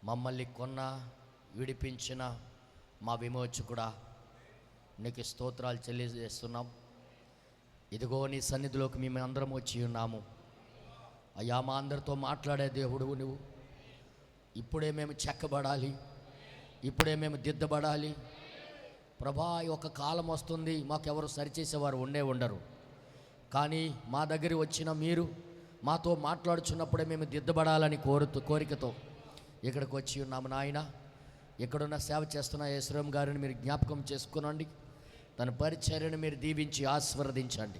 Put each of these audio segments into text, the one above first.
మమ్మల్ని కొన్న విడిపించిన మా విమోచకుడా, నీకు స్తోత్రాలు చెల్లిచేస్తున్నాం. ఇదిగో నీ సన్నిధిలోకి మేము అందరం వచ్చి ఉన్నాము అయ్యా. మా అందరితో మాట్లాడే దేవుడు నువ్వు. ఇప్పుడే మేము చెక్కబడాలి, ఇప్పుడే మేము దిద్దబడాలి ప్రభా. ఒక కాలం వస్తుంది మాకెవరు సరిచేసేవారు ఉండరు, కానీ మా దగ్గర వచ్చిన మీరు మాతో మాట్లాడుచున్నప్పుడే మేము దిద్దబడాలని కోరికతో ఇక్కడికి వచ్చి ఉన్నాము నాయన. ఇక్కడున్న సేవ చేస్తున్న యేసురాం గారిని మీరు జ్ఞాపకం చేసుకునండి. తన పరిచర్యను మీరు దీవించి ఆశీర్వదించండి.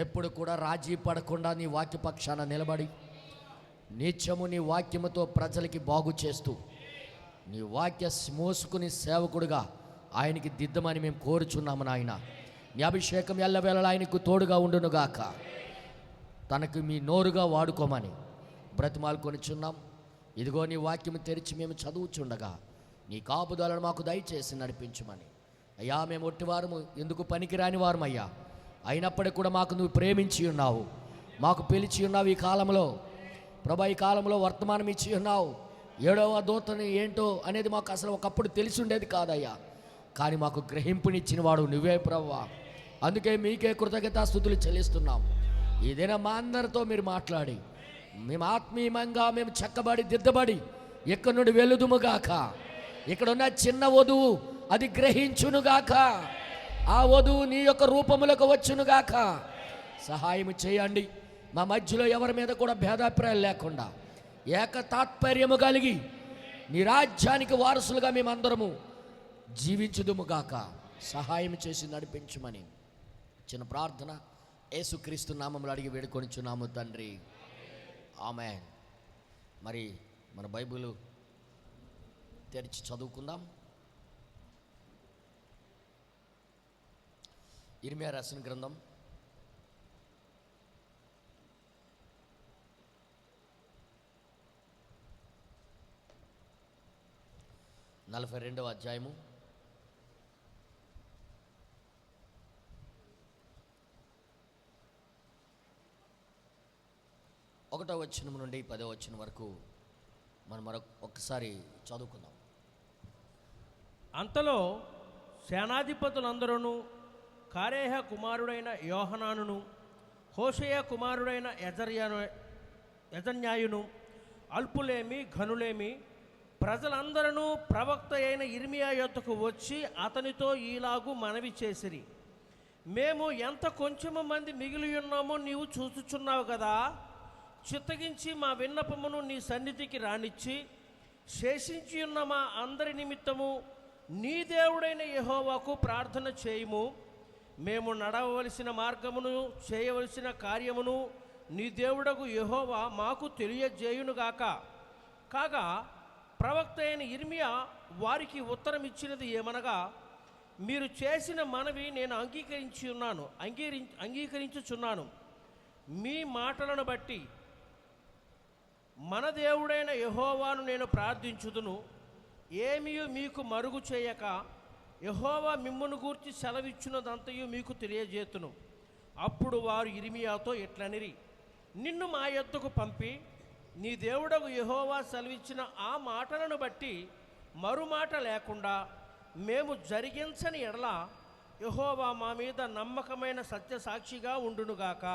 ఎప్పుడు కూడా రాజీ పడకుండా నీ వాక్యపక్షాన నిలబడి నిత్యము నీ వాక్యముతో ప్రజలకి బాగు చేస్తూ నీ వాక్య మోసుకుని సేవకుడుగా ఆయనకి దిద్దమని మేము కోరుచున్నాము నాయన. నీ అభిషేకం ఎల్లవేళలా ఆయనకు తోడుగా ఉండునుగాక. తనకు మీ నోరుగా వాడుకోమని బ్రతిమాలుకొనిచున్నాం. ఇదిగో నీ వాక్యం తెరిచి మేము చదువుచుండగా నీ కాపుదలను మాకు దయచేసి నడిపించమని. అయ్యా, మేము ఒట్టివారము, ఎందుకు పనికిరాని వారమయ్యా. అయినప్పటికీ కూడా మాకు నువ్వు ప్రేమించి ఉన్నావు, మాకు పిలిచి ఉన్నావు. ఈ కాలంలో ప్రభా, ఈ కాలంలో వర్తమానం ఇచ్చి ఉన్నావు. 7వ దూతని ఏంటో అనేది మాకు అసలు ఒకప్పుడు తెలిసి ఉండేది కాదయ్యా, కానీ మాకు గ్రహింపునిచ్చిన వాడు నువ్వే ప్రభువా. అందుకే మీకే కృతజ్ఞతాస్తుతులు చెల్లిస్తున్నాం. ఈ దినం మా అందరితో మీరు మాట్లాడి మేము ఆత్మీయంగా మేము చెక్కబడి దిద్దబడి ఇక్కడ నుండి వెలుదుముగాక. ఇక్కడున్న చిన్న వధువు అది గ్రహించునుగాక. ఆ వధువు నీ యొక్క రూపములకు వచ్చునుగాక. సహాయం చేయండి. మా మధ్యలో ఎవరి మీద కూడా భేదాభిప్రాయాలు లేకుండా ఏక తాత్పర్యము కలిగి నీ రాజ్యానికి వారసులుగా మేమందరము జీవించుదుముగాక. సహాయం చేసి నడిపించమని చిన్న ప్రార్థన యేసుక్రీస్తు నామములో అడిగి వేడుకొనిచున్నాము తండ్రి, ఆమేన్. మరి మన బైబిల్ తెరిచి చదువుకుందాం. ఇర్మియా రాసిన గ్రంథం 42వ అధ్యాయము 1వ వచనం నుండి 10వ వచనం వరకు మనం ఒక్కసారి చదువుకుందాం. అంతలో సేనాధిపతులందరూ కారేహ కుమారుడైన యోహనానును, హోషేయ కుమారుడైన యజన్యాయును, అల్పులేమి ఘనులేమి ప్రజలందరూ ప్రవక్త అయిన ఇర్మియా యొద్దకు వచ్చి అతనితో ఈలాగు మనవి చేసిరి. మేము ఎంత కొంచెము మంది మిగిలి ఉన్నామో నీవు చూచుచున్నావు కదా. చిత్తగించి మా విన్నపమును నీ సన్నిధికి రానిచ్చి శేషించి ఉన్న మా అందరి నిమిత్తము నీ దేవుడైన యెహోవాకు ప్రార్థన చేయుము. మేము నడవవలసిన మార్గమును చేయవలసిన కార్యమును నీ దేవుడకు యెహోవా మాకు తెలియజేయునుగాక. కాగా ప్రవక్త అయిన ఇర్మియా వారికి ఉత్తరం ఇచ్చినది ఏమనగా, మీరు చేసిన మనవి నేను అంగీకరించుచున్నాను. మీ మాటలను బట్టి మన దేవుడైన యెహోవాను నేను ప్రార్థించుదును. ఏమీ మీకు మరుగు చేయక యెహోవా మిమ్మును గూర్చి సెలవిచ్చున్నదంతయు మీకు తెలియజేతును. అప్పుడు వారు ఇర్మియాతో ఇట్లనిరి, నిన్ను మా యొద్దకు పంపి నీ దేవుడకు యెహోవా సెలవిచ్చిన ఆ మాటలను బట్టి మరుమాట లేకుండా మేము జరిగించని ఎడల యెహోవా మా మీద నమ్మకమైన సత్యసాక్షిగా ఉండునుగాక.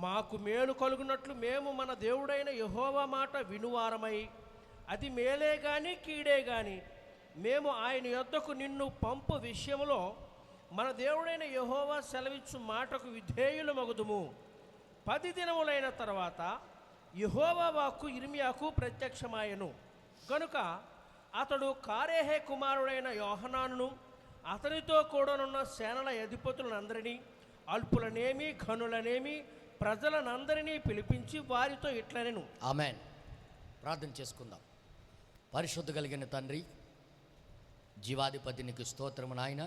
మాకు మేలు కలుగునట్లు మేము మన దేవుడైన యెహోవా మాట వినువారమై, అది మేలే గాని కీడే గాని మేము ఆయన యొద్దకు నిన్ను పంపు విషయంలో మన దేవుడైన యెహోవా సెలవిచ్చు మాటకు విధేయులమగుదుము. 10 దినములైన తర్వాత యెహోవా వాక్కు ఇర్మియాకు ప్రత్యక్షమాయెను. కనుక అతడు కారేహే కుమారుడైన యోహనానును అతనితో కూడానున్న సేనల అధిపతులందరినీ, అల్పులనేమి ఘనులనేమి ప్రజలనందరినీ పిలిపించి వారితో ఇట్లనెను. ఆమేన్. ప్రార్థన చేసుకుందాం. పరిశుద్ధ కలిగిన తండ్రి, జీవాధిపతి నీకు స్తోత్రము నాయన.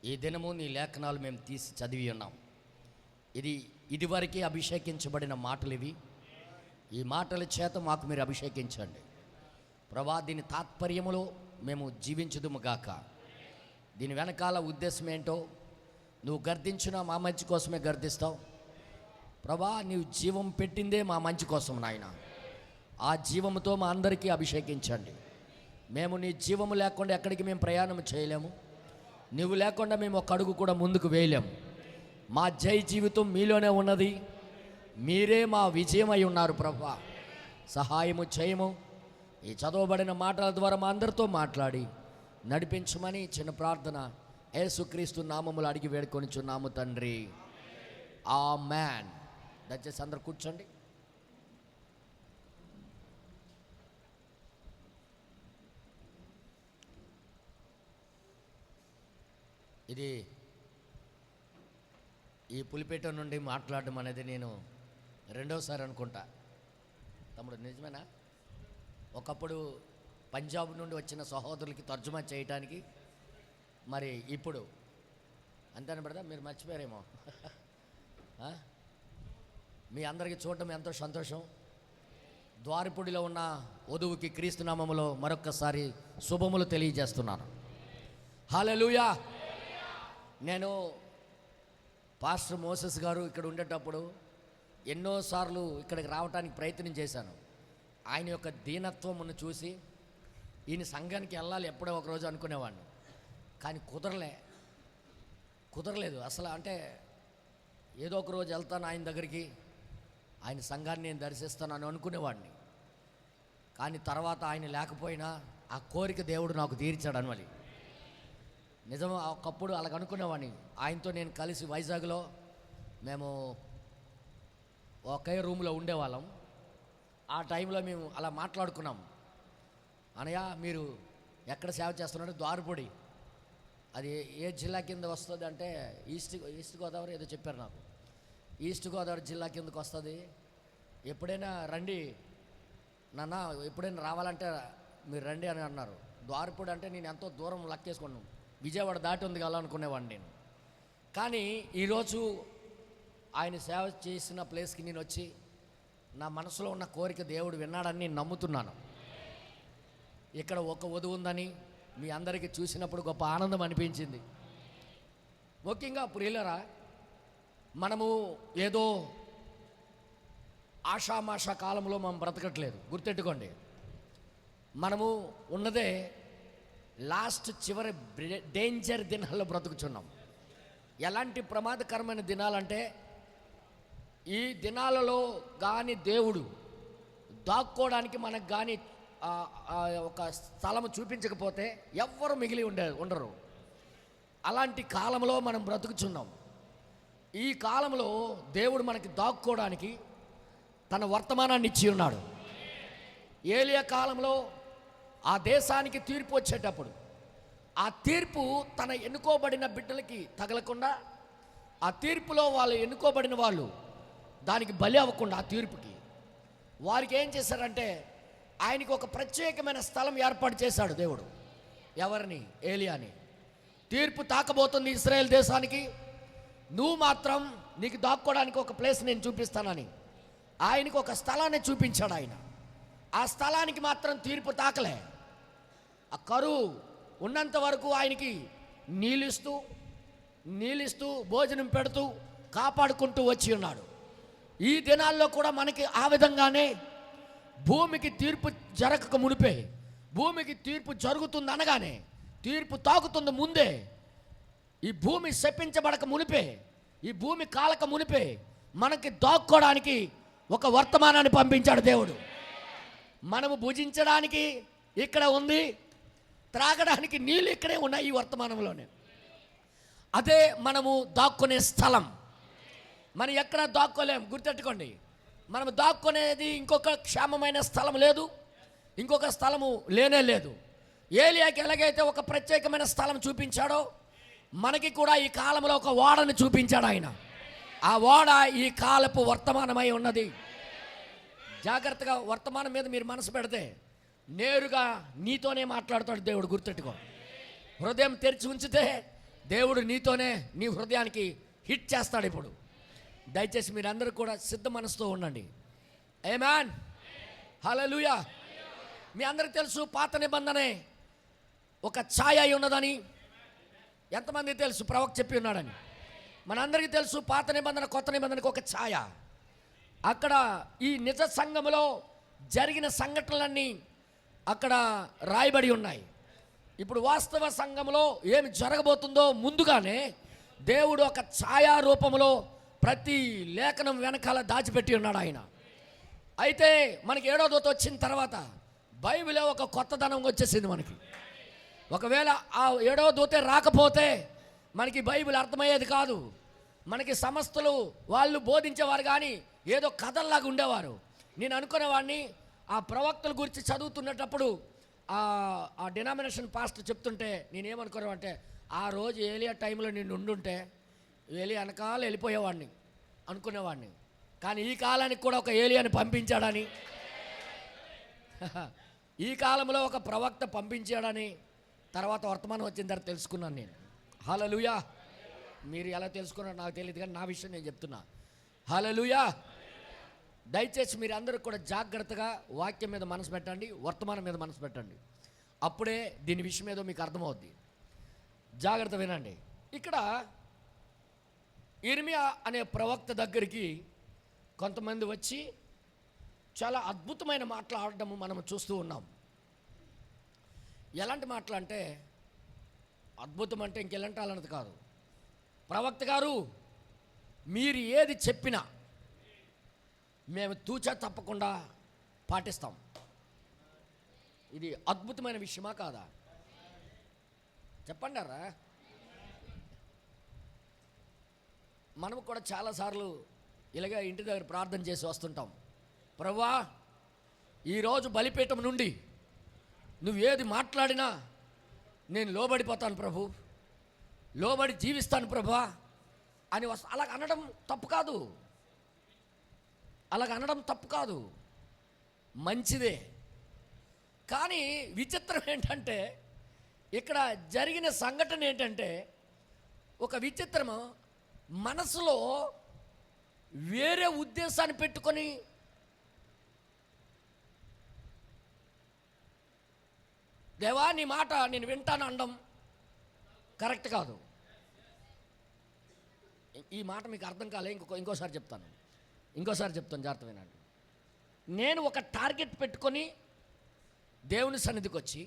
ఈ దినము నీ లేఖనాలు మేము తీసి చదివి ఉన్నాం. ఇదివరకే అభిషేకించబడిన మాటలు ఇవి. ఈ మాటల చేత మాకు మీరు అభిషేకించండి ప్రభా. దీని తాత్పర్యములో మేము జీవించుదుముగాక. దీని వెనకాల ఉద్దేశం ఏంటో నువ్వు గర్దించిన మా మంచి కోసమే గర్దిస్తావు ప్రభా. నీవు జీవం పెట్టిందే మా మంచి కోసం నాయన. ఆ జీవముతో మా అందరికీ అభిషేకించండి. మేము నీ జీవము లేకుండా ఎక్కడికి మేము ప్రయాణం చేయలేము. నువ్వు లేకుండా మేము ఒక అడుగు కూడా ముందుకు వేయలేము. మా జై జీవితం మీలోనే ఉన్నది. మీరే మా విజయమై ఉన్నారు ప్రభువా. సహాయము చేయము. ఈ చదవబడిన మాటల ద్వారా మా అందరితో మాట్లాడి నడిపించమని చిన్న ప్రార్థన యేసుక్రీస్తు నామములు అడిగి వేడుకొనిచున్నాము తండ్రి. ఆమేన్. దయచేసి అందరు కూర్చోండి. ఇది ఈ పులిపేట నుండి మాట్లాడడం అనేది నేను రెండోసారి అనుకుంటా. తమ్ముడు నిజమేనా? ఒకప్పుడు పంజాబ్ నుండి వచ్చిన సహోదరులకి తర్జుమా చేయటానికి, మరి ఇప్పుడు అంతేనా బ్రదా? మీరు మర్చిపోయారేమో. మీ అందరికీ చూడటం ఎంతో సంతోషం. ద్వారపుడిలో ఉన్న వధువుకి క్రీస్తు నామములో మరొక్కసారి శుభములు తెలియజేస్తున్నాను. హల్లెలూయా. నేను పాస్టర్ మోసెస్ గారు ఇక్కడ ఉండేటప్పుడు ఎన్నోసార్లు ఇక్కడికి రావడానికి ప్రయత్నం చేశాను. ఆయన యొక్క దీనత్వమును చూసి ఈయన సంఘానికి వెళ్ళాలి ఎప్పుడో ఒకరోజు అనుకునేవాడిని. కానీ కుదరలేదు అసలు. అంటే ఏదో ఒక రోజు వెళ్తాను ఆయన దగ్గరికి, ఆయన సంఘాన్ని నేను దర్శిస్తానని అనుకునేవాడిని. కానీ తర్వాత ఆయన లేకపోయినా ఆ కోరిక దేవుడు నాకు తీర్చాడు అనవాలి. నిజం. ఒకప్పుడు అలాగ అనుకునేవాడిని. ఆయనతో నేను కలిసి వైజాగ్లో మేము ఒకే రూమ్లో ఉండేవాళ్ళం. ఆ టైంలో మేము అలా మాట్లాడుకున్నాం. అనయ్య మీరు ఎక్కడ సేవ చేస్తున్నాడు? ద్వారపూడి. అది ఏ జిల్లా కింద వస్తుంది అంటే ఈస్ట్ గోదావరి ఏదో చెప్పారు నాకు. ఈస్ట్ గోదావరి జిల్లా కిందకు వస్తుంది. ఎప్పుడైనా రండి నాన్న, ఎప్పుడైనా రావాలంటే మీరు రండి అని అన్నారు. ద్వారపూడి అంటే నేను ఎంతో దూరం లెక్కేసుకున్నాను. విజయవాడ దాటి ఉంది కదా అనుకునేవాడిని నేను. కానీ ఈరోజు ఆయన సేవ చేసిన ప్లేస్కి నేను వచ్చి నా మనసులో ఉన్న కోరిక దేవుడు విన్నాడని నేను నమ్ముతున్నాను. ఇక్కడ ఒక వధువు ఉందని మీ అందరికీ చూసినప్పుడు గొప్ప ఆనందం అనిపించింది. ముఖ్యంగా ప్రియులరా, మనము ఏదో ఆషామాషా కాలంలో మనం బ్రతకట్లేదు. గుర్తెట్టుకోండి, మనము ఉన్నదే లాస్ట్ చివరి డేంజర్ దినాల్లో బ్రతుకుచున్నాం. ఎలాంటి ప్రమాదకరమైన దినాలంటే, ఈ దినాలలో కానీ దేవుడు దాక్కోవడానికి మనకు కానీ ఒక స్థలము చూపించకపోతే ఎవ్వరు మిగిలి ఉండరు. అలాంటి కాలంలో మనం బ్రతుకుచున్నాం. ఈ కాలంలో దేవుడు మనకి దాక్కోవడానికి తన వర్తమానాన్ని ఇచ్చి ఉన్నాడు. ఏలియా కాలంలో ఆ దేశానికి తీర్పు వచ్చేటప్పుడు ఆ తీర్పు తన ఎన్నుకోబడిన బిడ్డలకి తగలకుండా, ఆ తీర్పులో వాళ్ళు ఎన్నుకోబడిన వాళ్ళు దానికి బలి అవ్వకుండా, ఆ తీర్పుకి వారికి ఏం చేశారంటే ఆయనకి ఒక ప్రత్యేకమైన స్థలం ఏర్పాటు చేశాడు దేవుడు. ఎవరిని? ఏలియాని. తీర్పు తాకబోతుంది ఇశ్రాయేల్ దేశానికి, నువ్వు మాత్రం నీకు దాక్కోవడానికి ఒక ప్లేస్ నేను చూపిస్తానని ఆయనకు ఒక స్థలాన్ని చూపించాడు. ఆయన ఆ స్థలానికి మాత్రం తీర్పు తాకలే. ఆ కరువు ఉన్నంత వరకు ఆయనకి నీళ్ళిస్తూ భోజనం పెడుతూ కాపాడుకుంటూ వచ్చి ఉన్నాడు. ఈ దినాల్లో కూడా మనకి ఆ విధంగానే భూమికి తీర్పు జరగక మునిపే, భూమికి తీర్పు జరుగుతుంది అనగానే, తీర్పు తాకుతుంది ముందే, ఈ భూమి శపించబడక మునిపే, ఈ భూమి కాలక మునిపే మనకి దాక్కోవడానికి ఒక వర్తమానాన్ని పంపించాడు దేవుడు. మనము భుజించడానికి ఇక్కడ ఉంది, త్రాగడానికి నీళ్ళు ఇక్కడే ఉన్నాయి ఈ వర్తమానంలోనే. అదే మనము దాక్కునే స్థలం. మనం ఎక్కడ దాక్కోలేం. గుర్తెట్టుకోండి, మనం దాక్కునేది ఇంకొక క్షేమమైన స్థలం లేదు, ఇంకొక స్థలము లేనే లేదు. ఏలియాకి ఎలాగైతే ఒక ప్రత్యేకమైన స్థలం చూపించాడో మనకి కూడా ఈ కాలంలో ఒక ఓడను చూపించాడు ఆయన. ఆ ఓడ ఈ కాలపు వర్తమానమై ఉన్నది. జాగ్రత్తగా వర్తమానం మీద మీరు మనసు పెడితే నేరుగా నీతోనే మాట్లాడుతాడు దేవుడు. గుర్తెట్టుకో, హృదయం తెరిచి ఉంచితే దేవుడు నీతోనే నీ హృదయానికి హిట్ చేస్తాడు. ఇప్పుడు దయచేసి మీరందరూ కూడా సిద్ధ మనసుతో ఉండండి. ఆమేన్. హల్లెలూయా. మీ అందరికీ తెలుసు పాత నిబంధనే ఒక ఛాయ అయి ఉన్నదని. ఎంతమంది తెలుసు? ప్రవక్త చెప్పి ఉన్నాడని. మనందరికీ తెలుసు పాత నిబంధన కొత్త నిబంధనకు ఒక ఛాయ. అక్కడ ఈ నిజ సంఘములో జరిగిన సంఘటనలన్నీ అక్కడ రాయబడి ఉన్నాయి. ఇప్పుడు వాస్తవ సంఘంలో ఏమి జరగబోతుందో ముందుగానే దేవుడు ఒక ఛాయారూపంలో ప్రతి లేఖనం వెనకాల దాచిపెట్టి ఉన్నాడు ఆయన. అయితే మనకి 7వ దూత వచ్చిన తర్వాత బైబిల్లో ఒక కొత్తదనం వచ్చేసింది మనకి. ఒకవేళ ఆ 7వ దూతే రాకపోతే మనకి బైబిల్ అర్థమయ్యేది కాదు. మనకి సమస్తలు వాళ్ళు బోధించేవారు కానీ ఏదో కథల్లాగా ఉండేవారు. నేను అనుకునేవాడిని, ఆ ప్రవక్తల గురించి చదువుతున్నప్పుడు ఆ డినామినేషన్ పాస్టర్ చెప్తుంటే నేనేమనుకున్నామంటే, ఆ రోజు ఏలియా టైంలో నేను ఉండుంటే ఏలియా వెనకాల వెళ్ళిపోయేవాడిని అనుకునేవాడిని. కానీ ఈ కాలానికి కూడా ఒక ఏలియాని పంపించాడని, ఈ కాలంలో ఒక ప్రవక్త పంపించాడని తర్వాత వర్తమానం వచ్చిన తర్వాత తెలుసుకున్నాను నేను. హల్లెలూయా. మీరు ఎలా తెలుసుకున్నారో నాకు తెలియదు, కానీ నా విషయం నేను చెప్తున్నా. హల్లెలూయా. దయచేసి మీరు అందరూ కూడా జాగ్రత్తగా వాక్యం మీద మనసు పెట్టండి, వర్తమానం మీద మనసు పెట్టండి. అప్పుడే దీని విషయం ఏదో మీకు అర్థమవుద్ది. జాగ్రత్త వినండి. ఇక్కడ ఇర్మియా అనే ప్రవక్త దగ్గరికి కొంతమంది వచ్చి చాలా అద్భుతమైన మాటలు ఆడటము మనం చూస్తూ ఉన్నాం. ఎలాంటి మాటలు అంటే, అద్భుతం అంటే ఇంకెలాంటి అన్నది కాదు. ప్రవక్త గారు, మీరు ఏది చెప్పినా మేము తూచా తప్పకుండా పాటిస్తాం. ఇది అద్భుతమైన విషయమా కాదా? చెప్పండారా? మనం కూడా చాలాసార్లు ఇలాగే ఇంటి దగ్గర ప్రార్థన చేసి వస్తుంటాం. ప్రభువా, ఈరోజు బలిపీఠం నుండి నువ్వేది మాట్లాడినా నేను లోబడిపోతాను ప్రభు, లోబడి జీవిస్తాను ప్రభువా అని అలాగ అనడం తప్పు కాదు. అలాగ అనడం తప్పు కాదు, మంచిదే. కానీ విచిత్రం ఏంటంటే, ఇక్కడ జరిగిన సంఘటన ఏంటంటే, ఒక విచిత్రము, మనసులో వేరే ఉద్దేశాన్ని పెట్టుకొని దేవా నీ మాట నేను వింటాను అనడం కరెక్ట్ కాదు. ఈ మాట మీకు అర్థం కాలే, ఇంకోసారి చెప్తాను జాగ్రత్త వినండి. నేను ఒక టార్గెట్ పెట్టుకొని దేవుని సన్నిధికి వచ్చి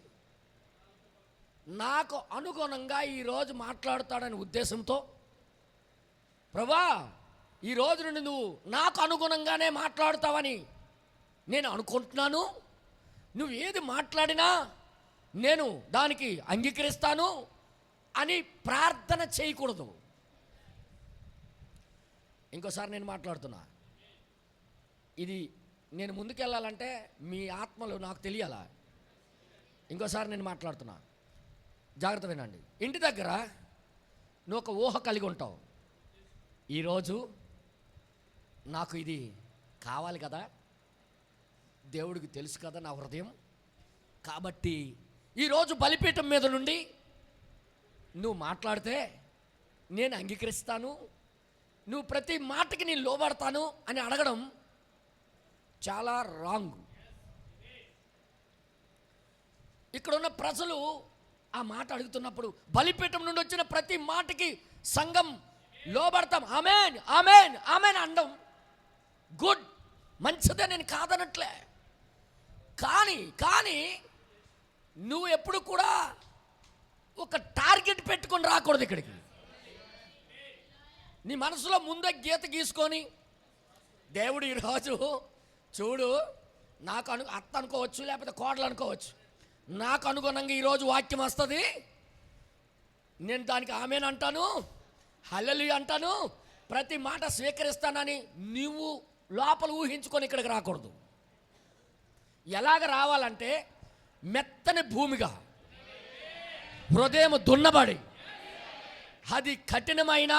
నాకు అనుగుణంగా ఈరోజు మాట్లాడుతాడనే ఉద్దేశంతో, ప్రభా ఈ రోజు నుండి నువ్వు నాకు అనుగుణంగానే మాట్లాడుతావని నేను అనుకుంటున్నాను, నువ్వు ఏది మాట్లాడినా నేను దానికి అంగీకరిస్తాను అని ప్రార్థన చేయకూడదు. ఇంకోసారి నేను మాట్లాడుతున్నా, ఇది నేను ముందుకెళ్ళాలంటే మీ ఆత్మలు నాకు తెలియాలా. ఇంకోసారి నేను మాట్లాడుతున్నా, జాగ్రత్త వినండి. ఇంటి దగ్గర నువ్వు ఒక ఊహ కలిగి ఉంటావు, ఈరోజు నాకు ఇది కావాలి కదా, దేవుడికి తెలుసు కదా నా హృదయం, కాబట్టి ఈరోజు బలిపీఠం మీద నుండి నువ్వు మాట్లాడితే నేను అంగీకరిస్తాను, నువ్వు ప్రతి మాటకి నేను లోబడతాను అని అడగడం చాలా రాంగ్. ఇక్కడ ఉన్న ప్రజలు ఆ మాట అడుగుతున్నప్పుడు బలిపీఠం నుండి వచ్చిన ప్రతి మాటకి సంఘం లోబడతాం, ఆమేన్ ఆమేన్ ఆమేన్ అనడం గుడ్, మంచిదే, నేను కాదనట్లే. కానీ నువ్వు ఎప్పుడు కూడా ఒక టార్గెట్ పెట్టుకొని రాకూడదు ఇక్కడికి. నీ మనసులో ముందే గీత గీసుకొని, దేవుడు ఈరోజు చూడు నాకు అత్త అనుకోవచ్చు, లేకపోతే కోడలు అనుకోవచ్చు, నాకు అనుగుణంగా ఈరోజు వాక్యం వస్తుంది, నేను దానికి ఆమేన్ అంటాను, హల్లెలూయా అంటాను, ప్రతి మాట స్వీకరిస్తానని నువ్వు లోపల ఊహించుకొని ఇక్కడికి రాకూడదు. ఎలాగ రావాలంటే, మెత్తని భూమిగా హృదయం దున్నబడి, అది కఠినమైన,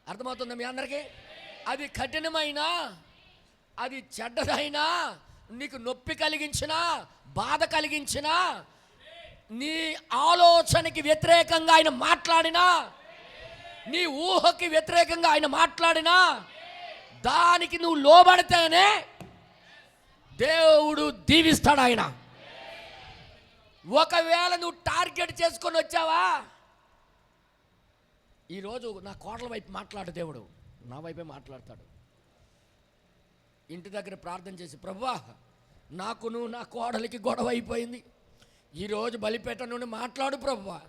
అర్థమవుతుందా మీ అందరికీ? అది కఠినమైన, అది చెడ్డదైనా, నీకు నొప్పి కలిగించిన, బాధ కలిగించిన, నీ ఆలోచనకి వ్యతిరేకంగా ఆయన మాట్లాడినా, నీ ఊహకి వ్యతిరేకంగా ఆయన మాట్లాడినా, దానికి నువ్వు లోబడితేనే దేవుడు దీవిస్తాడు ఆయన. ఒకవేళ నువ్వు టార్గెట్ చేసుకొని వచ్చావా, ఈరోజు నా కోడల వైపు మాట్లాడు దేవుడు, నా వైపే మాట్లాడతాడు. ఇంటి దగ్గర ప్రార్థన చేసి, ప్రభువా నాకును నా కోడలికి గొడవ అయిపోయింది, ఈరోజు బలిపేట నుండి మాట్లాడు ప్రభువా,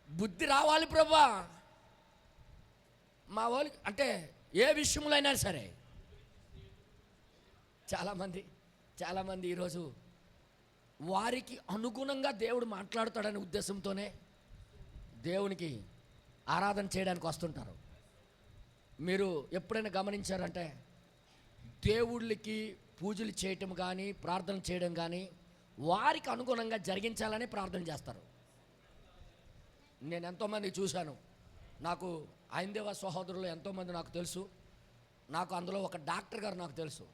బుద్ధి రావాలి ప్రభువా. మా వాళ్ళకి అంటే ఏ విషయంలో అయినా సరే చాలామంది ఈరోజు వారికి అనుగుణంగా దేవుడు మాట్లాడతాడనే ఉద్దేశంతోనే దేవునికి ఆరాధన చేయడానికి వస్తుంటారు. మీరు ఎప్పుడైనా గమనించారంటే దేవుళ్ళకి పూజలు చేయటం కానీ ప్రార్థన చేయడం కానీ వారికి అనుగుణంగా జరిగించాలని ప్రార్థన చేస్తారు. నేను ఎంతోమంది చూశాను. నాకు హైందవ సహోదరులు ఎంతోమంది నాకు తెలుసు. నాకు అందులో ఒక డాక్టర్ గారు నాకు తెలుసు.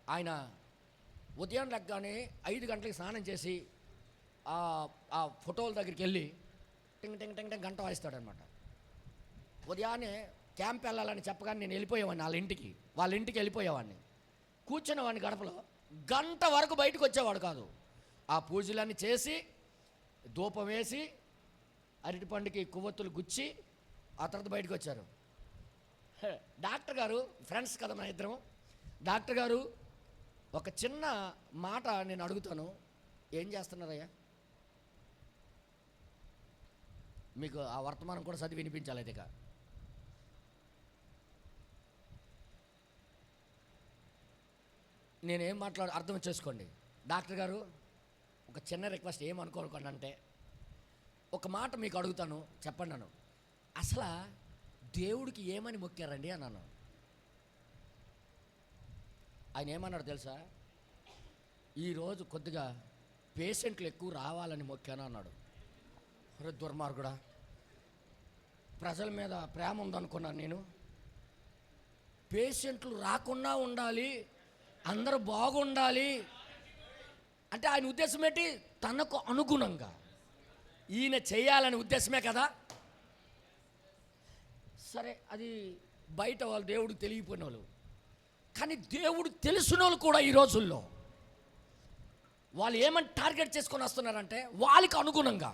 ఆయన ఉదయం లెగ్గానే 5 గంటలకి స్నానం చేసి ఆ ఫోటోల దగ్గరికి వెళ్ళి టింగ్ టింగ్ టింగ్ టింగ్ గంట వాయిస్తాడనమాట. ఉదయాన్నే క్యాంప్ వెళ్ళాలని చెప్పగానే నేను వెళ్ళిపోయేవాడిని వాళ్ళ ఇంటికి వెళ్ళిపోయేవాడిని. కూర్చునేవాడిని గడపలో, గంట వరకు బయటకు వచ్చేవాడు కాదు. ఆ పూజలన్నీ చేసి ధూపం వేసి అరటిపండుకి కొవ్వొత్తులు గుచ్చి ఆ తర్వాత బయటకు వచ్చారు. డాక్టర్ గారు ఫ్రెండ్స్ కదా మన ఇద్దరం. డాక్టర్ గారు ఒక చిన్న మాట నేను అడుగుతాను, ఏం చేస్తున్నారయ్యా? మీకు ఆ వర్తమానం కూడా చదివి వినిపించాలి. అయితే నేనేం అర్థం చేసుకోండి. డాక్టర్ గారు ఒక చిన్న రిక్వెస్ట్, ఏమనుకోకండి అంటే ఒక మాట మీకు అడుగుతాను, చెప్పండి అను. అసలు దేవుడికి ఏమని మొక్కారండి అన్నాను. ఆయన ఏమన్నాడు తెలుసా? ఈరోజు కొద్దిగా పేషెంట్లు ఎక్కువ రావాలని మొక్కాను అన్నాడు. ఒరే దుర్మార్గుడా, ప్రజల మీద ప్రేమ ఉందనుకున్నాను నేను. పేషెంట్లు రాకుండా ఉండాలి, అందరూ బాగుండాలి అంటే ఆయన ఉద్దేశం ఏంటి? తనకు అనుగుణంగా ఈయన చేయాలనే ఉద్దేశమే కదా. సరే, అది బయట వాళ్ళు దేవుడికి తెలియపోయిన వాళ్ళు. కానీ దేవుడు తెలిసిన వాళ్ళు కూడా ఈ రోజుల్లో వాళ్ళు ఏమని టార్గెట్ చేసుకొని వస్తున్నారంటే వాళ్ళకి అనుగుణంగా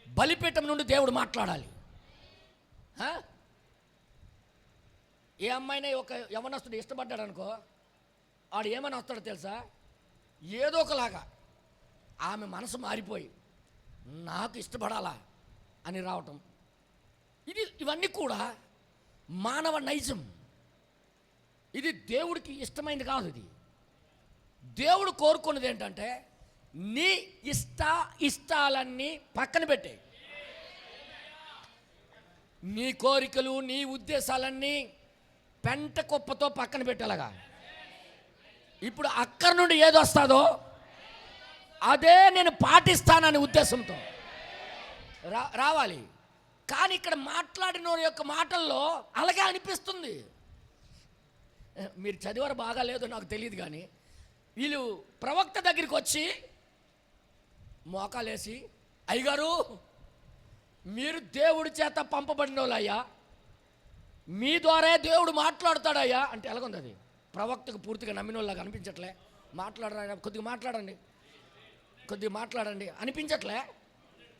బలిపీఠం నుండి దేవుడు మాట్లాడాలి. ఏ అమ్మాయినా ఒక యవనస్తుడు ఇష్టపడ్డాడు అనుకో, వాడు ఏమని వస్తాడో తెలుసా? ఏదో ఒకలాగా ఆమె మనసు మారిపోయి నాకు ఇష్టపడాలా అని రావటం. ఇవన్నీ కూడా మానవ నైజం. ఇది దేవుడికి ఇష్టమైంది కాదు. ఇది దేవుడు కోరుకున్నది ఏంటంటే నీ ఇష్టాలన్నీ పక్కన పెట్టే, నీ కోరికలు నీ ఉద్దేశాలన్నీ పెంట కుప్పతో పక్కన పెట్టేలాగా. ఇప్పుడు అక్కడి నుండి ఏది వస్తుందో అదే నేను పాటిస్తాననే ఉద్దేశంతో రావాలి. కానీ ఇక్కడ మాట్లాడిన యొక్క మాటల్లో అలాగే అనిపిస్తుంది. మీరు చదివారు బాగా లేదో నాకు తెలియదు, కానీ వీళ్ళు ప్రవక్త దగ్గరికి వచ్చి మోకాలేసి, అయ్యగారు మీరు దేవుడి చేత పంపబడిన వాళ్ళయ్యా, మీ ద్వారా దేవుడు మాట్లాడతాడయ్యా అంటే ఎలాగుంది అది? ప్రవక్తకు పూర్తిగా నమ్మిన వాళ్ళగా అనిపించట్లే. మాట్లాడరా, కొద్దిగా మాట్లాడండి అనిపించట్లే.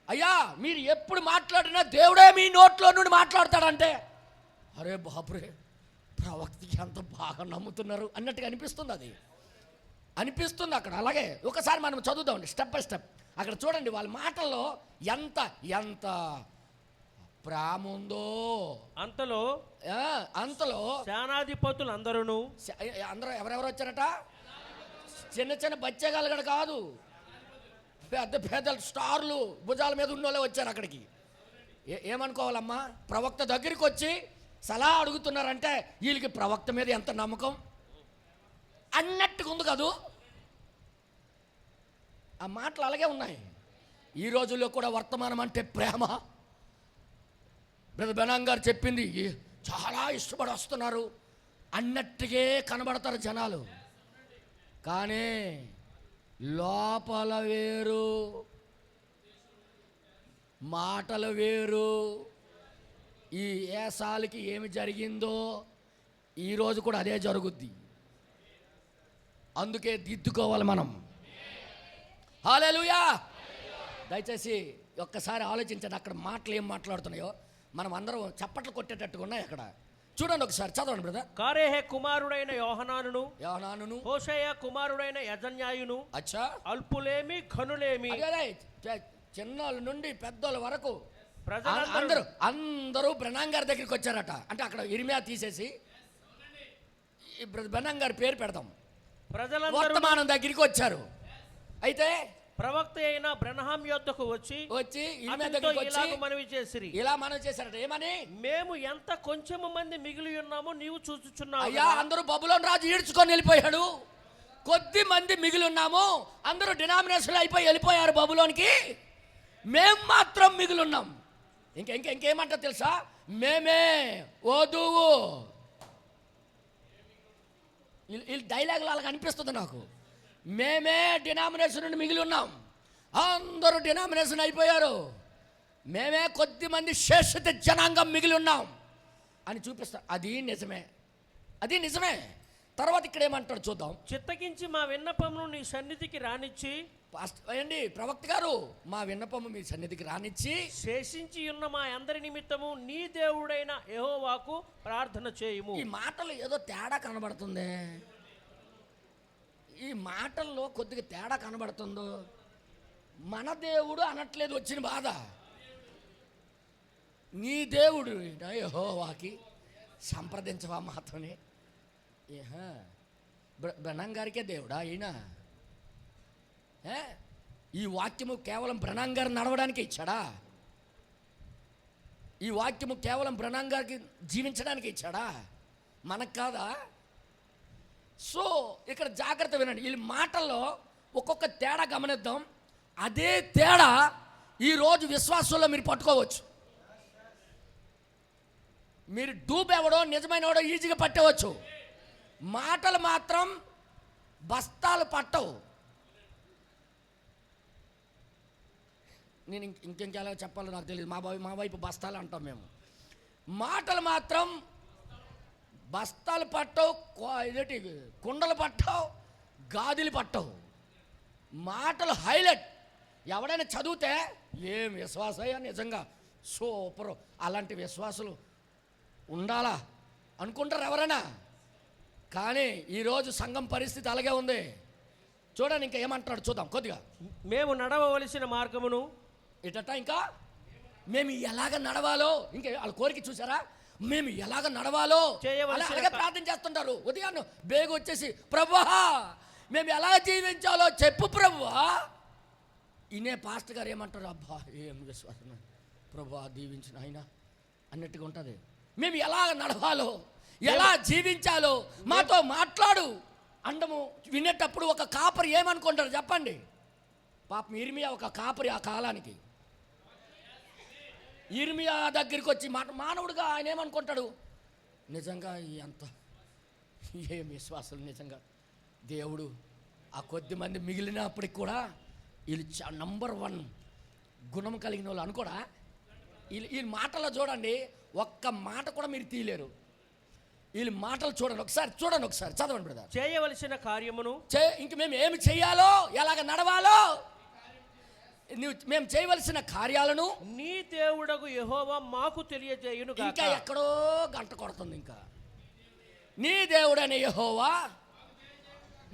అయ్యా మీరు ఎప్పుడు మాట్లాడినా దేవుడే మీ నోట్లో నుండి మాట్లాడతాడంటే, అరే బాపురే ప్రవక్తకి అంత బాగా నమ్ముతున్నారు అన్నట్టుగా అనిపిస్తుంది. అది అనిపిస్తుంది అక్కడ. అలాగే ఒకసారి మనం చదువుదామండి స్టెప్ బై స్టెప్. అక్కడ చూడండి వాళ్ళ మాటల్లో ఎంత ఎంత ప్రేమ ఉందో. అంతలో సేనాధిపతులు అందరూ ఎవరెవరు వచ్చారట? చిన్న చిన్న బచ్చగాళ్ళు కాదు, పెద్ద పెద్ద స్టార్లు భుజాల మీద ఉన్నోళ్ళే వచ్చారు అక్కడికి. ఏమనుకోవాలమ్మా? ప్రవక్త దగ్గరికి వచ్చి సలహా అడుగుతున్నారంటే వీళ్ళకి ప్రవక్త మీద ఎంత నమ్మకం అన్నట్టుగా ఉంది కదూ. ఆ మాటలు అలాగే ఉన్నాయి. ఈ రోజుల్లో కూడా వర్తమానం అంటే ప్రేమ. బ్రదర్ బెనాంగ్ గారు చెప్పింది, చాలా ఇష్టపడి వస్తున్నారు అన్నట్టుగా కనబడతారు జనాలు, కానీ లోపల వేరు, మాటలు వేరు. ఈ ఏసాలకి ఏమి జరిగిందో ఈరోజు కూడా అదే జరుగుద్ది. అందుకే దిద్దుకోవాలి మనం. హల్లెలూయా. దయచేసి ఒక్కసారి ఆలోచించండి, అక్కడ మాటలు ఏం మాట్లాడుతున్నాయో. మనం అందరం చప్పట్లు కొట్టేటట్టుగా ఉన్నాయి అక్కడ. చూడండి ఒకసారి చదవండి బ్రదర్. కారేహే కుమారుడైన యోహనానును, యోహానానును, హోషేయ కుమారుడైన యజన్యాయును, అచ్చా అల్పులేమి ఘనులేమి, అదే చిన్నోళ్ళ నుండి పెద్దోళ్ళ వరకు ప్రజలందరూ అందరూ బ్రహ్నాం గారి దగ్గరికి వచ్చారట. అంటే అక్కడ ఇర్మియా తీసేసి బ్రహ్నాం గారి పేరు పెడతాం. ప్రజలందరూ వర్తమానం దగ్గరికి వచ్చారు. అయితే ప్రవక్త అయిన బ్రహ్నాం యొద్దకు వచ్చి ఇర్మియా అతనితో దగ్గరికి వచ్చి ఇలాగ మనవి చేసిరి, ఇలా మనం చేశారట. ఏమని? మేము ఎంత కొంచెము మంది మిగిలి ఉన్నామో నీవు చూచుచున్నావు అయ్యా, అందరూ బబులోను రాజు ఈడ్చుకొని వెళ్ళిపోయాడు, కొద్ది మంది మిగిలి ఉన్నాము, అందరూ డినామినేషన్ అయిపోయి వెళ్ళిపోయారు బబులోనికి, మేము మాత్రం మిగిలి ఉన్నాం. ఇంకేమంటారు తెలుసా? మేమే వధువు. ఈ డైలాగులు అలాగ అనిపిస్తుంది నాకు. మేమే డినామినేషన్ నుండి మిగిలి ఉన్నాం, అందరూ డినామినేషన్ అయిపోయారు, మేమే కొద్ది మంది శేషిత జనాంగం మిగిలి ఉన్నాం అని చూపిస్తారు. అది నిజమే, అది నిజమే. తర్వాత ఇక్కడ ఏమంటాడు చూద్దాం. చిత్తగించి మా విన్నపమును నీ సన్నిధికి రానిచ్చి, ఏండి ప్రవక్త గారు, మా విన్నపము మీ సన్నిధికి రానిచ్చి శేషించి ఉన్న మా అందరి నిమిత్తము నీ దేవుడైన యెహోవాకు ప్రార్థన చేయుము. ఈ మాటలు ఏదో తేడా కనబడుతుంది. ఈ మాటల్లో కొద్దిగా తేడా కనబడుతుందో. మన దేవుడు అనట్లేదు వచ్చిన బాధ, నీ దేవుడు యెహోవాకి సంప్రదించవా మాతోనే. బ్రహ్నాం గారికే దేవుడా ఈయన? ఈ వాక్యము కేవలం బ్రహ్నాం గారు నడవడానికి ఇచ్చాడా? ఈ వాక్యము కేవలం బ్రహ్నాం గారికి జీవించడానికి ఇచ్చాడా? మనకు కాదా? సో ఇక్కడ జాగ్రత్త వినండి. ఈ మాటల్లో ఒక్కొక్క తేడా గమనిద్దాం. అదే తేడా ఈరోజు విశ్వాసంలో మీరు పట్టుకోవచ్చు. మీరు డూబెవడో నిజమైనవాడో ఈజీగా పట్టవచ్చు, మాటలు మాత్రం బస్తాలు పట్టవు. నేను ఇంకెలా చెప్పాలో నాకు తెలియదు. మా వైపు బస్తాలు అంటాం మేము. మాటలు మాత్రం బస్తాలు పట్టవు, ఇదేంటి కుండలు పట్టవు, గాదులు పట్టవు. మాటలు హైలైట్. ఎవడైనా చదివితే ఏం విశ్వాసయ్యా, నిజంగా సూపర్, అలాంటి విశ్వాసులు ఉండాలా అనుకుంటారు ఎవరైనా. కానీ ఈరోజు సంఘం పరిస్థితి అలాగే ఉంది. చూడండి ఇంకా ఏమంటున్నాడు చూద్దాం కొద్దిగా. మేము నడవవలసిన మార్గమును ఇటట, ఇంకా మేము ఎలాగ నడవాలో, ఇంకా వాళ్ళ కోరిక చూసారా, మేము ఎలాగ నడవాలో అలాగే ప్రార్థన చేస్తుంటారు. ఉదయాన్నే బేగ వచ్చేసి ప్రభువా మేము ఎలా జీవించాలో చెప్పు ప్రభువా. ఇనే పాస్టర్ గారు ఏమంటారు, అబ్బా ఏం విశ్వాసం ప్రభువా దీవించిన ఆయన అన్నట్టుగా ఉంటుంది. మేము ఎలా నడవాలో, ఎలా జీవించాలో మాతో మాట్లాడు అండము వినేటప్పుడు ఒక కాపరి ఏమనుకుంటారు చెప్పండి? పాపం ఇర్మియా ఒక కాపరి ఆ కాలానికి. ఇర్మియా దగ్గరికి వచ్చి మానవుడిగా ఆయన ఏమనుకుంటాడు, నిజంగా ఎంత ఏం విశ్వాసాలు, నిజంగా దేవుడు ఆ కొద్ది మంది మిగిలినప్పటికి కూడా వీళ్ళు నంబర్ 1 గుణం కలిగిన వాళ్ళు అనుకోడా. వీళ్ళ మాటల్లో చూడండి, ఒక్క మాట కూడా మీరు తీయలేరు. వీళ్ళ మాటలు చూడండి ఒకసారి, చదవండి బ్రదర్. చేయవలసిన కార్యమును ఇంక మేము ఏమి చేయాలో, ఎలాగ నడవాలో, మేము చేయవలసిన కార్యాలను నీ దేవుడగు యెహోవా మాకు తెలియజేయును. ఇంకా ఎక్కడో గంట కొడుతుంది. ఇంకా నీ దేవుడైన యెహోవా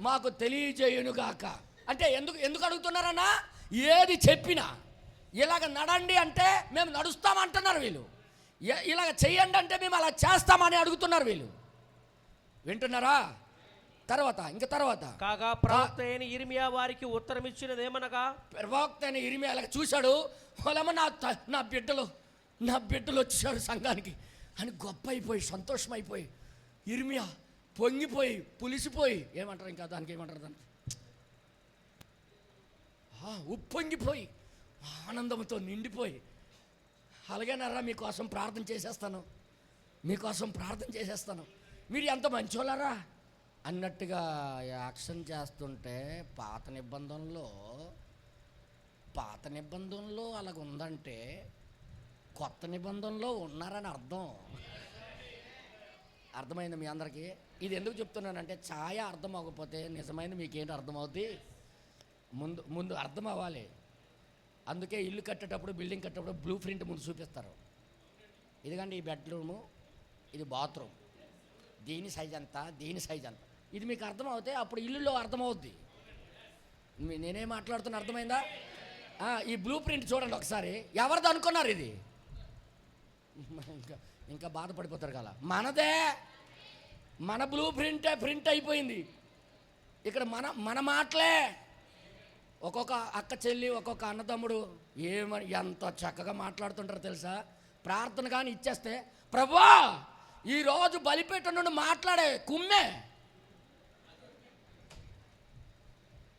మాకు తెలియజేయును గాక అంటే ఎందుకు అడుగుతున్నారన్నా? ఏది చెప్పినా ఇలాగ నడండి అంటే మేము నడుస్తామంటున్నారు వీళ్ళు, ఇలాగ చెయ్యండి అంటే మేము అలా చేస్తామని అడుగుతున్నారు వీళ్ళు. వింటున్నారా? తర్వాత కాగా ప్రవక్త అయిన ఇర్మియా వారికి ఉత్తరం ఇచ్చినదేమనగా, ప్రవక్త అయిన ఇర్మియా అలాగ చూశాడు, వాళ్ళమ్మ నా బిడ్డలు వచ్చాడు సంఘానికి అని గొప్ప అయిపోయి సంతోషం అయిపోయి ఇర్మియా పొంగిపోయి పులిసిపోయి ఏమంటారు, ఇంకా దానికి ఏమంటారు, దానికి ఉప్పొంగిపోయి ఆనందంతో నిండిపోయి, అలాగేనారా మీకోసం ప్రార్థన చేసేస్తాను, మీరు ఎంత మంచోళ్ళారా అన్నట్టుగా యాక్షన్ చేస్తుంటే పాత నిబంధనలో అలాగ ఉందంటే కొత్త నిబంధనలో ఉన్నారని అర్థమైంది మీ అందరికీ. ఇది ఎందుకు చెప్తున్నానంటే ఛాయ అర్థం అవ్వకపోతే నిజమైంది మీకేంటి అర్థమవుతుంది, ముందు అర్థం అవ్వాలి. అందుకే ఇల్లు కట్టేటప్పుడు బిల్డింగ్ కట్టేటప్పుడు బ్లూ ప్రింట్ ముందు చూపిస్తారు. ఇదిగండి ఈ బెడ్రూము, ఇది బాత్రూమ్, దీని సైజ్ అంతా, దీని సైజ్ అంతా. ఇది మీకు అర్థమవుతే అప్పుడు ఇల్లులో అర్థమవుద్ది. నేనేం మాట్లాడుతున్నా అర్థమైందా? ఈ బ్లూ ప్రింట్ చూడండి ఒకసారి. ఎవరిది అనుకున్నారు ఇది? ఇంకా బాధపడిపోతారు కదా. మనదే, మన బ్లూ ప్రింట్ అయిపోయింది. ఇక్కడ మన మాటలే. ఒక్కొక్క అక్క చెల్లి, ఒక్కొక్క అన్నదమ్ముడు ఎంత చక్కగా మాట్లాడుతుంటారో తెలుసా? ప్రార్థన కానీ ఇచ్చేస్తే, ప్రభువా ఈరోజు బలిపీఠం నుండి మాట్లాడే కుమ్మే,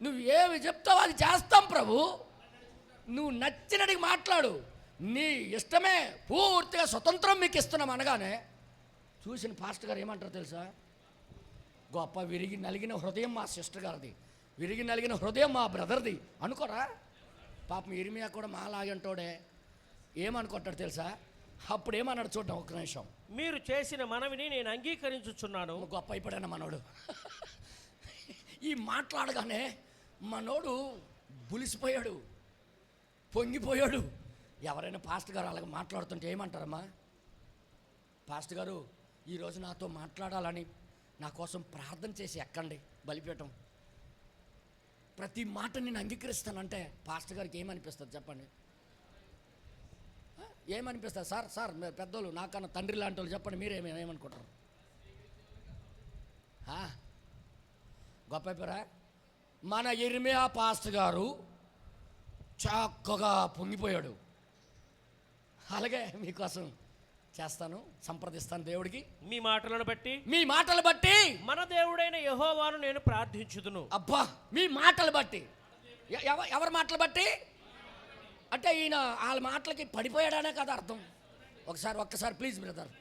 నువ్వు ఏమి చెప్తావు అది చేస్తాం ప్రభు, నువ్వు నచ్చినట్టుగా మాట్లాడు, నీ ఇష్టమే, పూర్తిగా స్వతంత్రం మీకు ఇస్తున్నాం అనగానే చూసిన పాస్టర్ గారు ఏమంటారు తెలుసా? గొప్ప విరిగి నలిగిన హృదయం మా సిస్టర్ గారిది, విరిగి నలిగిన హృదయం మా బ్రదర్ది అనుకోరా? పాపం ఇర్మియా కూడా మాలాగంటోడే. ఏమనుకుంటాడు తెలుసా? అప్పుడు ఏమన్నాడు చూద్దాం ఒక్క నిమిషం. మీరు చేసిన మనవిని నేను అంగీకరించుచున్నాను. గొప్ప అయిపోయాడు మనోడు. ఈ మాట్లాడగానే మనోడు బులిసిపోయాడు, పొంగిపోయాడు. ఎవరైనా పాస్టర్ గారు అలాగ మాట్లాడుతుంటే ఏమంటారమ్మా? పాస్టర్ గారు ఈరోజు నాతో మాట్లాడాలని నా కోసం ప్రార్థన చేసి ఎక్కండి బలిపీఠం, ప్రతి మాట నేను అంగీకరిస్తానంటే పాస్టర్ గారికి ఏమనిపిస్తుంది చెప్పండి? ఏమనిపిస్తుంది? సార్ మీరు పెద్దోళ్ళు, నాకన్నా తండ్రి లాంటి వాళ్ళు, చెప్పండి మీరేమనుకుంటారు? గొప్ప అయిపోయారా? మన ఇర్మియా పాస్టర్ గారు చక్కగా పొంగిపోయాడు. అలాగే మీకోసం చేస్తాను, సంప్రదిస్తాను దేవుడికి. మీ మాటలను బట్టి మన దేవుడైన యెహోవాను నేను ప్రార్థించుదును. అబ్బా, మీ మాటలు బట్టి. ఎవరి మాటలు బట్టి అంటే ఈయన వాళ్ళ మాటలకి పడిపోయాడనే కదా అర్థం. ఒక్కసారి ప్లీజ్ బ్రదర్,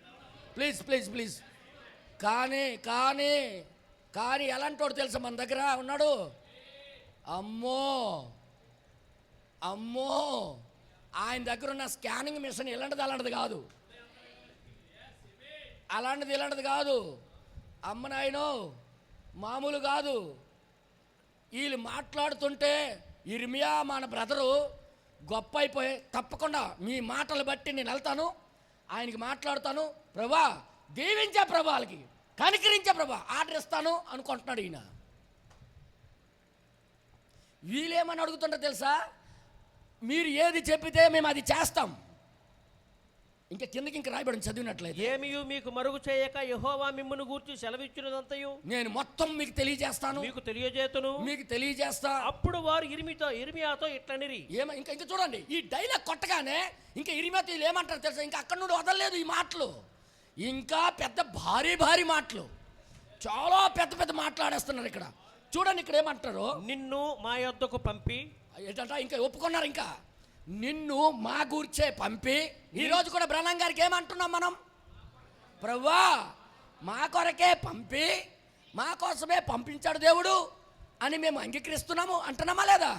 ప్లీజ్. కానీ ఎలాంటి వాడు తెలుసా మన దగ్గర ఉన్నాడు? అమ్మో ఆయన దగ్గర ఉన్న స్కానింగ్ మిషన్ ఇలాంటిది కాదు. ఇలాంటిది కాదు. అమ్మ నాయనో మామూలు కాదు. వీళ్ళు మాట్లాడుతుంటే ఇర్మియా మన బ్రదరు గొప్ప అయిపోయి, తప్పకుండా మీ మాటలు బట్టి నేను వెళ్తాను, ఆయనకి మాట్లాడుతాను, ప్రభా దీవించే ప్రభా, వాళ్ళకి కనికరించే ప్రభా, ఆర్డర్ ఇస్తాను అనుకుంటున్నాడు ఈయన. వీళ్ళేమని అడుగుతుంటారో తెలుసా? మీరు ఏది చెప్పితే మేము అది చేస్తాం. ఇంకా కిందకి ఇంకా రాయబడి చదివినట్లయితే, ఏమియు మీకు మరుగు చేయక యెహోవా మిమ్మును గూర్చి సెలవిచ్చినదంతయు నేను మొత్తం మీకు తెలియజేస్తాను, మీకు తెలియజేస్తా. అప్పుడు వారు ఇర్మియాతో ఇట్లనిరి. ఇంకా చూడండి, ఈ డైలాగ్ కొట్టగానే ఇంకా ఇర్మియాతో వీళ్ళు ఏమంటారు తెలుసా? ఇంకా అక్కడ నుండి వదలలేదు ఈ మాటలు. ఇంకా పెద్ద భారీ మాటలు, చాలా పెద్ద మాట్లాడేస్తున్నారు ఇక్కడ. చూడండి ఇక్కడ ఏమంటారు? నిన్ను మా యొద్దకు పంపి, ఏంటంట ఇంకా ఒప్పుకున్నారు, ఇంకా నిన్ను మా గూర్చే పంపి. ఈరోజు కూడా బ్రహ్మం గారికి ఏమంటున్నాం మనం? ప్రభువా మా కొరకే పంపి, మా కోసమే పంపించాడు దేవుడు అని మేము అంగీకరిస్తున్నాము అంటున్నామా లేదా?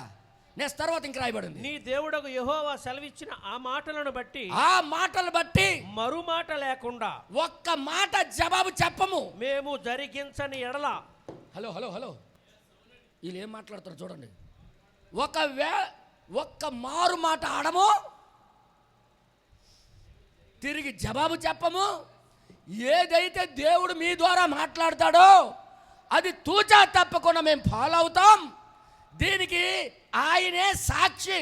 నెక్స్ట్ తర్వాత ఇంక రాయబడింది, నీ దేవుడకు యెహోవా సెలవిచ్చిన ఆ మాటలు బట్టి మరు మాట లేకుండా ఒక్క మాట జవాబు చెప్పము మేము జరిగించని ఎడల. హలో వీళ్ళు ఏం మాట్లాడతారు చూడండి. ఒక్క మారు మాట ఆడము, తిరిగి జవాబు చెప్పము. ఏదైతే దేవుడు మీ ద్వారా మాట్లాడతాడో అది తూచా తప్పకుండా మేము ఫాలో అవుతాం. దీనికి ఆయనే సాక్షి.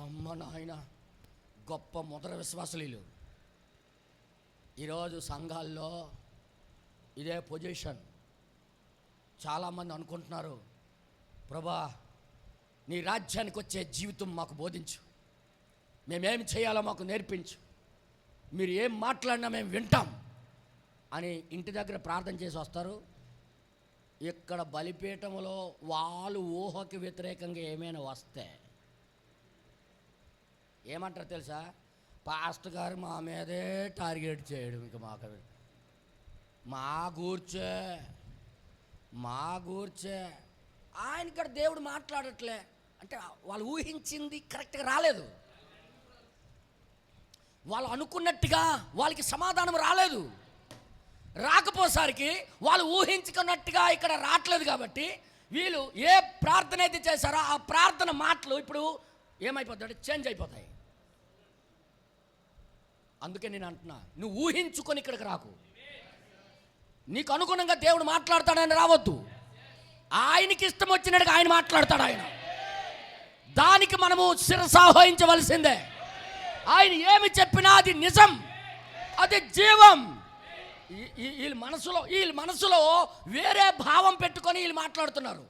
అమ్మ నాయన, గొప్ప మొదట విశ్వాసులు. ఈరోజు సంఘాల్లో ఇదే పొజిషన్. చాలామంది అనుకుంటున్నారు, ప్రభా నీ రాజ్యానికి వచ్చే జీవితం మాకు బోధించు, మేమేం చేయాలో మాకు నేర్పించు, మీరు ఏం మాట్లాడినా మేము వింటాం అని ఇంటి దగ్గర ప్రార్థన చేసి వస్తారు. ఇక్కడ బలిపీఠంలో వాళ్ళు ఊహకి వ్యతిరేకంగా ఏమైనా వస్తే ఏమంటారు తెలుసా? పాస్టర్ గారు మా మీదే టార్గెట్ చేయడం, ఇంకా మా గూర్చే ఆయన ఇక్కడ దేవుడు మాట్లాడట్లే అంటే వాళ్ళు ఊహించింది కరెక్ట్గా రాలేదు, వాళ్ళు అనుకున్నట్టుగా వాళ్ళకి సమాధానం రాలేదు. రాకపోసరికి వాళ్ళు ఊహించుకున్నట్టుగా ఇక్కడ రావట్లేదు. కాబట్టి వీళ్ళు ఏ ప్రార్థన అయితే చేశారో ఆ ప్రార్థన మాటలు ఇప్పుడు ఏమైపోతాయి? చేంజ్ అయిపోతాయి. అందుకే నేను అంటున్నా, నువ్వు ఊహించుకొని ఇక్కడికి రాకు. నీకు అనుగుణంగా దేవుడు మాట్లాడతాడని రావద్దు. ఆయనకి ఇష్టం వచ్చినట్టుగా ఆయన మాట్లాడతాడు. ఆయన దానికి మనము శిరసావహించవలసిందే. ఆయన ఏమి చెప్పినా అది నిజం, అది జీవం. వీళ్ళ మనసులో వేరే భావం పెట్టుకొని వీళ్ళు మాట్లాడుతున్నారు.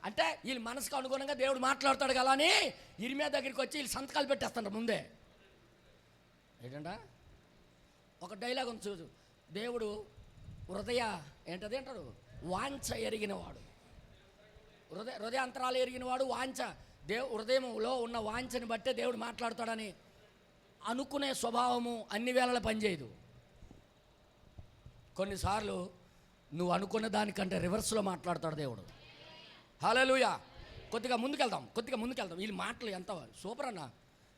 అంటే వీళ్ళ మనసుకు అనుగుణంగా దేవుడు మాట్లాడతాడు కదా అని ఇర్మియా దగ్గరికి వచ్చి వీళ్ళు సంతకాలు పెట్టేస్తున్నారు ముందే. ఏంటంట ఒక డైలాగ్ ఉంది చూడు, దేవుడు హృదయ ఏంటది అంటారు, వాంఛ ఎరిగినవాడు, హృదయాంతరాలు ఎరిగినవాడు. వాంఛ హృదయంలో ఉన్న వాంఛని బట్టే దేవుడు మాట్లాడతాడని అనుకునే స్వభావము అన్ని వేళలా పనిచేయదు. కొన్నిసార్లు నువ్వు అనుకున్న దానికంటే రివర్స్లో మాట్లాడతాడు దేవుడు. హల్లెలూయా. కొద్దిగా ముందుకెళ్దాం. వీళ్ళ మాటలు ఎంత సూపర్ అన్న,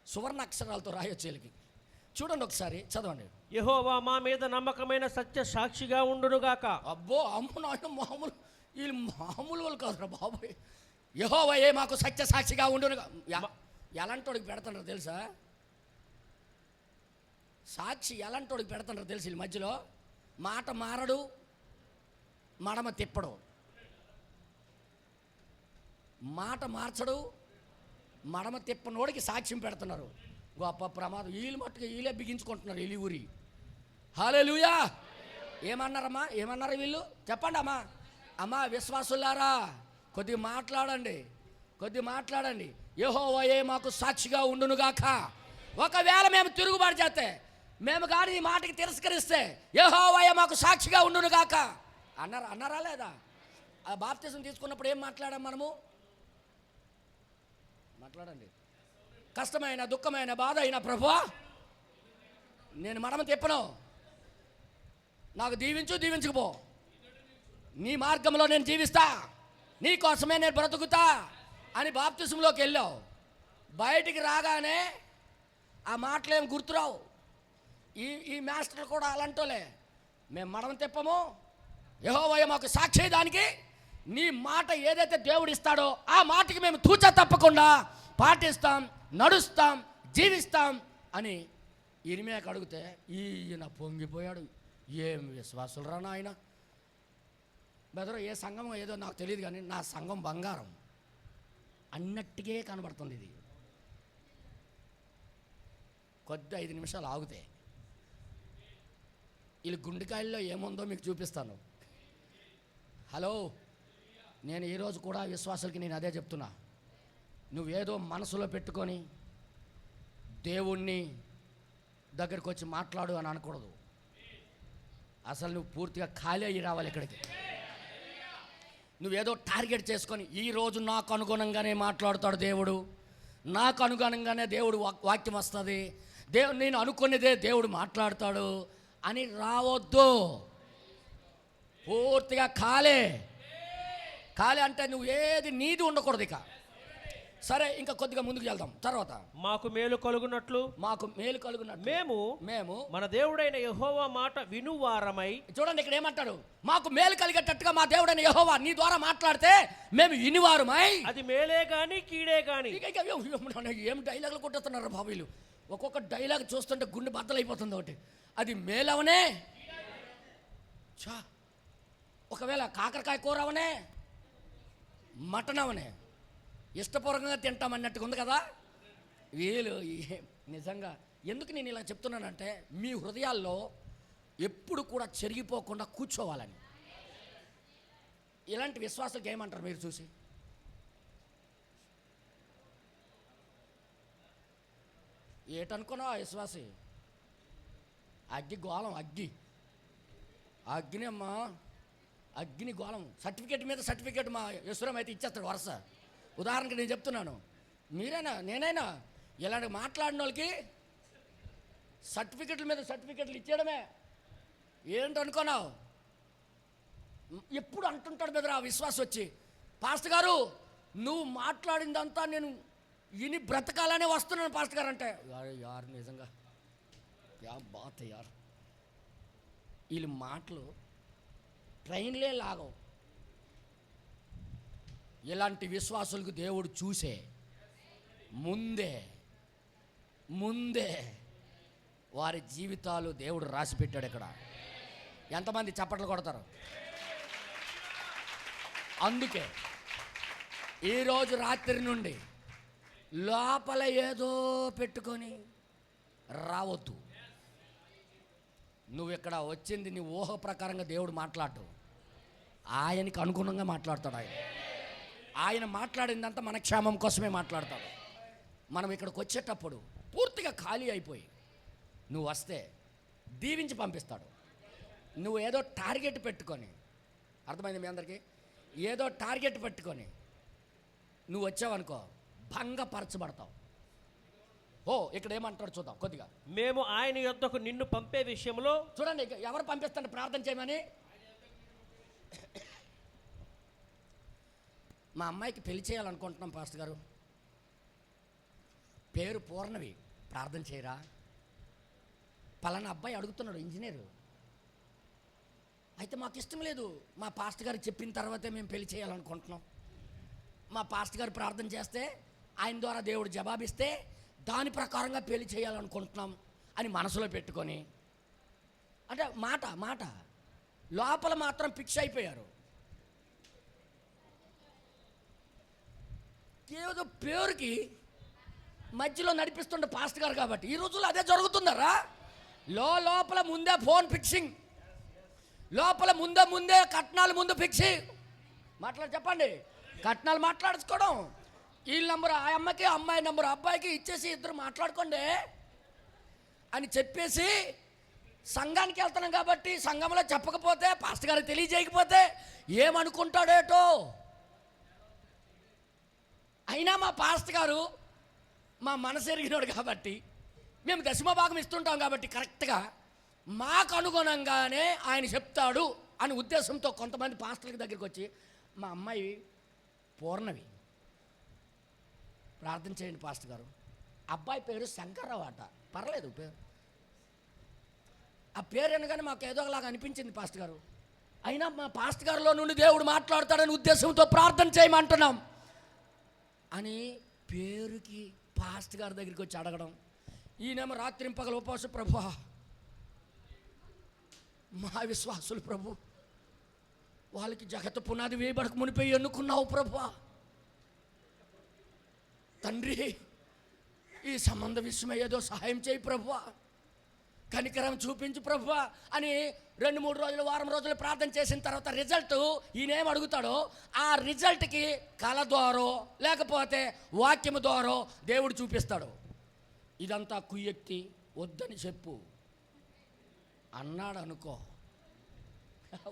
సువర్ణ అక్షరాలతో రాయొచ్చు వీళ్ళకి. చూడండి ఒకసారి చదవండి. యెహోవా మా మీద నమ్మకమైన సత్య సాక్షిగా ఉండునుగాక. అబ్బో అమ్ము నాయన, మామూలు వీళ్ళు మామూలు వాళ్ళు కాదురా బాబోయ్. యెహోవాయే మాకు సత్య సాక్షిగా ఉండునుగా. ఎలాంటోడికి పెడతాడు తెలుసా సాక్షి? ఎలాంటోడికి పెడతాడు తెలుసు? వీళ్ళ మధ్యలో మాట మారడు, మడమ తిప్పడు, మాట మార్చడు, మడమ తిప్పనోడికి సాక్ష్యం పెడుతున్నారు. గొప్ప ప్రమాదం. వీళ్ళు మట్టుగా వీళ్ళే బిగించుకుంటున్నారు వీళ్ళు ఊరి. హల్లెలూయా. ఏమన్నారమ్మా? ఏమన్నారు వీళ్ళు? చెప్పండి అమ్మా. అమ్మా విశ్వాసులారా, కొద్దిగా మాట్లాడండి. యెహోవాయే మాకు సాక్షిగా ఉండునుగాక. ఒకవేళ మేము తిరుగుబాటు చేస్తే, మేము కానీ ఈ మాటకి తిరస్కరిస్తే, యెహోవాయే మాకు సాక్షిగా ఉండునుగాక అన్నారా లేదా? ఆ బాప్తిజం తీసుకున్నప్పుడు ఏం మాట్లాడాం మనము? మాట్లాడండి. కష్టమైన, దుఃఖమైన, బాధ అయిన ప్రభువా నేను మడమ తిప్పను, నాకు దీవించకపో, నీ మార్గంలో నేను జీవిస్తా, నీ కోసమే నేను బ్రతుకుతా అని బాప్తిజంలోకి వెళ్ళావు. బయటికి రాగానే ఆ మాటలేం గుర్తురావు. ఈ మాస్టర్లు కూడా అలాంటోలే. మేము మడమ తిప్పము, యెహోవాయే మాకు సాక్షి, దానికి నీ మాట ఏదైతే దేవుడు ఇస్తాడో ఆ మాటకి మేము తూచా తప్పకుండా పాటిస్తాం, నడుస్తాం, జీవిస్తాం అని ఇర్మియాకు అడిగితే ఈయన పొంగిపోయాడు. ఏం విశ్వాసులు రా నాయన. బెదరో ఏ సంఘం ఏదో నాకు తెలియదు, కానీ నా సంఘం బంగారం అన్నట్టుగా కనబడుతుంది. ఇది కొద్ది 5 నిమిషాలు ఆగితే వీళ్ళ గుండెకాయల్లో ఏముందో మీకు చూపిస్తాను. హలో, నేను ఈరోజు కూడా విశ్వాసులకి నేను అదే చెప్తున్నా. నువ్వేదో మనసులో పెట్టుకొని దేవుణ్ణి దగ్గరికి వచ్చి మాట్లాడు అని అనకూడదు. అసలు నువ్వు పూర్తిగా ఖాళీ అయ్యి రావాలి ఇక్కడికి. నువ్వేదో టార్గెట్ చేసుకొని ఈరోజు నాకు అనుగుణంగానే మాట్లాడుతాడు దేవుడు, నాకు అనుగుణంగానే దేవుడు వాక్యం వస్తుంది, నేను అనుకునేదే దేవుడు మాట్లాడతాడు అని రావద్దు. పూర్తిగా ఖాళీ అంటే నువ్వు ఏది నీది ఉండకూడదు ఇక. సరే, ఇంకా కొద్దిగా ముందుకు వెళ్దాం. తర్వాత మాకు మేలు కలుగునట్లు మేము మన దేవుడైన యెహోవా మాట వినువారమై. చూడండి ఇక్కడ ఏమంటాడు? మాకు మేలు కలిగేటట్టుగా మా దేవుడైన యెహోవా నీ ద్వారా మాట్లాడితే మేము వినివారమై. అది మేలే గాని కీడే గాని. ఏం డైలాగులు కొట్టేస్తున్నారు బాబు వీళ్ళు. ఒక్కొక్క డైలాగ్ చూస్తుంటే గుండె బద్దలైపోతుంది. ఒకటి అది మేలవనే, ఒకవేళ కాకరకాయ కూర అవనే, మటన్ అవనే, ఇష్టపూర్వకంగా తింటామన్నట్టుగా ఉంది కదా వీళ్ళు. నిజంగా ఎందుకు నేను ఇలా చెప్తున్నానంటే, మీ హృదయాల్లో ఎప్పుడు కూడా చెరిగిపోకుండా కూర్చోవాలని. ఇలాంటి విశ్వాసాలకు ఏమంటారు మీరు చూసి? ఏటనుకున్నావు ఆ విశ్వాసి? అగ్గి గోళం, అగ్గిని అమ్మా, అగ్గిని గోళం. సర్టిఫికేట్ మీద సర్టిఫికేట్ మా యశ్వరం అయితే ఇచ్చేస్తాడు వరుస. ఉదాహరణకి నేను చెప్తున్నాను, మీరైనా నేనైనా ఇలాంటి మాట్లాడిన వాళ్ళకి సర్టిఫికెట్ల మీద సర్టిఫికెట్లు ఇచ్చేయడమే. ఏంటనుకున్నావు? ఎప్పుడు అంటుంటాడు బెదరా ఆ విశ్వాసం వచ్చి, పాస్టర్ గారు నువ్వు మాట్లాడిందంతా నేను విని బ్రతకాలనే వస్తున్నాను పాస్టర్ గారు అంటే. యార్ నిజంగా యా బాత్ యార్. వీళ్ళ మాటలు ట్రైన్లే లాగవు. ఇలాంటి విశ్వాసులకు దేవుడు చూసే ముందే వారి జీవితాలు దేవుడు రాసి పెట్టాడు ఇక్కడ. ఎంతమంది చప్పట్లు కొడతారు? అందుకే ఈరోజు రాత్రి నుండి లోపల ఏదో పెట్టుకొని రావద్దు. నువ్వు ఇక్కడ వచ్చింది నీ ఊహ ప్రకారంగా దేవుడు మాట్లాడు, ఆయనకి అనుగుణంగా మాట్లాడతాడు. ఆయన మాట్లాడిందంతా మన క్షేమం కోసమే మాట్లాడతాడు. మనం ఇక్కడికి వచ్చేటప్పుడు పూర్తిగా ఖాళీ అయిపోయి నువ్వు వస్తే దీవించి పంపిస్తాడు. నువ్వు ఏదో టార్గెట్ పెట్టుకొని, అర్థమైంది మీ అందరికీ? ఏదో టార్గెట్ పెట్టుకొని నువ్వు వచ్చావనుకో భంగపరచబడతావు. ఇక్కడ ఏమంటాడు చూద్దాం కొద్దిగా. మేము ఆయన యొద్దకు నిన్ను పంపే విషయంలో, చూడండి ఎవరు పంపిస్తాడు ప్రార్థన చేయమని. మా అమ్మాయికి పెళ్లి చేయాలనుకుంటున్నాం పాస్టర్ గారు, పేరు పూర్ణవి, ప్రార్థన చేయరా? పలానా అబ్బాయి అడుగుతున్నాడు, ఇంజనీరు. అయితే మాకు ఇష్టం లేదు, మా పాస్టర్ గారు చెప్పిన తర్వాతే మేము పెళ్లి చేయాలనుకుంటున్నాం. మా పాస్టర్ గారు ప్రార్థన చేస్తే ఆయన ద్వారా దేవుడు జవాబిస్తే దాని ప్రకారంగా పెళ్లి చేయాలనుకుంటున్నాం అని మనసులో పెట్టుకొని, అంటే మాట లోపల మాత్రం ఫిక్స్ అయిపోయారు. ఏదో పేరుకి మధ్యలో నడిపిస్తుండే పాస్టర్ గారు కాబట్టి ఈ రోజుల్లో అదే జరుగుతుందరా. లోపల ముందే ఫోన్ ఫిక్సింగ్, లోపల ముందే కట్నాలు ముందు ఫిక్సింగ్. చెప్పండి, కట్నాలు మాట్లాడుకోవడం. వీళ్ళ నంబర్ ఆ అమ్మకి, అమ్మాయి నంబర్ అబ్బాయికి ఇచ్చేసి ఇద్దరు మాట్లాడుకోండి అని చెప్పేసి సంఘానికి వెళ్తున్నాం కాబట్టి సంఘంలో చెప్పకపోతే, పాస్టర్ గారికి తెలియజేయకపోతే ఏమనుకుంటాడేటో. అయినా మా పాస్టర్ గారు మా మనసు ఎరిగినాడు కాబట్టి, మేము దశమ భాగం ఇస్తుంటాం కాబట్టి కరెక్ట్గా మాకు అనుగుణంగానే ఆయన చెప్తాడు అనే ఉద్దేశంతో కొంతమంది పాస్టర్ల దగ్గరికి వచ్చి, మా అమ్మాయి పూర్ణవి ప్రార్థన చేయండి పాస్టర్ గారు, అబ్బాయి పేరు శంకర్రావు అట, పర్లేదు పేరు, ఆ పేరు అనగానే మాకు ఏదోలాగా అనిపించింది పాస్టర్ గారు. అయినా మా పాస్టర్ గారిలో నుండి దేవుడు మాట్లాడతాడనే ఉద్దేశంతో ప్రార్థన చేయమంటున్నాం అని పేరుకి పాస్టర్ గారి దగ్గరికి వచ్చి అడగడం. ఈయనేమో రాత్రింపగల ఉపవాస, ప్రభు మా విశ్వాసులు ప్రభు, వాళ్ళకి జగత్తు పునాది వేయబడక మునిపోయి ఎన్నుకున్నావు ప్రభు, తండ్రి ఈ సంబంధ విషయమై ఏదో సహాయం చేయి ప్రభు, కనికరం చూపించు ప్రభు అని 2-3 రోజులు, వారం రోజులు ప్రార్థన చేసిన తర్వాత రిజల్ట్ ఈయనేం అడుగుతాడో ఆ రిజల్ట్కి కళ ద్వారో లేకపోతే వాక్యము ద్వారో దేవుడు చూపిస్తాడు. ఇదంతా కుయ్యెత్తి వద్దని చెప్పు అన్నాడు అనుకో.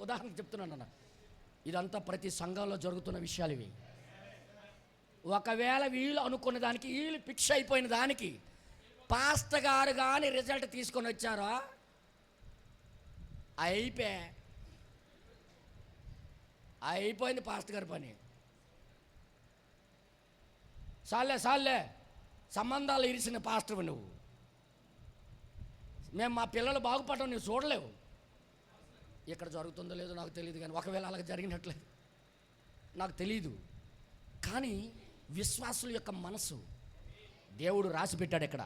ఉదాహరణ చెప్తున్నాను అన్న, ఇదంతా ప్రతి సంఘంలో జరుగుతున్న విషయాలు ఇవి. ఒకవేళ వీళ్ళు అనుకున్న దానికి, వీళ్ళు ఫిక్స్ అయిపోయిన దానికి పాస్టర్ గారు కానీ రిజల్ట్ తీసుకొని వచ్చారో అయిపోయింది పాస్టర్ గారి పని. సాల్లే సంబంధాలు ఇరిసిన పాస్టర్ నువ్వు, మేము మా పిల్లలు బాగుపడడం నువ్వు చూడలేవు. ఇక్కడ జరుగుతుందో లేదో నాకు తెలియదు, కానీ ఒకవేళ అలాగ జరిగినట్లేదు నాకు తెలియదు. కానీ విశ్వాసుల యొక్క మనసు దేవుడు రాసి పెట్టాడు ఇక్కడ.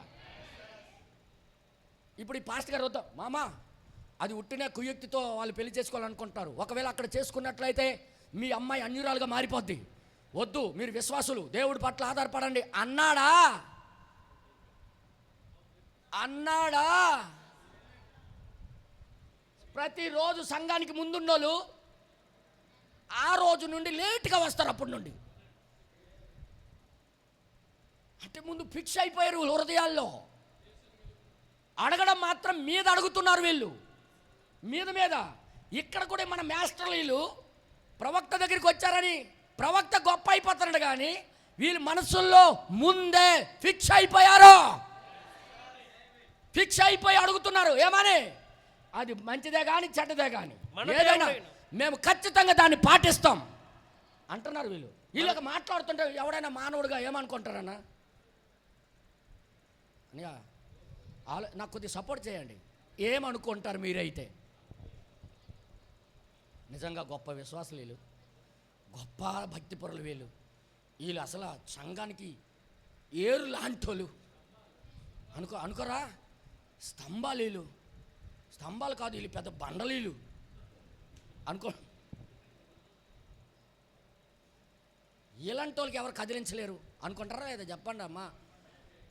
ఇప్పుడు ఈ పాస్టర్ గారు వద్దాం మామా, అది ఉట్టిన కుయుక్తితో వాళ్ళు పెళ్లి చేసుకోవాలనుకుంటారు. ఒకవేళ అక్కడ చేసుకున్నట్లయితే మీ అమ్మాయి అన్యురాలుగా మారిపోద్ది, వద్దు మీరు విశ్వాసులు దేవుడి పట్ల ఆధారపడండి అన్నాడా? ప్రతిరోజు సంఘానికి ముందున్నోళ్ళు ఆ రోజు నుండి లేట్గా వస్తారు. అప్పటి నుండి అంటే ముందు ఫిక్స్ అయిపోయారు హృదయాల్లో. అడగడం మాత్రం మీద అడుగుతున్నారు వీళ్ళు, మీద. ఇక్కడ కూడా మన మాస్టర్లు వీళ్ళు ప్రవక్త దగ్గరికి వచ్చారని ప్రవక్త గొప్ప అయిపోతున్నాడు, కానీ వీళ్ళు మనసుల్లో ముందే ఫిక్స్ అయిపోయారు. ఫిక్స్ అయిపోయి అడుగుతున్నారు ఏమని, అది మంచిదే కానీ చెడ్డదే కానీ ఏదైనా మేము ఖచ్చితంగా దాన్ని పాటిస్తాం అంటున్నారు వీళ్ళు. వీళ్ళకి మాట్లాడుతుంటే ఎవడైనా మానవుడిగా ఏమనుకుంటారన్నా? నాకు కొద్దిగా సపోర్ట్ చేయండి. ఏమనుకుంటారు మీరైతే? నిజంగా గొప్ప విశ్వాసులు వీళ్ళు, గొప్ప భక్తిపరులు వీళ్ళు అసలు సంఘానికి ఏరు లాంటి వాళ్ళు అనుకోరా. స్తంభాలు కాదు, వీళ్ళు పెద్ద బండలీలు అనుకో. ఇలాంటి వాళ్ళకి ఎవరు కదిలించలేరు అనుకుంటారా లేదా చెప్పండి అమ్మా.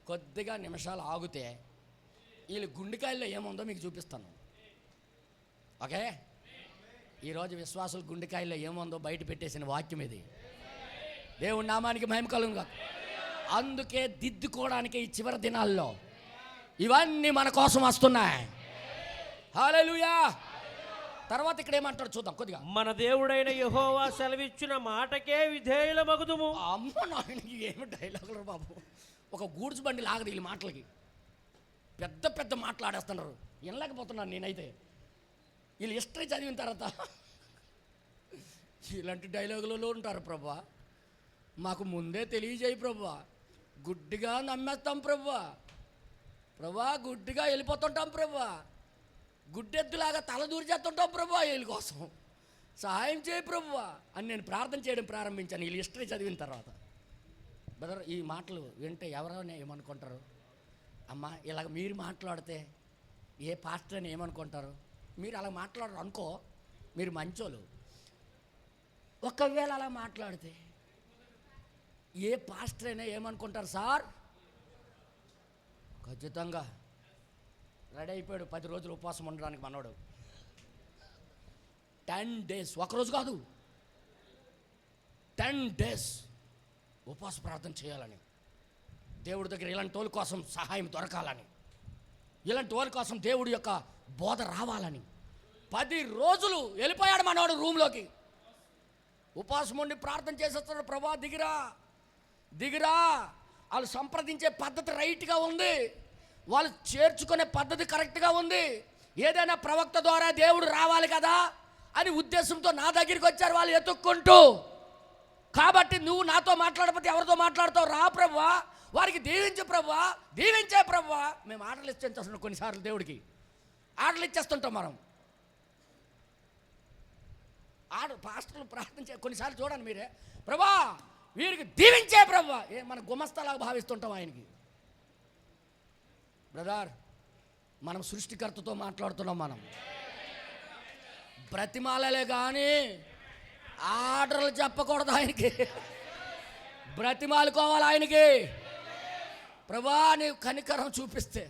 కొద్దిగా నిమిషాలు ఆగితే వీళ్ళు గుండెకాయల్లో ఏముందో మీకు చూపిస్తాను. ఓకే, ఈరోజు విశ్వాసుల గుండెకాయల్లో ఏముందో బయట పెట్టేసిన వాక్యం ఇది. దేవుడి నామానికి మహిమ కలుగును గాక. అందుకే దిద్దుకోవడానికి ఈ చివరి దినాల్లో ఇవన్నీ మన కోసం వస్తున్నాయి. హల్లెలూయా. తర్వాత ఇక్కడ ఏమంటాడు చూద్దాం కొద్దిగా. మన దేవుడైన యెహోవా సెలవిచ్చిన మాటకే విధేయులమగుదుము. అమ్మ నాయనకి ఏమి డైలాగులు బాబు. ఒక గూడ్స్ బండి లాగదు వీళ్ళ మాటలకి. పెద్ద పెద్ద మాట్లాడేస్తున్నారు, వినలేకపోతున్నాను నేనైతే. వీళ్ళు హిస్టరీ చదివిన తర్వాత ఇలాంటి డైలాగులలో ఉంటారు. ప్రభా మాకు ముందే తెలియజేయి ప్రభా, గుడ్డిగా నమ్మేస్తాం ప్రభా, గుడ్డిగా వెళ్ళిపోతుంటాం ప్రభా, గుడ్డెద్దులాగా తల దూరి చేస్తుంటాం ప్రభా, వీళ్ళ కోసం సహాయం చేయి ప్రభా అని నేను ప్రార్థన చేయడం ప్రారంభించాను వీళ్ళు హిస్టరీ చదివిన తర్వాత. బ్రదర్, ఈ మాటలు వింటే ఎవరైనా ఏమనుకుంటారు? అమ్మ ఇలాగ మీరు మాట్లాడితే ఏ పాస్టర్ అని ఏమనుకుంటారు? మీరు అలా మాట్లాడరు అనుకో, మీరు మంచోళ్ళు. ఒకవేళ అలా మాట్లాడితే ఏ పాస్టర్ అయినా ఏమనుకుంటారు? సార్ ఖచ్చితంగా రెడీ అయిపోయాడు 10 రోజులు ఉపవాసం ఉండడానికి మనోడు. 10 days, ఒకరోజు కాదు 10 days ఉపవాస ప్రార్థన చేయాలని, దేవుడి దగ్గర ఇలాంటి వాళ్ళ కోసం సహాయం దొరకాలని, ఇలాంటి వాళ్ళ కోసం దేవుడి యొక్క బోధ రావాలని 10 రోజులు వెళ్ళిపోయాడు మనోడు రూమ్లోకి. ఉపవాసం ఉండి ప్రార్థన చేసేస్తున్నాడు. ప్రభా దిగిరా దిగిరా. వాళ్ళు సంప్రదించే పద్ధతి రైట్గా ఉంది, వాళ్ళు చేర్చుకునే పద్ధతి కరెక్ట్గా ఉంది. ఏదైనా ప్రవక్త ద్వారా దేవుడు రావాలి కదా అని ఉద్దేశంతో నా దగ్గరికి వచ్చారు వాళ్ళు ఎత్తుక్కుంటూ. కాబట్టి నువ్వు నాతో మాట్లాడకపోతే ఎవరితో మాట్లాడతావు? రా ప్రభువా, వారికి దీవించు ప్రభువా, దీవించే ప్రభువా. మేము ఆర్డర్లు ఇచ్చేస్తాం కొన్నిసార్లు, దేవుడికి ఆర్డర్లు ఇచ్చేస్తుంటాం మనం. పాస్టర్లు ప్రార్థన కొన్నిసార్లు చూడండి మీరే, ప్రభా వీరికి దీవించే ప్రభువా. మన గుమస్తలాగా భావిస్తుంటాం ఆయనకి. బ్రదర్, మనం సృష్టికర్తతో మాట్లాడుతున్నాం. మనం బ్రతిమాలలే కానీ ఆర్డర్లు చెప్పకూడదు ఆయనకి, బ్రతిమాలుకోవాలి ఆయనకి. ప్రభా నీ కనికరం చూపిస్తే,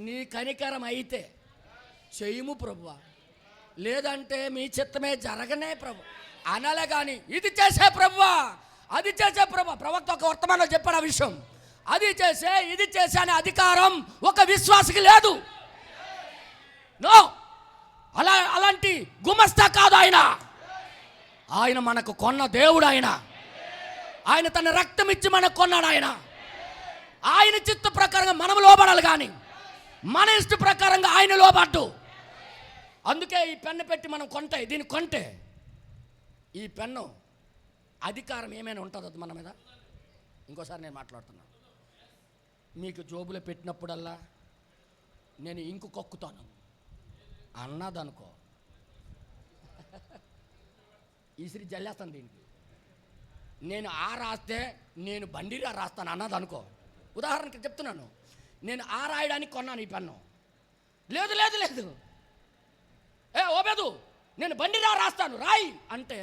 నీ కనికరం అయితే చెయ్యము ప్రభువా, లేదంటే మీ చిత్తమే జరగనే ప్రభు అనాలే కానీ ఇది చేసే ప్రభువా, అది చేసే ప్రభు. ప్రవక్త ఒక వర్తమానంలో చెప్పాడు ఆ విషయం. అది చేసే ఇది చేసే అనే అధికారం ఒక విశ్వాసికి లేదు. నో, అలాంటి గుమస్తా కాదు ఆయన. ఆయన మనకు కొన్న దేవుడు. ఆయన తన రక్తం ఇచ్చి మనకు కొన్నాడు. ఆయన చిత్త ప్రకారంగా మనం లోబడాలి కానీ మన ఇష్ట ప్రకారంగా ఆయన లోబడ్డు. అందుకే ఈ పెన్ను పెట్టి మనం దీన్ని కొంటే ఈ పెన్ను అధికారం ఏమైనా ఉంటుంది మన మీద? ఇంకోసారి నేను మాట్లాడుతున్నాను. మీకు జోబులో పెట్టినప్పుడల్లా నేను ఇంకు కొక్కుతాను అన్నదనుకో, ఈసిరి జల్లేస్తాను దీనికి. నేను ఆ రాస్తే నేను బండిరా రాస్తాను అన్నదనుకో. ఉదాహరణకి చెప్తున్నాను, నేను ఆ రాయడానికి కొన్నాను ఈ పెన్ను. లేదు లేదు లేదు, ఓబేదు నేను బండిరా రాస్తాను రాయి అంటే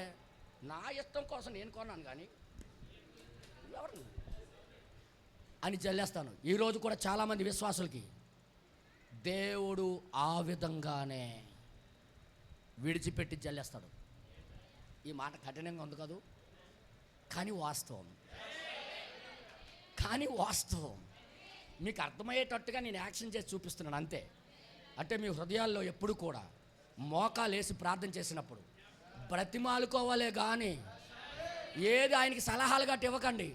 నా ఇష్టం కోసం నేను కొన్నాను కానీ ఎవరు అని జల్లేస్తాను. ఈరోజు కూడా చాలామంది విశ్వాసులకి దేవుడు ఆ విధంగానే విడిచిపెట్టి జల్లేస్తాడు. ఈ మాట కఠినంగా ఉంది కాదు, కానీ వాస్తవం మీకు అర్థమయ్యేటట్టుగా నేను యాక్షన్ చేసి చూపిస్తున్నాను అంతే. అంటే మీ హృదయాల్లో ఎప్పుడు కూడా మోకాలేసి ప్రార్థన చేసినప్పుడు బ్రతిమాలుకోవాలే కానీ ఏది ఆయనకి సలహాలు గట్టి ఇవ్వకండి,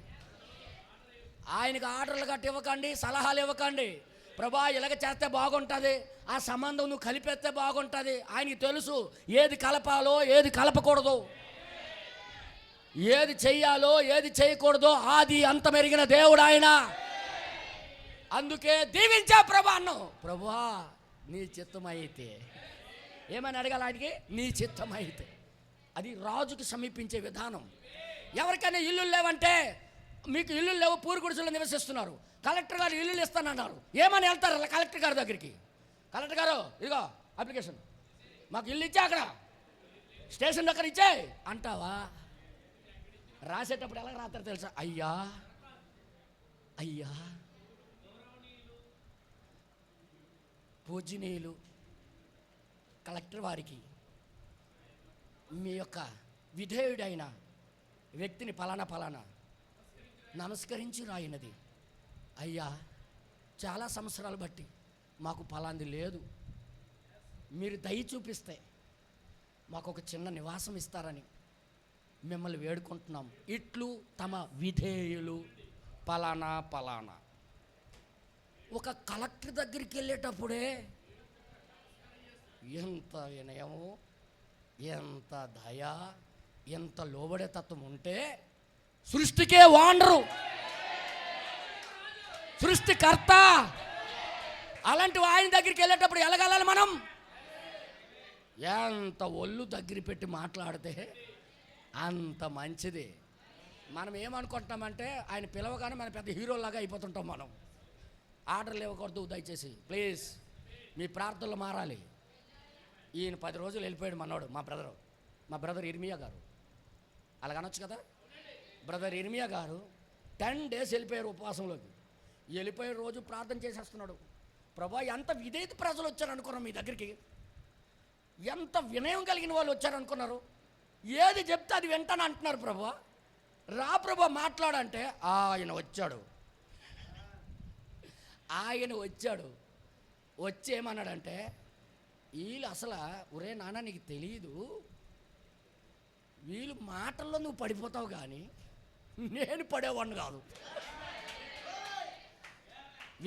ఆయనకి ఆర్డర్లు గట్టి ఇవ్వకండి, సలహాలు ఇవ్వకండి. ప్రభా ఇలాగ చేస్తే బాగుంటుంది, ఆ సంబంధం నువ్వు కలిపేస్తే బాగుంటుంది. ఆయనకి తెలుసు ఏది కలపాలో ఏది కలపకూడదు, ఏది చెయ్యాలో ఏది చేయకూడదో ఆది అంతమెరిగిన దేవుడు ఆయన. అందుకే దీవించా ప్రభా అన్నావు. ప్రభా నీ చిత్తమైతే ఏమని అడగాలి ఆయనకి? నీ చిత్తమైతే. అది రాజుకి సమీపించే విధానం. ఎవరికైనా ఇల్లు లేవంటే, మీకు ఇల్లు లేవు పూరి గుడిసెలో నివసిస్తున్నారు, కలెక్టర్ గారు ఇల్లు ఇస్తానన్నారు. ఏమని వెళ్తారు అలా కలెక్టర్ గారి దగ్గరికి? కలెక్టర్ గారు ఇదిగో అప్లికేషన్, మాకు ఇల్లు ఇచ్చా అక్కడ స్టేషన్ దగ్గర ఇచ్చే అంటావా? రాసేటప్పుడు ఎలా రాస్తారు తెలుసా? అయ్యా అయ్యా పూజనీయులు కలెక్టర్ వారికి మీ యొక్క విధేయుడైన వ్యక్తిని పలానా నమస్కరించి రాయినది. అయ్యా చాలా సంవత్సరాలు బట్టి మాకు పలాంది లేదు, మీరు దయ చూపిస్తే మాకు ఒక చిన్న నివాసం ఇస్తారని మిమ్మల్ని వేడుకుంటున్నాం. ఇట్లు తమ విధేయులు పలానా. ఒక కలెక్టర్ దగ్గరికి వెళ్ళేటప్పుడే ఎంత వినయము, ఎంత దయ, ఎంత లోబడే తత్వం ఉంటే సృష్టికే వాండరు, సృష్టికర్త అలాంటి ఆయన దగ్గరికి వెళ్ళేటప్పుడు ఎలాగలాలి మనం? ఎంత ఒళ్ళు దగ్గర పెట్టి మాట్లాడితే అంత మంచిది. మనం ఏమనుకుంటామంటే ఆయన పిలవగానే మన పెద్ద హీరోలాగా అయిపోతుంటాం. మనం ఆర్డర్లు ఇవ్వకూడదు, దయచేసి ప్లీజ్ మీ ప్రార్థనలు మారాలి. ఈయన 10 రోజులు వెళ్ళిపోయాడు మనోడు, మా బ్రదర్ ఇర్మియా గారు. అలాగనొచ్చు కదా, బ్రదర్ ఇర్మియా గారు 10 days వెళ్ళిపోయారు ఉపవాసంలోకి. వెళ్ళిపోయే రోజు ప్రార్థన చేసేస్తున్నాడు. ప్రభా ఎంత విధేయత ప్రజలు వచ్చారు అనుకున్నారు మీ దగ్గరికి, ఎంత వినయం కలిగిన వాళ్ళు వచ్చారు అనుకున్నారు. ఏది చెప్తే అది వెంటనే అంటున్నారు. ప్రభా రా ప్రభా మాట్లాడంటే ఆయన వచ్చాడు. వచ్చి ఏమన్నాడంటే, వీళ్ళు అసలు ఒరే నాన్న నీకు తెలియదు, వీళ్ళు మాటల్లో నువ్వు పడిపోతావు కానీ నేను పడేవాడిని కాదు.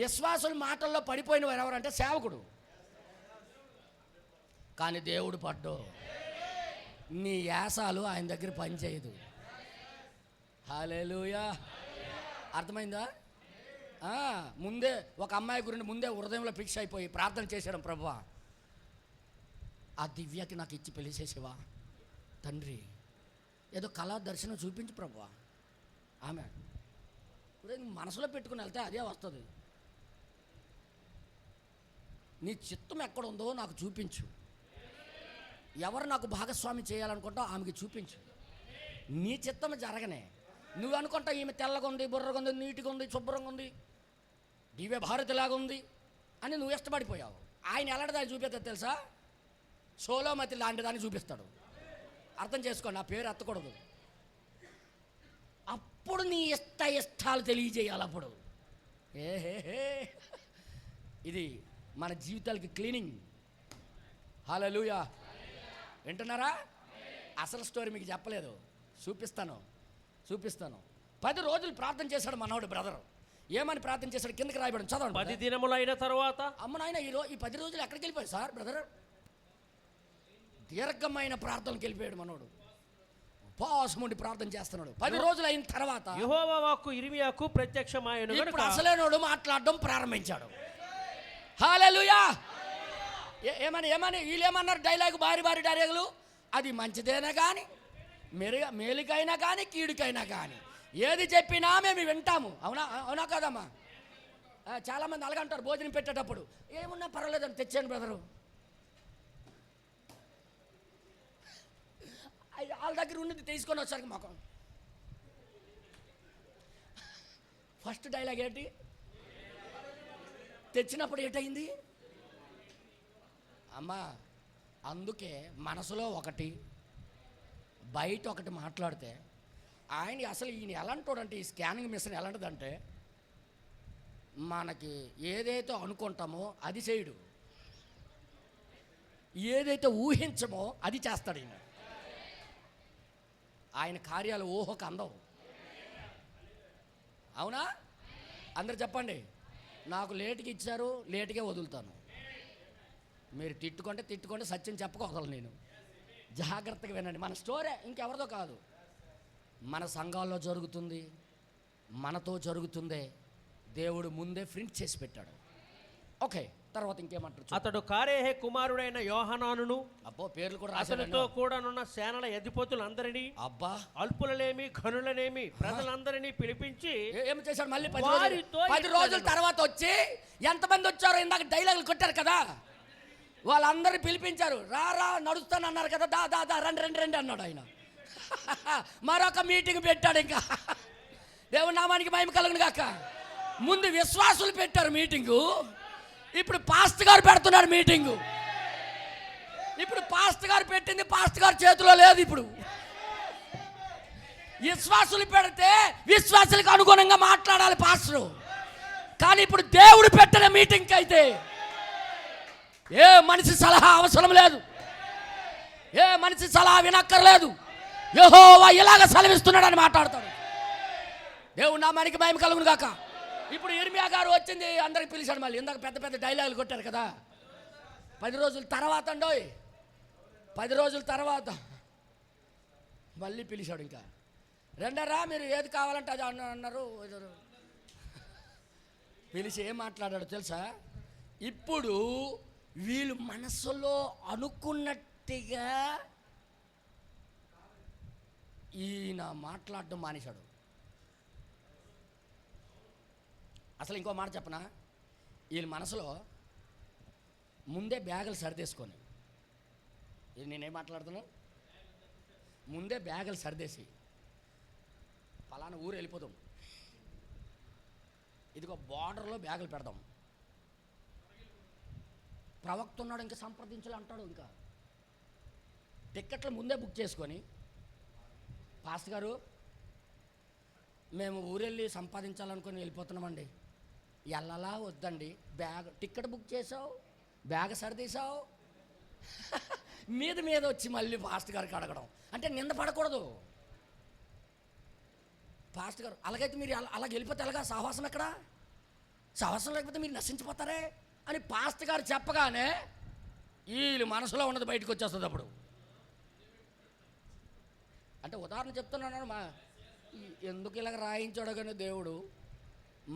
విశ్వాసుల మాటల్లో పడిపోయిన వారు ఎవరంటే సేవకుడు. కానీ దేవుడు పడ్డు, నీ యాసాలు ఆయన దగ్గర పనిచేయదు. హల్లెలూయా, అర్థమైందా? ముందే ఒక అమ్మాయి గురించి ముందే హృదయంలో ఫిక్స్ అయిపోయి ప్రార్థన చేశాడు. ప్రభువా ఆ దివ్యకి నాకు ఇచ్చి పెళ్లి చేసేవా తండ్రి, ఏదో కళా దర్శనం చూపించు ప్రభువా. ఆమె మనసులో పెట్టుకుని వెళ్తే అదే వస్తుంది. నీ చిత్తం ఎక్కడుందో నాకు చూపించు, ఎవరు నాకు భాగస్వామి చేయాలనుకుంటావు ఆమెకి చూపించు. నీ చిత్తం జరగనే. నువ్వు అనుకుంటావు ఈమె తెల్లగా ఉంది, బుర్రగా ఉంది, నీట్గా ఉంది, శుభ్రంగా ఉంది, దివ్య భారతిలాగా ఉంది అని నువ్వు ఇష్టపడిపోయావు. ఆయన ఎలాంటి దాన్ని చూపిస్తాడు తెలుసా? సోలోమతి లాంటి దాన్ని చూపిస్తాడు. అర్థం చేసుకోండి, ఆ పేరు ఎత్తకూడదు. అప్పుడు నీ ఇష్టాలు తెలియజేయాలి. అప్పుడు ఇది మన జీవితాలకి క్లీనింగ్. హల్లెలూయా, వింటున్నారా? అసలు స్టోరీ మీకు చెప్పలేదు, చూపిస్తాను. 10 రోజులు ప్రార్థన చేశాడు మనోడు బ్రదర్. ఏమని ప్రార్థన చేశాడు కిందకి రాయబడి చదవండి. 10 దినములు అయిన తర్వాత అమ్మ నాయన ఈ 10 రోజులు ఎక్కడికి వెళ్ళిపోయాడు సార్ బ్రదర్? దీర్ఘమైన ప్రార్థనకి వెళ్ళిపోయాడు మనోడు. ఉపవాసం ఉండి ప్రార్థన చేస్తున్నాడు. 10 రోజులు అయిన తర్వాత యెహోవా వాక్కు ఇర్మియాకు ప్రత్యక్షమాయెను. ఇప్పుడు అసలేనోడు మాట్లాడడం ప్రారంభించాడు. హల్లెలూయా. ఏమని వీళ్ళేమన్నారు డైలాగు, భారీ డైలాగులు. అది మంచిదైనా కానీ మేలుకైనా కానీ కీడుకైనా కానీ ఏది చెప్పినా మేము వింటాము. అవునా కాదమ్మా? చాలామంది అలాగంటారు భోజనం పెట్టేటప్పుడు, ఏమున్నా పర్వాలేదని తెచ్చాను బ్రదరు. వాళ్ళ దగ్గర ఉన్నది తీసుకొని వచ్చారు. మాకు ఫస్ట్ డైలాగ్ ఏంటి? తెచ్చినప్పుడు ఏంటయింది అమ్మా? అందుకే మనసులో ఒకటి బయట ఒకటి మాట్లాడితే ఆయన అసలు ఈయన ఎలాంటోడంటే, ఈ స్కానింగ్ మిషన్ ఎలాంటిదంటే మనకి ఏదైతే అనుకుంటామో అది చేయడు, ఏదైతే ఊహించమో అది చేస్తాడు. ఆయన కార్యాలు ఊహకు అందవు. అవునా? అందరు చెప్పండి. నాకు లేటుగా ఇచ్చారు, లేటుగా వదులుతాను. మీరు తిట్టుకుంటే సత్యం చెప్పకూడదు. నేను జాగ్రత్తగా వినండి. మన స్టోరీ ఇంకెవరిదో కాదు, మన సంఘాల్లో జరుగుతుంది, మనతో జరుగుతుందే దేవుడు ముందే ప్రింట్ చేసి పెట్టాడు. ఓకే, తర్వాత ఇంకేమంటారు చూద్దాం. అతడు కారేహే కుమారుడైన యోహనానును అబ్బో పేర్లు కూడా అతనితో రాశాడు. కూడానున్న సేనల అధిపతులందరినీ, అబ్బా అల్పులనేమి ఘనులనేమి ప్రజలందరినీ పిలిపించి ఏమి చేశాడు మళ్ళీ 10 వారితో రోజులు 10 రోజుల తర్వాత వచ్చి ఎంతమంది వచ్చారో ఇందాక డైలాగులు కొట్టారు కదా, వాళ్ళందరినీ పిలిపించారు. రా రా నడుస్తాను అన్నారు కదా, దా దా దా రండి రండి రండి అన్నాడు ఆయన. మరొక మీటింగ్ పెట్టాడు. ఇంకా దేవుని నామానికి మహిమ కలుగును గాక. ముందు విశ్వాసులు పెట్టారు మీటింగు, ఇప్పుడు పాస్టర్ గారు పెడుతున్నారు మీటింగు. ఇప్పుడు పాస్టర్ గారు పెట్టింది పాస్టర్ గారి చేతిలో లేదు. ఇప్పుడు విశ్వాసులు పెడితే విశ్వాసులకు అనుగుణంగా మాట్లాడాలి పాస్టరు. కానీ ఇప్పుడు దేవుడు పెట్టిన మీటింగ్కి అయితే ఏ మనిషి సలహా అవసరం లేదు, ఏ మనిషి సలహా వినక్కర్లేదు. యెహోవా ఇలాగ సెలవిస్తున్నాడని మాట్లాడతాడు. దేవుడు నామానికి మహిమ కలుగును గాక. ఇప్పుడు ఇర్మియా గారు వచ్చింది, అందరికి పిలిచాడు. మళ్ళీ ఇందాక పెద్ద పెద్ద డైలాగులు కొట్టారు కదా. 10 రోజుల తర్వాత అండోయ్, 10 రోజుల తర్వాత మళ్ళీ పిలిచాడు. ఇంకా రెండరా మీరు ఏది కావాలంటే అది అన్నారు. పిలిచి ఏం మాట్లాడాడు తెలుసా? ఇప్పుడు వీళ్ళు మనసులో అనుకున్నట్టుగా ఈయన మాట్లాడడం మానేశాడు. అసలు ఇంకో మాట చెప్పనా, వీళ్ళ మనసులో ముందే బ్యాగులు సర్దేసుకొని, ఇది నేనేం మాట్లాడుతున్నాను, ముందే బ్యాగులు సర్దేసి ఫలానా ఊరు వెళ్ళిపోతాం, ఇదిగో బార్డర్లో బ్యాగులు పెడదాం, ప్రవక్త ఉన్నాడు ఇంకా సంప్రదించాలి అంటాడు. ఇంకా టిక్కెట్లు ముందే బుక్ చేసుకొని, పాస్టర్ గారు మేము ఊరెళ్ళి సంపాదించాలనుకొని వెళ్ళిపోతున్నామండి, ఎల్లలా వద్దండి, బ్యాగ్ టిక్కెట్ బుక్ చేసావు, బ్యాగ్ సర్దీసావు, మీద మీద వచ్చి మళ్ళీ పాస్టర్ గారికి అడగడం అంటే నింద పడకూడదు. పాస్టర్ గారు అలాగైతే మీరు అలాగ వెళ్ళిపోతే ఎలాగా, సహవాసం ఎక్కడా, సహవాసం లేకపోతే మీరు నశించిపోతారే అని పాస్టర్ గారు చెప్పగానే వీళ్ళు మనసులో ఉన్నది బయటకు వచ్చేస్తుంది. అప్పుడు అంటే ఉదాహరణ చెప్తున్నాను, మా ఎందుకు ఇలాగ రాయించాడో కానీ దేవుడు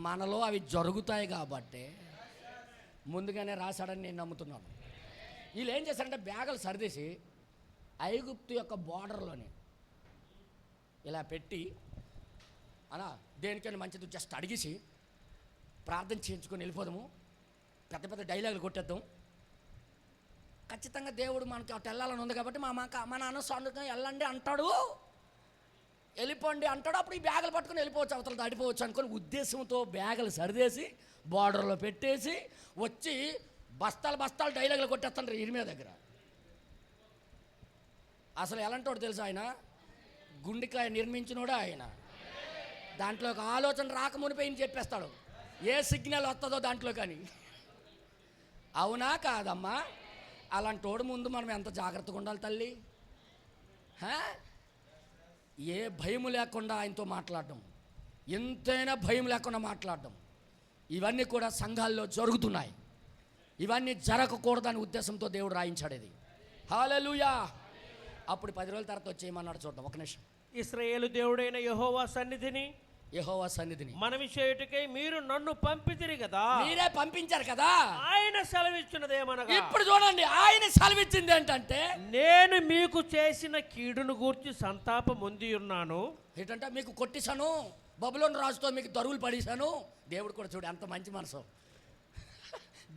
మనలో అవి జరుగుతాయి కాబట్టి ముందుగానే రాశాడని నేను నమ్ముతున్నాను. వీళ్ళు ఏం చేశారంటే బ్యాగులు సర్దేసి ఐగుప్తు యొక్క బార్డర్లోని ఇలా పెట్టి అలా దేనికైనా మంచిది జస్ట్ అడిగేసి ప్రార్థన చేయించుకొని వెళ్ళిపోదాము, పెద్ద పెద్ద డైలాగులు కొట్టేద్దాం, ఖచ్చితంగా దేవుడు మనకి అటు వెళ్ళాలని ఉంది కాబట్టి మా నాన్న సొంతంగా వెళ్ళండి అంటాడు, వెళ్ళిపోండి అంటాడు, అప్పుడు ఈ బ్యాగులు పట్టుకొని వెళ్ళిపోవచ్చు, అవతల దాడిపోవచ్చు అనుకొని ఉద్దేశంతో బ్యాగులు సరిదేసి బార్డర్లో పెట్టేసి వచ్చి బస్తాలు బస్తాలు డైలాగులు కొట్టేస్తాడు ఇరిమియా దగ్గర. అసలు ఎలాంటోడు తెలుసు ఆయన, గుండెకాయ నిర్మించినోడే ఆయన. దాంట్లో ఒక ఆలోచన రాకమునిపోయి చెప్పేస్తాడు, ఏ సిగ్నల్ వస్తుందో దాంట్లో. కానీ అవునా కాదమ్మా, అలాంటోడు ముందు మనం ఎంత జాగ్రత్తగా ఉండాలి తల్లి. ఏ భయము లేకుండా ఆయనతో మాట్లాడడం, ఎంతైనా భయం లేకుండా మాట్లాడడం, ఇవన్నీ కూడా సంఘాల్లో జరుగుతున్నాయి. ఇవన్నీ జరగకూడదని ఉద్దేశంతో దేవుడు రాయించాడు ఇది. హల్లెలూయా. అప్పుడు 10 రోజుల తర్వాత వచ్చేయమన్నాడు. చూద్దాం ఒక నిమిషం. ఇశ్రాయేలు దేవుడైన యెహోవా సన్నిధిని మనవి చేయుటకై మీరు నన్ను పంపితిరి కదా, మీరే పంపించారు కదా, ఆయన సెలవిచ్చినదేమనగా, ఇప్పుడు చూడండి ఆయన సెలవిచ్చింది ఏంటంటే, నేను మీకు చేసిన కీడును గూర్చి సంతాపం పొంది ఉన్నాను. ఏంటంటే మీకు కొట్టేశాను, బబులోను రాజుతో మీకు దరువులు పడేశాను. దేవుడు కూడా చూడు ఎంత మంచి మనసు.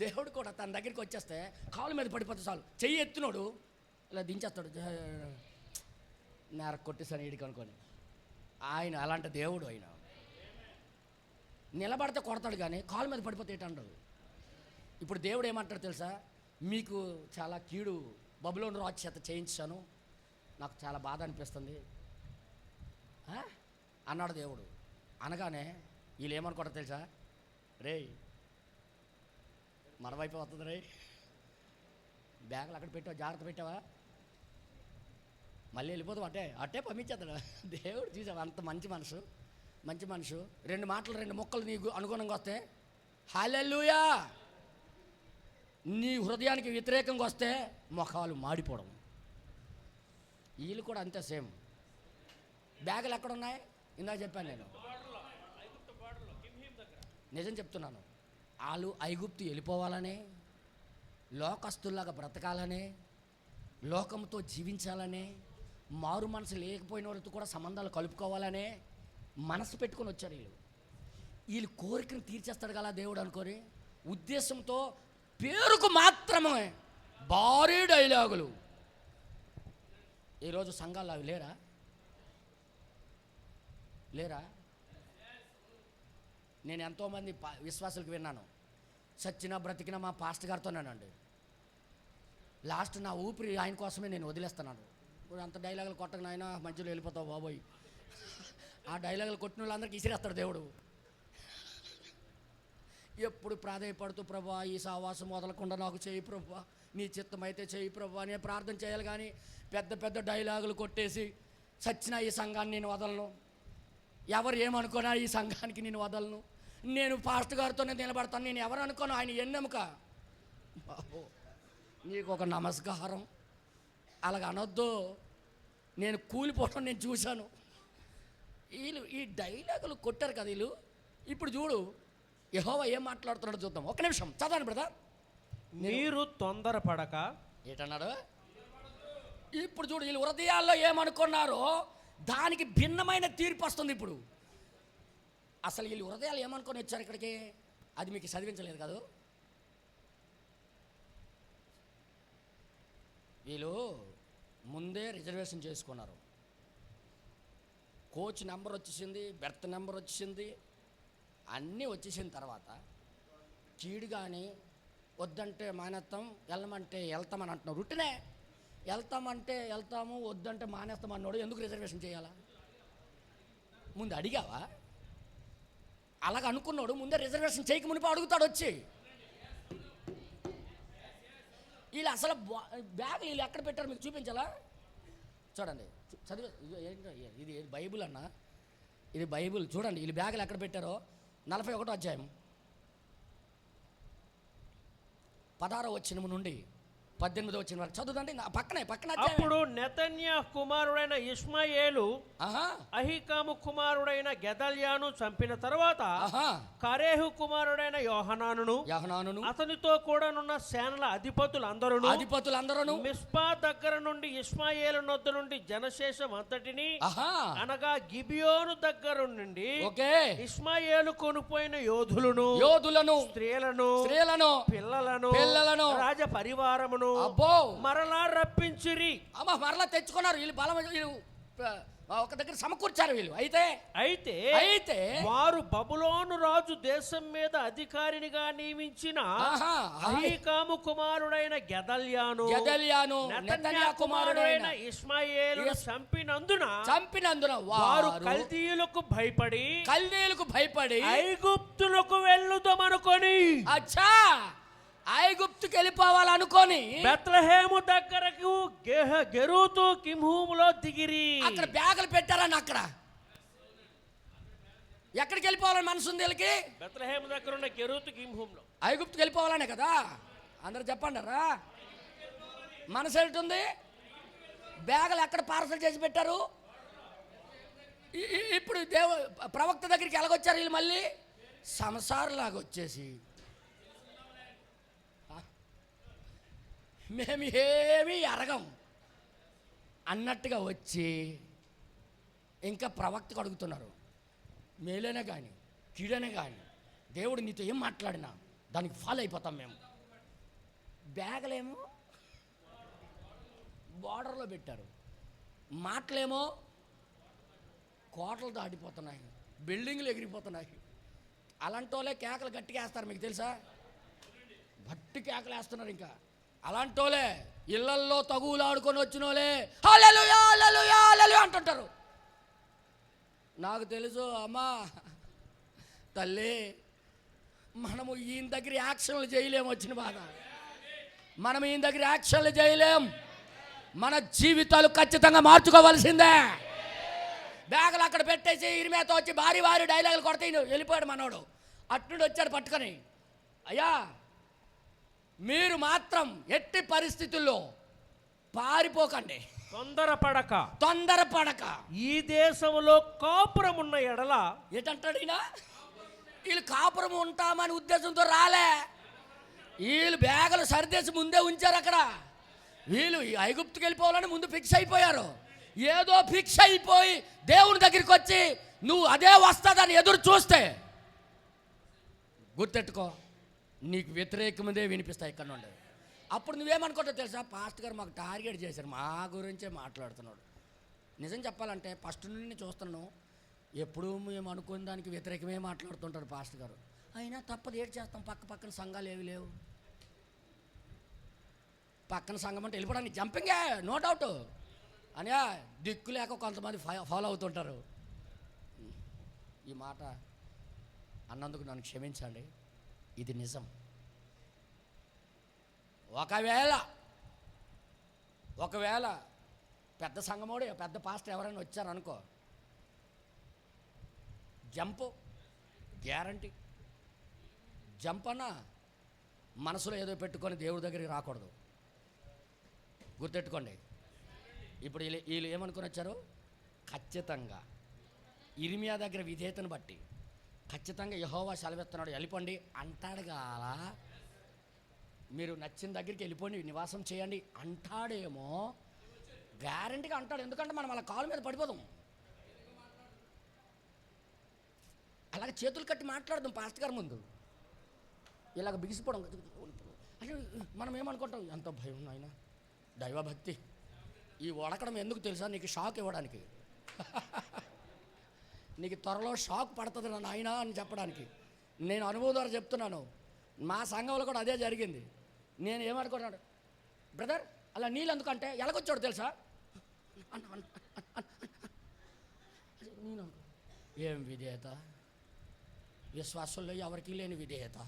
దేవుడు కూడా తన దగ్గరికి వచ్చేస్తే కాలు మీద పడిపోతే చాలు, చెయ్యి ఎత్తినోడు ఇలా దించేస్తాడు, నేర కొట్టేశాను వీడికి అనుకొని. ఆయన అలాంటి దేవుడు. ఆయన నిలబడితే కొడతాడు కానీ కాలు మీద పడిపోతే ఏంటంటాడు. ఇప్పుడు దేవుడు ఏమంటాడు తెలుసా, మీకు చాలా కీడు బబులోను రాజు చేత చేయించాను, నాకు చాలా బాధ అనిపిస్తుంది అన్నాడు దేవుడు. అనగానే వీళ్ళు ఏమనుకుంటారు తెలుసా, రే మన వైపు వస్తుంది రే, బ్యాగులు అక్కడ పెట్టావా, జాగ్రత్త పెట్టావా, మళ్ళీ వెళ్ళిపోతాం అట్టే అట్టే పంపించేస్తాడు. దేవుడు చూసావు అంత మంచి మనసు, మంచి మనసు. 2 మాటలు 2 ముక్కలు నీకు అనుగుణంగా వస్తే హల్లెలూయా, నీ హృదయానికి వ్యతిరేకంగా వస్తే మొఖాలు మాడిపోవడం. వీళ్ళు కూడా అంతే సేమ్. బ్యాగులు ఎక్కడ ఉన్నాయి ఇందాక చెప్పాను నేను, నిజం చెప్తున్నాను. వాళ్ళు ఐగుప్తు వెళ్ళిపోవాలని లోకస్తుల్లాగా బ్రతకాలనే, లోకంతో జీవించాలనే, మారు మనసు లేకపోయిన వాళ్ళతో కూడా సంబంధాలు కలుపుకోవాలనే మనసు పెట్టుకొని వచ్చారు వీళ్ళు కోరికను తీర్చేస్తాడు కదా దేవుడు అనుకోని ఉద్దేశంతో పేరుకు మాత్రమే భారీ డైలాగులు. ఈరోజు సంఘాలు అవి లేరా? నేను ఎంతోమంది విశ్వాసులకు విన్నాను, సచ్చినా బ్రతికినా మా పాస్టర్ గారితోనేనండి, లాస్ట్ నా ఊపిరి ఆయన కోసమే నేను వదిలేస్తున్నాను. ఇప్పుడు అంత డైలాగులు కొట్టక నాయన మధ్యలో వెళ్ళిపోతావు బాబోయ్, ఆ డైలాగులు కొట్టిన వాళ్ళందరికీ ఇసిరేస్తాడు దేవుడు. ఎప్పుడు ప్రాధేయపడుతూ ప్రభా ఈ సావాసం వదలకుండా నాకు చేయి ప్రభా, నీ చిత్తం అయితే చేయి ప్రభా అని ప్రార్థన చేయాలి. కానీ పెద్ద పెద్ద డైలాగులు కొట్టేసి చచ్చిన ఈ సంఘాన్ని నేను వదలను, ఎవరు ఏమనుకోనా ఈ సంఘానికి నేను వదలను, నేను పాస్టర్ గారితోనే నిలబడతాను, నేను ఎవరు అనుకోను, ఆయన ఎన్నెముక బాబు నీకు ఒక నమస్కారం, అలాగ అనొద్దు. నేను కూలిపోవడం నేను చూశాను. వీళ్ళు ఈ డైలాగులు కొట్టారు కదా వీళ్ళు. ఇప్పుడు చూడు యెహోవా ఏం మాట్లాడుతున్నాడో చూద్దాం. ఒక్క నిమిషం చదవండి బ్రదర్. మీరు తొందరపడక ఏంటన్నాడు? ఇప్పుడు చూడు వీళ్ళు హృదయాల్లో ఏమనుకున్నారో దానికి భిన్నమైన తీర్పు వస్తుంది. ఇప్పుడు అసలు వీళ్ళు హృదయాలు ఏమనుకొని వచ్చారు ఇక్కడికి, అది మీకు చదివించలేదు కాదు. వీళ్ళు ముందే రిజర్వేషన్ చేసుకున్నారు. కోచ్ నెంబర్ వచ్చేసింది, బెర్త్ నెంబర్ వచ్చేసింది, అన్నీ వచ్చేసిన తర్వాత కీడు కానీ వద్దంటే మానేస్తాం, వెళ్ళమంటే వెళ్తామని అంటున్నాం. రుట్టినే వెళ్తామంటే వెళ్తాము, వద్దంటే మానేస్తాం అన్నాడు. ఎందుకు రిజర్వేషన్ చేయాలా? ముందు అడిగావా? అలాగ అనుకున్నాడు ముందే రిజర్వేషన్ చేయక మునిపి అడుగుతాడు వచ్చి. వీళ్ళు అసలు బ్యాగ్ వీళ్ళు ఎక్కడ పెట్టారు మీకు చూపించాలా? చూడండి చదివే ఇది బైబుల్ అన్న, ఇది బైబుల్. చూడండి వీళ్ళు బ్యాగులు ఎక్కడ పెట్టారో. 41వ అధ్యాయం 16వ వచనం నుండి 18వ వచనం వరకు చదువుదండి. పక్కనే అప్పుడు నెతన్యా కుమారుడైన ఇష్మాయేలు అహీకాము కుమారుడైన గెదల్యాను చంపిన తర్వాత కరేహు కుమారుడైన యోహనానును అతనితో కూడానున్న సేనల అధిపతులందరూ మిస్పా దగ్గర నుండి ఇష్మాయేలు నొద్ద నుండి జనశేషం అంతటిని అనగా గిబియోను దగ్గర నుండి ఇష్మాయేలు కొనుపోయిన యోధులను స్త్రీలను పిల్లలను రాజ పరివారమును మరలా రప్పించిరి. మరలా తెచ్చుకున్నారు వీళ్ళు, బలం ఒక దగ్గర సమకూర్చారు వీళ్ళు. అయితే వారు బబులోను రాజు దేశం మీద అధికారినిగా నియమించిన అహీకాము కుమారుడైన గెదల్యాను నెతన్యా కుమారుడైన ఇష్మాయేలు చంపినందున వారు కల్దీయులకు భయపడి ఐగుప్తులకు వెళ్ళుదామనుకొని ఐగుప్తుకి వెళ్ళిపోవాలనుకొని బెత్లెహేము దగ్గరకు గెరూతు కిమ్హూములో దిగిరి. అక్కడ బ్యాగులు పెట్టారని అక్కడ ఎక్కడికి వెళ్ళిపోవాలని మనసు ఉంది వీళ్ళకి? బెత్లెహేము దగ్గర ఉన్న గెరూతు కిమ్హూములో ఐగుప్తుకి వెళ్ళిపోవాలనే కదా. అందరూ చెప్పండి రా, మనసు ఏంటుంది? బ్యాగులు ఎక్కడ పార్సల్ చేసి పెట్టారు? ఇప్పుడు ప్రవక్త దగ్గరికి ఎలాగొచ్చారు వీళ్ళు? మళ్ళీ సంసారంలాగా వచ్చేసి మేము ఏమీ అరగం అన్నట్టుగా వచ్చి ఇంకా ప్రవక్తకు అడుగుతున్నారు. మేలైనా కానీ కీడైనా కానీ దేవుడు నీతో ఏం మాట్లాడినా దానికి ఫాలో అయిపోతాం మేము. బ్యాగులేమో బార్డర్లో పెట్టారు, మాటలేమో కోటలు దాటిపోతున్నాయి, బిల్డింగ్లు ఎగిరిపోతున్నాయి. అలాంటి వాళ్ళే కేకలు గట్టిగా వేస్తారు, మీకు తెలుసా? గట్టి కేకలు వేస్తున్నారు. ఇంకా అలాంటి వాళ్ళే ఇళ్లల్లో తగువులు ఆడుకొని వచ్చిన వాళ్ళే హల్లెలూయా హల్లెలూయా హల్లెలూయా అంటుంటారు. నాకు తెలుసు అమ్మా తల్లి, మనము ఈయన దగ్గర యాక్షన్లు చేయలేము. వచ్చిన బాధ మనం ఈయన దగ్గర యాక్షన్లు చేయలేం. మన జీవితాలు ఖచ్చితంగా మార్చుకోవాల్సిందే. బ్యాగులు అక్కడ పెట్టేసి ఇరిమేతో వచ్చి భారీ డైలాగులు కొడతాయి. వెళ్ళిపోయాడు మనోడు. అట్నుండి వచ్చాడు పట్టుకొని, అయ్యా మీరు మాత్రం ఎట్టి పరిస్థితుల్లో పారిపోకండి, తొందరపడక ఈ దేశంలో కాపురం ఉన్న ఎడల. ఏంటంటాడు ఈయన? వీళ్ళు కాపురం ఉంటామని ఉద్దేశంతో రాలే. వీళ్ళు బ్యాగులు సరిదేసి ముందే ఉంచారు అక్కడ. వీళ్ళు ఈ ఐగుప్తుకి వెళ్ళిపోవాలని ముందు ఫిక్స్ అయిపోయారు. ఏదో ఫిక్స్ అయిపోయి దేవుని దగ్గరికి వచ్చి నువ్వు అదే వస్తుందని ఎదురు చూస్తే గుర్తెట్టుకో, నీకు వ్యతిరేకమదే వినిపిస్తాయి ఇక్కడ నుండి. అప్పుడు నువ్వేమనుకుంటావు తెలుసా, పాస్టర్ గారు మాకు టార్గెట్ చేశారు, మా గురించే మాట్లాడుతున్నాడు. నిజం చెప్పాలంటే ఫస్ట్ నుండి చూస్తున్నాను, ఎప్పుడూ మేము అనుకున్న దానికి వ్యతిరేకమే మాట్లాడుతుంటారు పాస్టర్ గారు. అయినా తప్పదు, ఏడు చేస్తాం. పక్కన సంఘాలు ఏవి లేవు. పక్కన సంఘం అంటే వెళ్ళిపోవడానికి జంపింగే, నో డౌట్ అని దిక్కు లేక కొంతమంది ఫాలో అవుతుంటారు. ఈ మాట అన్నందుకు నన్ను క్షమించండి, ఇది నిజం. ఒకవేళ పెద్ద సంఘమోడు పెద్ద పాస్టర్ ఎవరైనా వచ్చారనుకో, జంపు గ్యారంటీ. జంప్ అన్న మనసులో ఏదో పెట్టుకొని దేవుడి దగ్గరికి రాకూడదు, గుర్తెట్టుకోండి. ఇప్పుడు వీళ్ళు ఏమనుకుని వచ్చారు, ఖచ్చితంగా ఇర్మియా దగ్గర విధేయతను బట్టి ఖచ్చితంగా యెహోవా సెలవిస్తున్నాడు వెళ్ళిపోండి అంటాడు కాలా. మీరు నచ్చిన దగ్గరికి వెళ్ళిపోండి, నివాసం చేయండి అంటాడేమో, గ్యారంటీగా అంటాడు. ఎందుకంటే మనం అలా కాలు మీద పడిపోదాం, అలాగే చేతులు కట్టి మాట్లాడదాం పాస్టర్ గారి ముందు, ఇలాగ బిగిసిపోవడం. అంటే మనం ఏమనుకుంటాం, ఎంత భయం నాయన, దైవభక్తి. ఈ వడకడం ఎందుకు తెలుసా, నీకు షాక్ ఇవ్వడానికి. నీకు త్వరలో షాక్ పడుతుంది నా నాయన అని చెప్పడానికి. నేను అనుభవం ద్వారా చెప్తున్నాను, మా సంఘంలో కూడా అదే జరిగింది. నేను ఏమనుకున్నాడు, బ్రదర్ అలా నీళ్ళు ఎందుకంటే ఎలాగొచ్చాడు తెలుసా, ఏం విధేయత, విశ్వాసంలో ఎవరికి లేని విధేయత.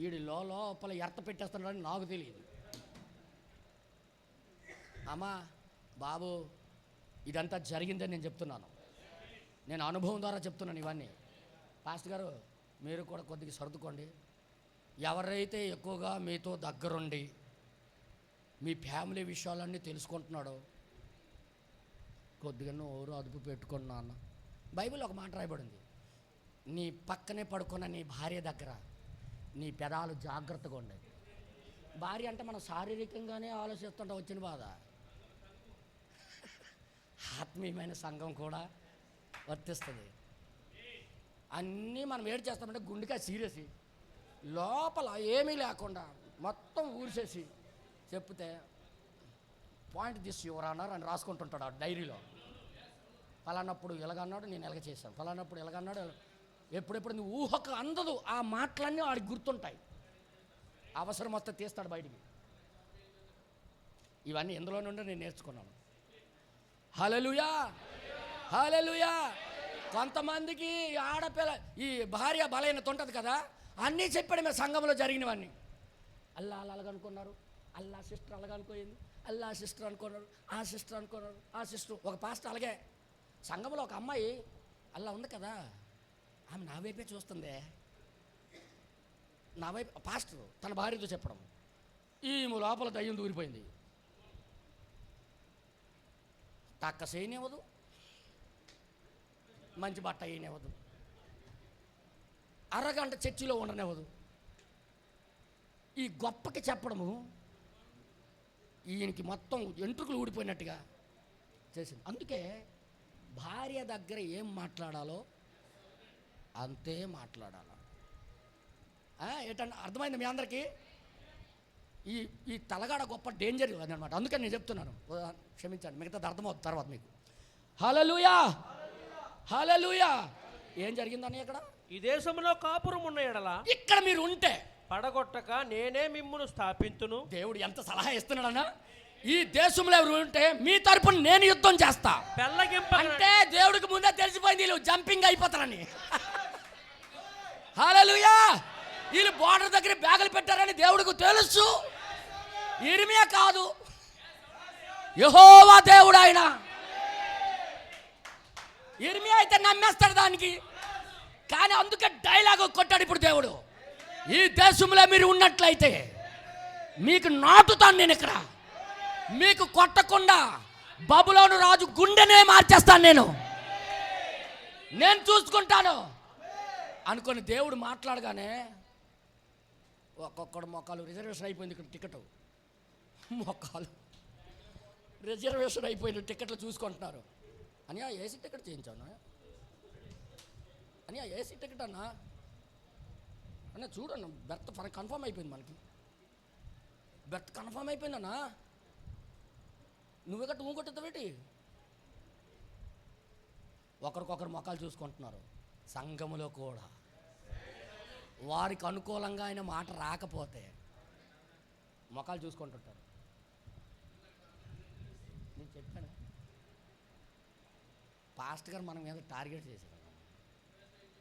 వీడి లోపల ఎర్త పెట్టేస్తున్నాడని నాకు తెలియదు. అమ్మా బాబు, ఇదంతా జరిగిందని నేను చెప్తున్నాను, నేను అనుభవం ద్వారా చెప్తున్నాను ఇవన్నీ. పాస్టర్ గారు మీరు కూడా కొద్దిగా సర్దుకోండి. ఎవరైతే ఎక్కువగా మీతో దగ్గరుండి మీ ఫ్యామిలీ విషయాలన్నీ తెలుసుకుంటున్నాడో కొద్దిగా నోరు అదుపు పెట్టుకోండి నాన్న. బైబిల్ ఒక మాట రాయబడింది, నీ పక్కనే పడుకున్న నీ భార్య దగ్గర నీ పెదాలు జాగ్రత్తగా ఉండేది. భార్య అంటే మనం శారీరకంగానే ఆలోచిస్తుంటే వచ్చిన బాధ, ఆత్మీయమైన సంఘం కూడా వర్తిస్తుంది. అన్నీ మనం ఏడు చేస్తామంటే గుండెగా సీరియస్, లోపల ఏమీ లేకుండా మొత్తం ఊరిసేసి చెప్తే పాయింట్ దిస్ యువర్ ఆనర్ అని రాసుకుంటుంటాడు ఆ డైరీలో. ఫలానప్పుడు ఎలాగన్నాడు, నేను ఎలాగ చేశాను, ఫలానప్పుడు ఎలాగన్నాడు. ఎప్పుడెప్పుడు నువ్వు ఊహకు అందదు ఆ మాటలన్నీ వాడికి గుర్తుంటాయి, అవసరం వస్తే తీస్తాడు బయటికి. ఇవన్నీ ఎందులో నుండి నేను నేర్చుకున్నాను. హల్లెలూయా, హల్లెలూయా. కొంతమందికి ఆడపిల్ల ఈ భార్య బలహీనత ఉంటుంది కదా, అన్నీ చెప్పాడు మేము సంఘంలో జరిగినవన్నీ. అల్లా అలాగనుకున్నారు, అల్లా సిస్టర్ అలాగనుకోయింది, అల్లా సిస్టర్ అనుకున్నారు, ఆ సిస్టర్ అనుకున్నారు, ఆ సిస్టర్. ఒక పాస్టర్ అలాగే సంఘంలో ఒక అమ్మాయి అల్లా ఉంది కదా, ఆమె నా వైపే చూస్తుందే, నా వైపు. పాస్టర్ తన భార్యతో చెప్పడం, ఈమె లోపల దయ్యం దూరిపోయింది, తక్క చేయనివ్వదు, మంచి బట్ట వేయనివ్వదు, అరగంట చర్చిలో ఉండనివ్వదు. ఈ గొప్పకి చెప్పడము ఈయనకి మొత్తం ఎంట్రుకలు ఊడిపోయినట్టుగా చేసింది. అందుకే భార్య దగ్గర ఏం మాట్లాడాలో అంతే మాట్లాడాలి. ఏంటంటే అర్థమైంది మీ అందరికీ? ఈ తలగాడ గొప్ప డేంజర్ అదనమాట. అందుకని నేను చెప్తున్నాను, క్షమించండి, మిగతాది అర్థమవుతుంది తర్వాత మీకు. హల్లెలూయా, హల్లెలూయా. ఏం జరిగిందని ఇక్కడ? ఈ దేశంలో కాపురం ఉన్న ఎడల ఇక్కడ మీరు ఉంటే పడగొట్టక నేనే మిమ్మును స్థాపింతును. దేవుడు ఎంత సలహా ఇస్తున్నాడన్నా, ఈ దేశంలో ఎవరు ఉంటే మీ తరపున నేను యుద్ధం చేస్తా. అంటే దేవుడికి ముందే తెలిసిపోయింది వీళ్ళు జంపింగ్ అయిపోతారని. హల్లెలూయా. వీళ్ళు బోర్డర్ దగ్గర బ్యాగులు పెట్టారని దేవుడికి తెలుసు. ఇర్మియా కాదు, యెహోవా దేవుడు ఆయన. ఇర్మియా అయితే నమ్మేస్తాడు దానికి, కానీ అందుకే డైలాగ్ కొట్టాడు ఇప్పుడు దేవుడు. ఈ దేశంలో మీరు ఉన్నట్లయితే మీకు నాటుతాను నేను, ఇక్కడ మీకు కొట్టకుండా బబులోను రాజు గుండెనే మార్చేస్తాను నేను చూసుకుంటాను అనుకొని దేవుడు మాట్లాడగానే ఒక్కొక్కడు మొక్కలు రిజర్వేషన్ అయిపోయింది ఇక్కడ టికెట్, మొక్కలు రిజర్వేషన్ అయిపోయిన టికెట్లు చూసుకుంటున్నారు. అని ఆ ఏసీ టికెట్ చేయించాను అని, ఆ ఏసీ టికెట్ అన్న చూడన్న బెర్త్ కన్ఫర్మ్ అయిపోయింది, మనకి బెర్త్ కన్ఫర్మ్ అయిపోయిందన్నా, నువ్వు కొట్టేది ఒకరికొకరు మొక్కలు చూసుకుంటున్నారు. సంఘములో కూడా వారికి అనుకూలంగా ఆయన మాట రాకపోతే మొక్కలు చూసుకుంటుంటారు. నేను చెప్పాను పాస్టర్ గారు మన మీద టార్గెట్ చేశారు.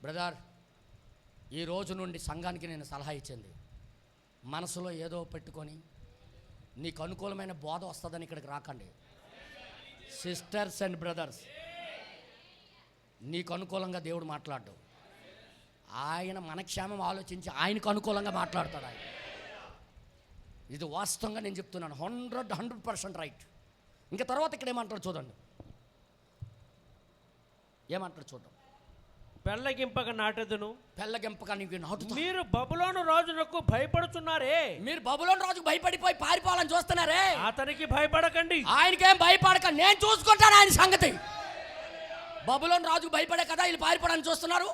బ్రదర్, ఈ రోజు నుండి సంఘానికి నేను సలహా ఇచ్చింది, మనసులో ఏదో పెట్టుకొని నీకు అనుకూలమైన బోధ వస్తుందని ఇక్కడికి రాకండి. సిస్టర్స్ అండ్ బ్రదర్స్, నీకు అనుకూలంగా దేవుడు మాట్లాడు. ఆయన మన క్షేమం ఆలోచించి ఆయనకు అనుకూలంగా మాట్లాడతాడు. ఆయన ఇది వాస్తవంగా నేను చెప్తున్నాను, 100% రైట్. ఇంకా తర్వాత ఇక్కడ ఏమంటాడు చూడండి, ఏమంటాడు చూద్దాం. పెళ్ళగింపక నాటెదను, పెళ్ళగింపక నీకు నాటుతా. మీరు బబులోను రాజునకు భయపడుతున్నారే, మీరు బబులోను రాజుకు భయపడిపోయి పారిపోవాలని చూస్తున్నారే, అతనికి భయపడకండి. ఆయనకేం భయపడక, నేను చూసుకుంటాను ఆయన సంగతి. బబులోను రాజుకు భయపడే కదా వీళ్ళు పారిపోవడానికి చూస్తున్నారు.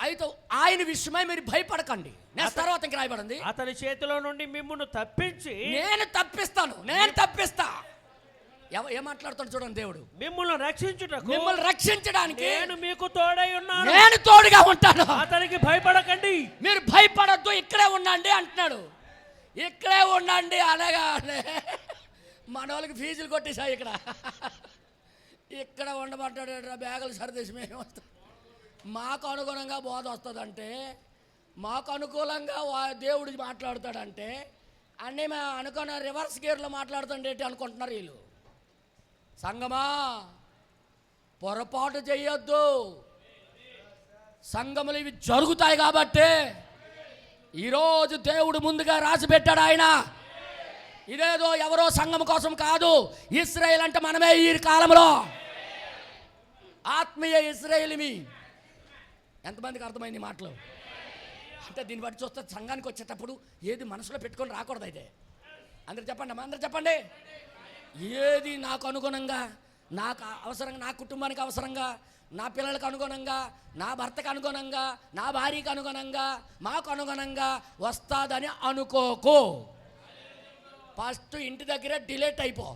అయితే ఆయన విషయమై మీరు భయపడకండి. నెక్స్ట్ తర్వాత ఇంక రాయబడింది, అతని చేతిలో నుండి మిమ్మును తప్పించి నేను తప్పిస్తాను, నేను తప్పిస్తా. ఏం మాట్లాడుతాడు చూడండి దేవుడు, మిమ్మల్ని రక్షించుటకు, మిమ్మల్ని రక్షించడానికి నేను మీకు తోడై ఉన్నాను, నేను తోడుగా ఉంటాను. అతనికి భయపడకండి, మీరు భయపడద్దు, ఇక్కడే ఉండండి అంటున్నాడు. ఇక్కడే ఉండండి అనగానే మన వాళ్ళకి ఫీజులు కొట్టేశాయి. ఇక్కడ ఉండమంటాడు, బ్యాగులు సరిదేసి మేము వస్తాం. మాకు అనుగుణంగా బోధ వస్తుందంటే, మాకు అనుకూలంగా దేవుడు మాట్లాడతాడంటే అన్నీ మేము అనుకున్న రివర్స్ గేర్లో మాట్లాడుతుండేటి అనుకుంటున్నారు వీళ్ళు. సంగమా, పొరపాటు చెయ్యొద్దు. సంగములు ఇవి జరుగుతాయి కాబట్టి ఈరోజు దేవుడు ముందుగా రాసి పెట్టాడు. ఆయన ఇదేదో ఎవరో సంఘం కోసం కాదు, ఇశ్రాయేల్ అంటే మనమే ఈ కాలంలో ఆత్మీయ ఇశ్రాయేలుమి. ఎంతమందికి అర్థమైంది మాటలు? అంటే దీన్ని బట్టి చూస్తే సంఘానికి వచ్చేటప్పుడు ఏది మనసులో పెట్టుకొని రాకూడదు. అయితే అందరు చెప్పండి అమ్మా, అందరు చెప్పండి. ఏది నాకు అనుగుణంగా, నాకు అవసరంగా, నా కుటుంబానికి అవసరంగా, నా పిల్లలకు అనుగుణంగా, నా భర్తకు అనుగుణంగా, నా భార్యకు అనుగుణంగా, మాకు అనుగుణంగా వస్తుందని అనుకోకు. ఫస్ట్ ఇంటి దగ్గరే డిలీట్ అయిపో,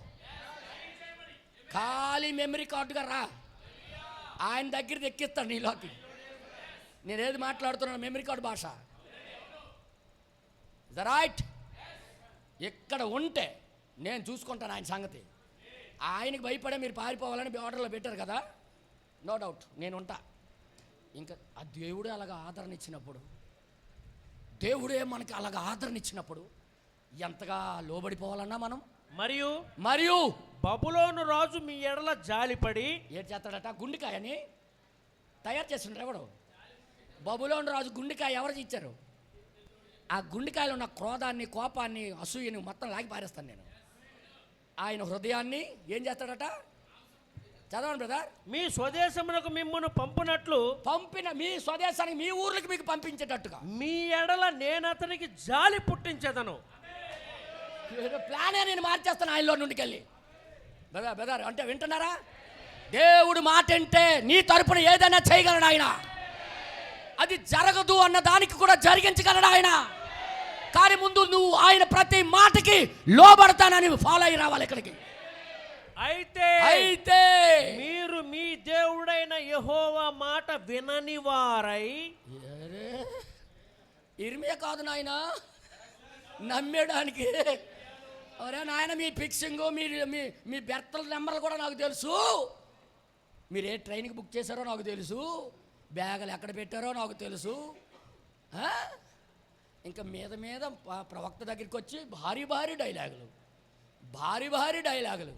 ఖాళీ మెమరీ కార్డుగా రా. ఆయన దగ్గర ఎక్కిస్తాను నీలోకి. నేనేది మాట్లాడుతున్నాను మెమరీ కార్డు భాష. The right. ఇక్కడ ఉంటే నేను చూసుకుంటాను ఆయన సంగతి. ఆయనకి భయపడే మీరు పారిపోవాలని ఆర్డర్లో పెట్టారు కదా, నో డౌట్ నేను ఉంటా. ఇంకా ఆ దేవుడే అలాగ ఆదరణ ఇచ్చినప్పుడు, దేవుడే మనకి అలాగ ఆదరణ ఇచ్చినప్పుడు ఎంతగా లోబడిపోవాలన్నా మనం. మరియు బబులోను రాజు మీ ఎడల జాలిపడి ఏం చేస్తాడట, గుండెకాయని తయారు చేస్తుండ్రు. ఎవడు? బబులోను రాజు గుండెకాయ ఎవరికి ఇచ్చారు? ఆ గుండెకాయలో ఉన్న క్రోధాన్ని, కోపాన్ని, అసూయని మొత్తం లాగి పారేస్తాను నేను. ఆయన హృదయాన్ని ఏం చేస్తాడట, చదవండి బ్రదర్. మీ స్వదేశమునకు మిమ్మును పంపినట్లు, మీ స్వదేశానికి, మీ ఊర్లకి మీకు పంపించేటట్టుగా మీ ఎడల నేను అతనికి జాలి పుట్టించేదను. ప్లానే నేను మార్చేస్తాను ఆయనలో నుండికి వెళ్ళి. బ్రదర్ అంటే వింటున్నారా? దేవుడు మాట అంటే నీ తరపున ఏదైనా చేయగలడు ఆయన. అది జరగదు అన్న దానికి కూడా జరిగించగలడు ఆయన. కానీ ముందు నువ్వు ఆయన ప్రతి మాటకి లోబడతానని ఫాలో అయ్యి రావాలి ఇక్కడికి. అయితే మీరు మీ దేవుడైన యెహోవా మాట వినని వారై, ఇర్మియా కాదు నాయన నమ్మేయడానికి. అరే నాయన, మీ ఫిక్సింగ్, మీ బెర్తల నెంబర్లు కూడా నాకు తెలుసు. మీరు ఏ ట్రైన్కి బుక్ చేశారో నాకు తెలుసు, బ్యాగులు ఎక్కడ పెట్టారో నాకు తెలుసు. ఇంకా మీద ప్రవక్త దగ్గరికి వచ్చి భారీ డైలాగులు.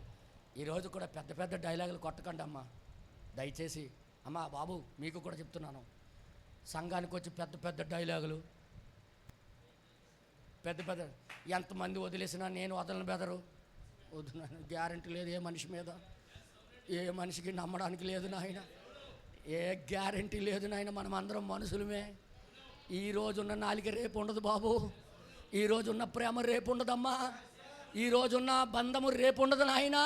ఈరోజు కూడా పెద్ద డైలాగులు కొట్టకండి అమ్మా దయచేసి. అమ్మా బాబు, మీకు కూడా చెప్తున్నాను, సంఘానికి వచ్చి పెద్ద డైలాగులు, పెద్ద ఎంతమంది వదిలేసినా నేను వదలను బెదరు. వద్దున్నాను, గ్యారంటీ లేదు ఏ మనిషి మీద, ఏ మనిషికి నమ్మడానికి లేదు నాయన, ఏ గ్యారంటీ లేదు నాయన. మనం అందరం మనుషులమే. ఈ రోజున్న నాలిక రేపు ఉండదు బాబు. ఈ రోజున్న ప్రేమ రేపు ఉండదమ్మా. ఈ రోజున్న బంధము రేపు ఉండదు నాయన.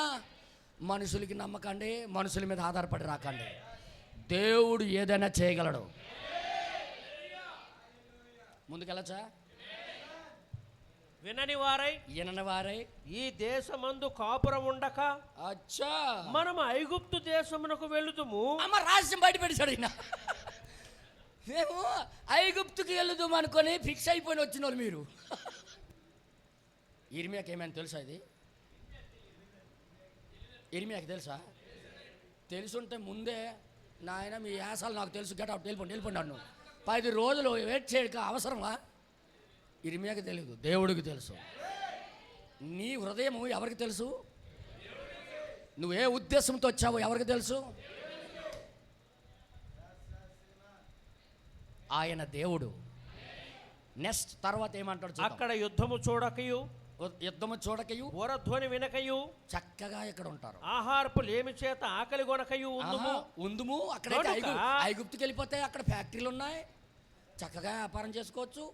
మనుషులకి నమ్మకండి, మనుషుల మీద ఆధారపడి రాకండి. దేవుడు ఏదైనా చేయగలడు. ముందుకెళ్ళచ్చా? వినని వారై వినని వారై ఈ దేశమందు కాపురం ఉండక అచ్చా మనం ఐగుప్తు దేశమునకు వెళుదుము. అమ్మ రహస్యం బయట పెట్టాడు ఈయన. మేము ఐగుప్తుకి వెళుదాం అనుకొని ఫిక్స్ అయిపోయి వచ్చిన వాళ్ళు మీరు. ఇర్మియాకి ఏమైనా తెలుసా? ఇది ఇర్మియాకి తెలుసా? తెలుసుంటే ముందే నాయన మీ యాసాలు నాకు తెలుసు, గట్ అవుట్, వెళ్ళిపోండి అన్ను. 10 రోజులు వెయిట్ చేయక అవసరమా? ఇర్మియాకి తెలియదు, దేవుడికి తెలుసు. నీ హృదయం ఎవరికి తెలుసు? నువ్వే ఉద్దేశంతో వచ్చావో ఎవరికి తెలుసు? ఆయన దేవుడు. నెక్స్ట్ తర్వాత ఏమంటాడు? అక్కడ యుద్ధము చూడకయు వరధ్వని వినకయు చక్కగా ఇక్కడ ఉంటారు. ఆహారపు లేమి చేత ఆకలి కొనకయు ఉందుము. అక్కడైతే ఐగుప్తుకి వెళ్ళిపోతే అక్కడ ఫ్యాక్టరీలు ఉన్నాయి, చక్కగా వ్యాపారం చేసుకోవచ్చు.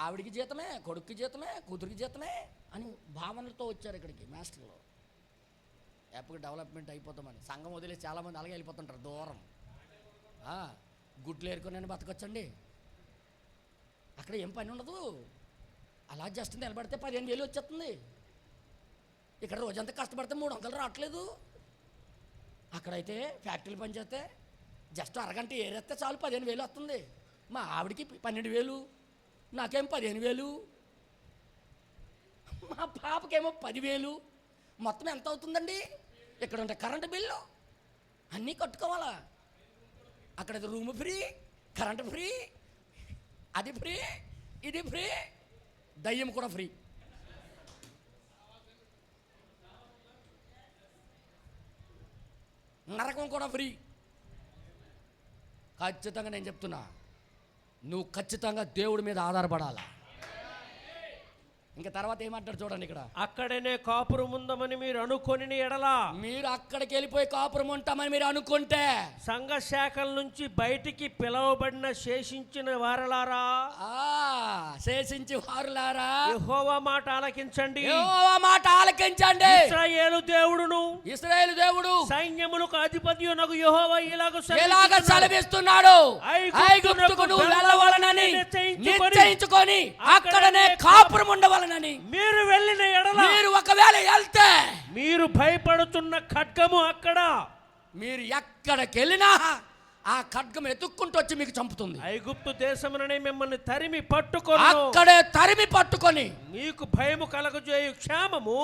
ఆవిడికి జీతమే, కొడుక్కి జీతమే, కూతురికి జీతమే అని భావనలతో వచ్చారు ఇక్కడికి మాస్టర్లు. ఎప్పుడు డెవలప్మెంట్ అయిపోతామని సంఘం వదిలేసి చాలామంది అలాగే వెళ్ళిపోతుంటారు దూరం. గుడ్లు ఏరుకొని బతకొచ్చండి, అక్కడ ఏం పని ఉండదు. అలా జస్ట్ నిలబడితే 15,000 వచ్చేస్తుంది. ఇక్కడ రోజంతా కష్టపడితే 300 రావట్లేదు. అక్కడైతే ఫ్యాక్టరీలు పని చేస్తే జస్ట్ అరగంట ఏరేస్తే చాలు 15,000 వస్తుంది. మా ఆవిడికి 12,000, నాకేం 15,000, మా పాపకేమో 10,000. మొత్తం ఎంత అవుతుందండి? ఇక్కడ ఉంటే కరెంటు బిల్లు అన్నీ కట్టుకోవాలా. అక్కడ రూమ్ ఫ్రీ, కరెంటు ఫ్రీ, అది ఫ్రీ, ఇది ఫ్రీ, దయ్యం కూడా ఫ్రీ. నరకం కూడా ఫ్రీ. ఖచ్చితంగా నేను చెప్తున్నా, నువ్వు ఖచ్చితంగా దేవుడి మీద ఆధారపడాలా. ఇంకా తర్వాత ఏమంటారు చూడండి ఇక్కడ. అక్కడనే కాపురం ఉందామని మీరు అనుకొని ఎడలా, మీరు అక్కడికి వెళ్ళిపోయి కాపురం ఉంటామని మీరు అనుకుంటే, సంఘ శాఖల నుంచి బయటికి పిలవబడిన శేషించిన వారలారా, శేషించి వారులారా, యెహోవా మాట ఆలకించండి, యెహోవా మాట ఆలకించండి. ఇశ్రాయేలు దేవుడు సైన్యములకు అధిపతియునగు యెహోవా ఇలాగ సెలవిస్తున్నాడు, ఐగుప్తుకు నువ్వు వెళ్ళవలనని నిశ్చయించుకొని అక్కడనే కాపురం ఉండవలనని. మీరు వెళ్ళిన ఎడల, మీరు ఒకవేళ వెళ్తే, మీరు భయపడుతున్న ఖడ్గము అక్కడ, మీరు ఎక్కడికి వెళ్ళినా ఆ ఖడ్గం ఎత్తుక్కుంటూ వచ్చి మీకు చంపుతుంది. ఐగుప్తు దేశముననే మిమ్మల్ని తరిమి పట్టుకొని, అక్కడే తరిమి పట్టుకొని మీకు భయము కలగజేయు క్షామము,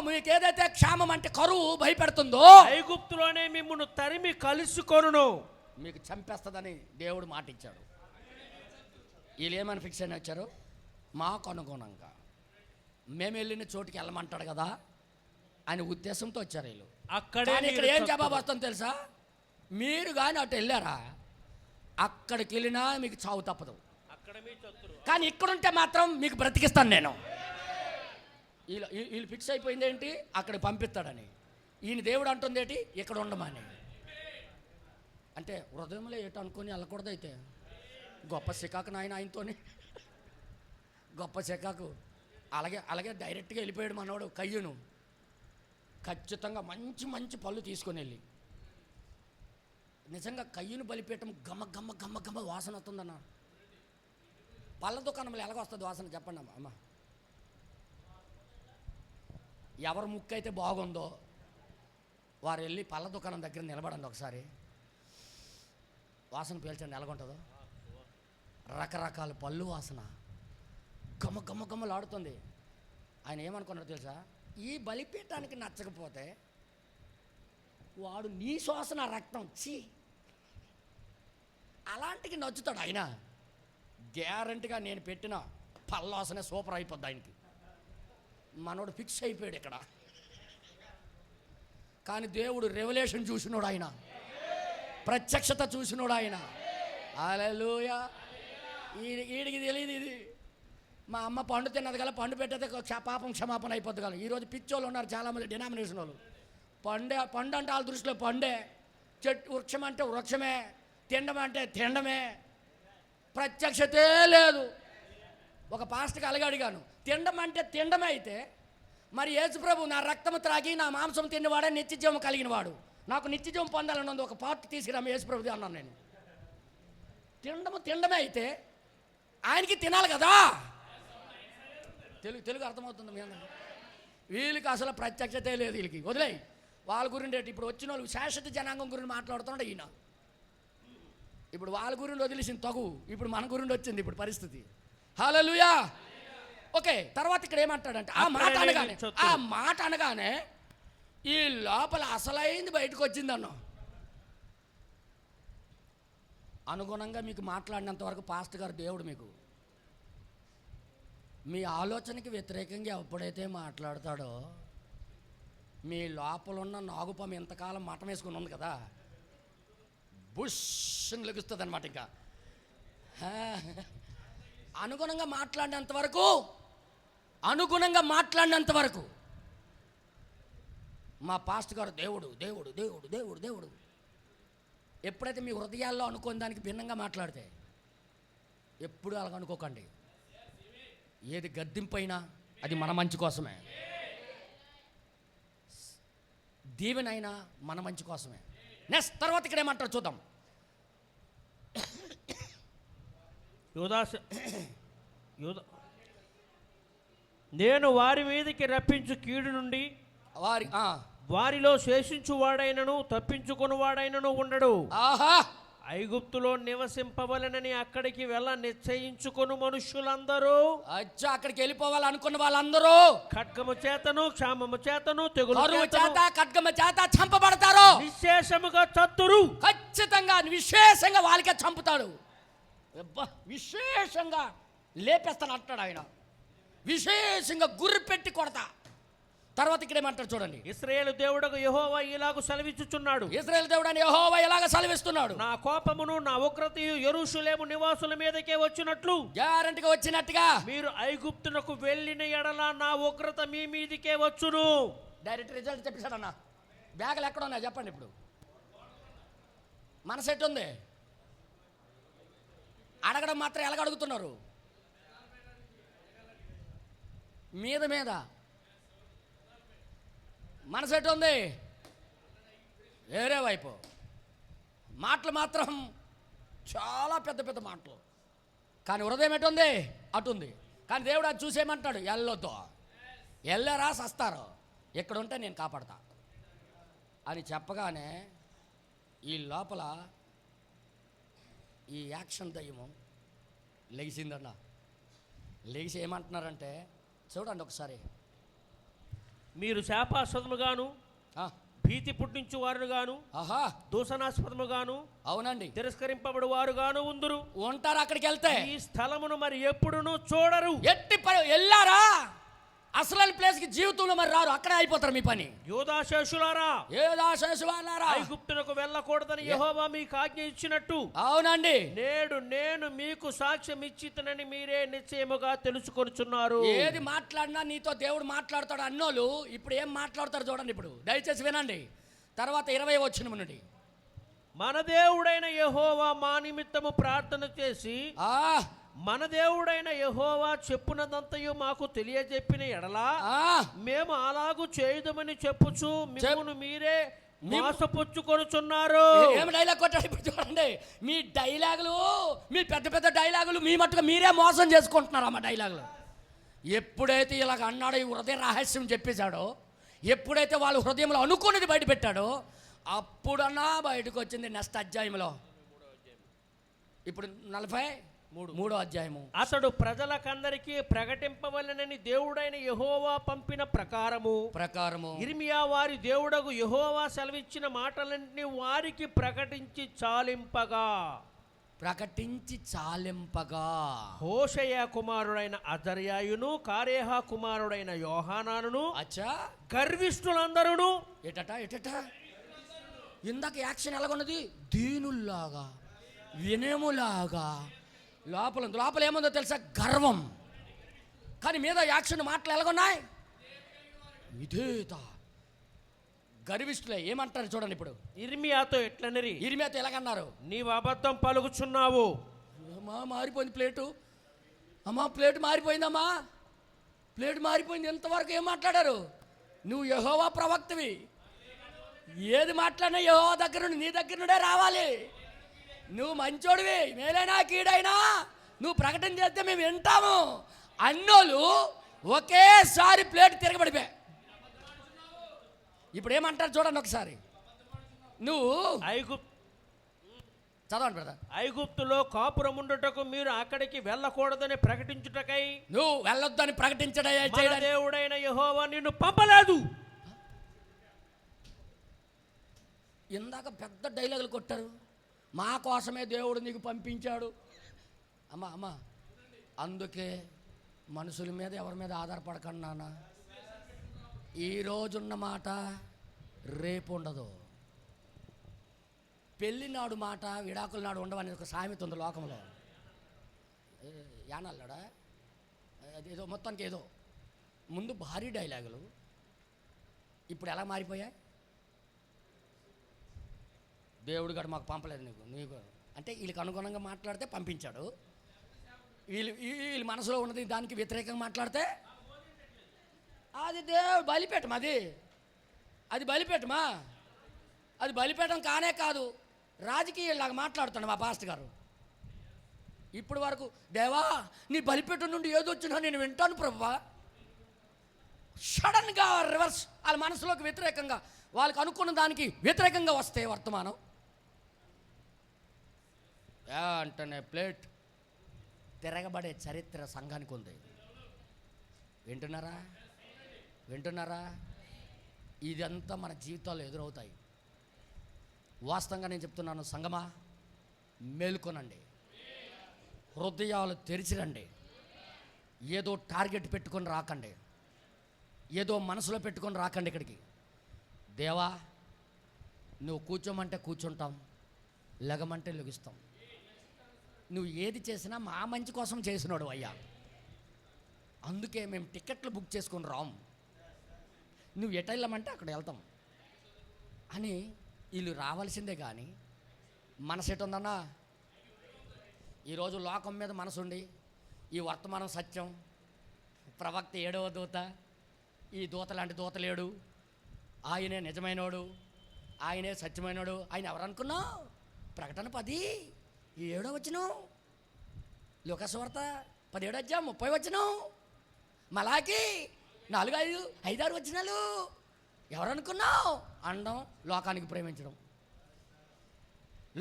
మీకు ఏదైతే క్షామం అంటే కరువు భయపెడుతుందో, ఐగుప్తులోనే మిమ్మల్ని తరిమి కలుసుకొనును, మీకు చంపేస్తుందని దేవుడు మాట ఇచ్చాడు. వీళ్ళు ఏమని ఫిక్స్ అయిన వచ్చారు? మాకు అనుగుణంగా మేము వెళ్ళిన చోటుకి వెళ్ళమంటాడు కదా అని ఉద్దేశంతో వచ్చారు వీళ్ళు. అక్కడే ఇక్కడ ఏం జవాబు వస్తుందో తెలుసా? మీరు కానీ అటు వెళ్ళారా, అక్కడికి వెళ్ళినా మీకు చావు తప్పదు. కానీ ఇక్కడుంటే మాత్రం మీకు బ్రతికిస్తాను నేను. వీళ్ళు ఫిక్స్ అయిపోయింది ఏంటి? అక్కడికి పంపిస్తాడని. ఈయన దేవుడు అంటుంది ఏంటి? ఇక్కడ ఉండమని. అంటే హృదయంలో ఏటో అనుకొని వెళ్ళకూడదు. అయితే గొప్ప సికాకు నాయన, ఆయనతోని గొప్ప సికాకు. అలాగే డైరెక్ట్గా వెళ్ళిపోయాడు మనోడు కయ్యూను. ఖచ్చితంగా మంచి మంచి పళ్ళు తీసుకొని వెళ్ళి, నిజంగా కయ్యూను బలిపీఠం గమ్మ గమ్మ గమ్మ గమ్మ వాసన వస్తుందన్న. పళ్ళ దుకాణంలో ఎలాగొస్తుంది వాసన చెప్పండి అమ్మ. ఎవరు ముక్కు అయితే బాగుందో వారు వెళ్ళి పళ్ళ దుకాణం దగ్గర నిలబడండి ఒకసారి, వాసన పీల్చండి ఎలాగుంటుందో. రకరకాల పళ్ళు వాసన గమ్మ గమ్మ గమ్మలాడుతుంది. ఆయన ఏమనుకున్నాడు తెలుసా? ఈ బలిపీఠానికి నచ్చకపోతే వాడు నీ శ్వాసన రక్తం అలాంటికి నచ్చుతాడు ఆయన. గ్యారంటీగా నేను పెట్టిన పళ్ళ వాసనే సూపర్ అయిపోద్ది ఆయనకి. మనోడు ఫిక్స్ అయిపోయాడు ఇక్కడ. కానీ దేవుడు రెవల్యూషన్ చూసినోడు ఆయన, ప్రత్యక్షత చూసినోడు ఆయన. హల్లెలూయా. వీడికి తెలియదు ఇది. మా అమ్మ పండు తిన్నది కదా, పండు పెట్టేది పాపం క్షమాపణ అయిపోద్ది కదా. ఈరోజు పిచ్చోళ్ళు ఉన్నారు చాలామంది డినామినేషన్ వాళ్ళు. పండు అంటే వాళ్ళ దృష్టిలో పండే, చెట్టు వృక్షం అంటే వృక్షమే, తినడం అంటే తినడమే. ప్రత్యక్షతే లేదు. ఒక పాస్టర్కి అలాగే అడిగాను, తినడం అంటే తినడమే అయితే మరి యేసుప్రభు నా రక్తము త్రాగి నా మాంసం తిన్నవాడే నిత్యజీవం కలిగిన వాడు, నాకు నిత్యజీవం పొందాలని ఉంది, ఒక పార్ట్ తీసుకురాము యేసుప్రభుది అన్నాను నేను. తినడమే అయితే ఆయనకి తినాలి కదా. తెలుగు అర్థమవుతుంది మీ అందరికీ? వీళ్ళకి అసలు ప్రత్యక్షతే లేదు. వీళ్ళకి వదిలేయి, వాళ్ళ గురించి ఇప్పుడు వచ్చిన వాళ్ళు శాశ్వత జనాంగం గురించి మాట్లాడుతున్నాడు ఈయన. ఇప్పుడు వాళ్ళ గురించి వదిలేసిన తగు, ఇప్పుడు మన గురించి వచ్చింది ఇప్పుడు పరిస్థితి. హల్లెలూయా. ఓకే, తర్వాత ఇక్కడ ఏమంటాడంటే ఆ మాట అనగానే ఈ లోపల అసలైంది బయటకు వచ్చింది అన్న. అనుగుణంగా మీకు మాట్లాడినంత వరకు పాస్టర్ గారు దేవుడు మీకు మీ ఆలోచనకి వ్యతిరేకంగా ఎప్పుడైతే మాట్లాడతాడో మీ లోపల ఉన్న నాగుపాము ఇంతకాలం మఠం వేసుకుని ఉంది కదా, బుష్ అని లెగుస్తుంది అనమాట. ఇంకా అనుగుణంగా మాట్లాడినంత వరకు మా పాస్టర్ గారు దేవుడు దేవుడు దేవుడు దేవుడు దేవుడు. ఎప్పుడైతే మీ హృదయాల్లో అనుకోని దానికి భిన్నంగా మాట్లాడితే ఎప్పుడు అలాగ అనుకోకండి. ఏది గద్దింపైనా అది మన మంచి కోసమే, దీవెనైనా మన మంచి కోసమే. నెక్స్ట్ తర్వాత ఇక్కడ ఏమంటారు చూద్దాం. నేను వారి మీదకి రప్పించు కీడు నుండి వారిలో శేషించువాడైనను తప్పించుకునివాడైనను ఉండడు. ఆహా, ఐగుప్తులో నివసింపవలనని అక్కడికి వెళ్ళ నిశ్చయించుకుని మనుష్యులందరూ అక్కడికి వెళ్ళిపోవాలనుకున్న వాళ్ళందరూ ఖడ్గము చేతను క్షామము చేతను తెగులు చేత ఖడ్గము చేత చంపబడతారు. విశేషముగా చత్తురు. ఖచ్చితంగా విశేషంగా వాళ్ళకే చంపుతాడు. విశేషంగా లేపేస్తాను అంటాడు ఆయన. విశేషంగా గుర్రు పెట్టి కొడతా. తర్వాత ఇక్కడ ఏమంటారు చూడండి. ఇశ్రాయేలు దేవుడకు యెహోవా ఇలాగ సెలవిచ్చుచున్నాడు. ఇశ్రాయేలు దేవుడని యెహోవా ఇలాగ సెలవిస్తున్నాడు. నా కోపమును నా ఉగ్రతయు యెరూషలేము నివాసుల మీదకే వచ్చినట్లు, గ్యారెంటీగా వచ్చినట్టుగా మీరు ఐగుప్తునకు వెళ్ళిన ఎడల నా ఉగ్రత మీ మీదికే వచ్చును. డైరెక్ట్ రిజల్ట్ చెప్పేశాడన్న. బ్యాగులు ఎక్కడ ఉన్నాయి చెప్పండి. ఇప్పుడు మన సెట్ ఉంది, అడగడం మాత్రం ఎలాగ అడుగుతున్నారు? మీద మనసు ఎటు ఉంది? వేరే వైపు. మాటలు మాత్రం చాలా పెద్ద పెద్ద మాటలు, కానీ హృదయం ఎటు ఉంది? అటు ఉంది. కానీ దేవుడు అది చూసేయమంటాడు, ఎల్లొద్దు, ఎల్లరా సస్తారు, ఎక్కడ ఉంటే నేను కాపాడతా అని చెప్పగానే ఈ లోపల ఈ యాక్షన్ దయ్యము లెగిసిందన్న. లెగిసి ఏమంటున్నారంటే చూడండి ఒకసారి, మీరు శాపాస్పదముగాను భీతి పుట్టించు వారుగాను దూషణాస్పదముగాను అవునండి తిరస్కరింపబడు వారుగాను ఉంటారు. అక్కడికి వెళ్తే ఈ స్థలమును మరి ఎప్పుడును చూడరు. ఎట్టి వెళ్ళారా అసలు ప్లేస్ కి జీవితంలో మరి రారు, అక్కడే అయిపోతారు మీ పని. యూదాశేషులారా ఐగుప్తునకు వెళ్ళకూడదని యెహోవా మీకు ఆజ్ఞ ఇచ్చినట్టు, అవునండి, నేడు నేను మీకు సాక్ష్యం ఇచ్చితనని మీరే నిశ్చయముగా తెలుసుకొనుచున్నారు. ఏది మాట్లాడినా నీతో దేవుడు మాట్లాడతాడు అన్నోళ్ళు ఇప్పుడు ఏం మాట్లాడతారు చూడండి. ఇప్పుడు దయచేసి వినండి. తర్వాత 20వ వచనం నుండి, మన దేవుడైన యెహోవా మా నిమిత్తము ప్రార్థన చేసి మన దేవుడైన యెహోవా చెప్పునదంతయు మాకు తెలియజెప్పిన ఎడలా మేము అలాగూ చేయుదమని చెప్పుచు మిమ్మును మీరే మోసపుచ్చుకొనుచున్నారు. ఏం డైలాగ్ కొట్టాడు ఇప్పుడు చూడండి. మీ డైలాగులు, మీ పెద్ద పెద్ద డైలాగులు మీ మట్టుగా మీరే మోసం చేసుకుంటున్నారు. అమ్మ డైలాగులు ఎప్పుడైతే ఇలాగ అన్నాడో, ఈ హృదయ రహస్యం చెప్పేశాడో, ఎప్పుడైతే వాళ్ళ హృదయంలో అనుకున్నది బయట పెట్టాడో అప్పుడన్నా బయటకు వచ్చింది. నెక్స్ట్ అధ్యాయంలో ఇప్పుడు 43వ అధ్యాయము. అతడు ప్రజలకందరికీ ప్రకటింపవలెనని దేవుడైన యెహోవా పంపిన ప్రకారము ఇర్మియా వారి దేవుడగు యెహోవా సెలవిచ్చిన మాటలన్నీ వారికి ప్రకటించి చాలింపగా హోషేయ కుమారుడైన అజర్యాయును కారేహ కుమారుడైన యోహానానును గర్విష్ఠులందరూ ఎటట ఇందాక యాక్షన్ ఎలాగొన్నది? దీనుల్లాగా, వినయములాగా, లోపల ఏముందో తెలుసా? గర్వం. కానీ మీద యాక్షన్ మాటలు ఎలాగున్నాయి? విధేయత. గర్విష్ఠులే ఏమంటారు చూడండి. ఇప్పుడు ఇర్మియాతో ఎట్లనరి? ఇర్మియాతో ఎలాగన్నారు? నీవు అబద్ధం పలుకుచున్నావు. అమ్మా మారిపోయింది ప్లేటు, అమ్మా ప్లేట్ మారిపోయిందమ్మా, ప్లేట్ మారిపోయింది. ఎంతవరకు ఏం మాట్లాడారు? నువ్వు యెహోవా ప్రవక్తవి, ఏది మాట్లాడినా యెహోవా దగ్గర నుండి, నీ దగ్గర నుండే రావాలి. నువ్వు మంచోడివి, మేలైనా కీడైనా నువ్వు ప్రకటన చేస్తే మేము వింటాము. అన్నోళ్ళు ఒకేసారి ప్లేట్ తిరగబడిపోయా. ఇప్పుడు ఏమంటారు చూడండి ఒకసారి. నువ్వు చదవండి బ్రదర్. ఐగుప్తులో కాపురముండుటకు మీరు అక్కడికి వెళ్ళకూడదని ప్రకటించుటకై, నువ్వు వెళ్ళొద్దని ప్రకటించడం దేవుడైన యెహోవా నిన్ను పంపలేదు. ఇందాక పెద్ద డైలాగులు కొట్టారు, మా కోసమే దేవుడు నీకు పంపించాడు. అమ్మా అమ్మా, అందుకే మనుషుల మీద ఎవరి మీద ఆధారపడకండి నాన్న. ఈరోజున్న మాట రేపు ఉండదు. పెళ్లి నాడు మాట విడాకుల నాడు ఉండవని ఒక సామెత ఉంది లోకంలో. యానల్లాడా ఏదో మొత్తానికి ఏదో ముందు భారీ డైలాగులు, ఇప్పుడు ఎలా మారిపోయాయి? దేవుడు గడు మాకు పంపలేదు, నీకు అంటే వీళ్ళకి అనుగుణంగా మాట్లాడితే పంపించాడు, వీళ్ళ మనసులో ఉన్నది దానికి వ్యతిరేకంగా మాట్లాడితే అది దేవుడు బలిపేటమా, అది బలిపేటమా, అది బలిపేటం కానే కాదు. రాజకీయాలాగా మాట్లాడుతాడు మా పాస్టర్ గారు. ఇప్పుడు వరకు దేవా నీ బలిపేట నుండి ఏదొచ్చినా నేను వింటాను ప్రభువా. సడన్గా రివర్స్, వాళ్ళ మనసులోకి వ్యతిరేకంగా, వాళ్ళకి అనుకున్న దానికి వ్యతిరేకంగా వస్తే వర్తమానం అంటేనే ప్లేట్ తిరగబడే చరిత్ర సంఘానికి ఉంది. వింటున్నారా? ఇదంతా మన జీవితాల్లో ఎదురవుతాయి. వాస్తవంగా నేను చెప్తున్నాను, సంగమా మేలుకొనండి, హృదయాలు తెరిచిరండి. ఏదో టార్గెట్ పెట్టుకొని రాకండి, ఏదో మనసులో పెట్టుకొని రాకండి ఇక్కడికి. దేవా నువ్వు కూర్చోమంటే కూర్చుంటాం, లెగమంటే లెగుస్తాం. నువ్వు ఏది చేసినా మా మంచి కోసం చేసినాడు అయ్యా, అందుకే మేము టికెట్లు బుక్ చేసుకొని రాము, నువ్వు ఎటు వెళ్ళమంటే అక్కడ వెళ్తాం అని వీళ్ళు రావాల్సిందే. కానీ మనసు ఎటు ఉందన్నా? ఈరోజు లోకం మీద మనసుండి ఈ వర్తమానం సత్యం, ప్రవక్త 7వ దూత, ఈ దూత లాంటి దూత లేడు, ఆయనే నిజమైనోడు, ఆయనే సత్యమైనోడు. ఆయన ఎవరనుకున్నావు? ప్రకటన 10:7 వచనం, లోకసువార్త 17:30 వచనం, మలాకి 4:5-6 వచనాలు. ఎవరనుకున్నావు? అండం, లోకానికి ప్రేమించడం,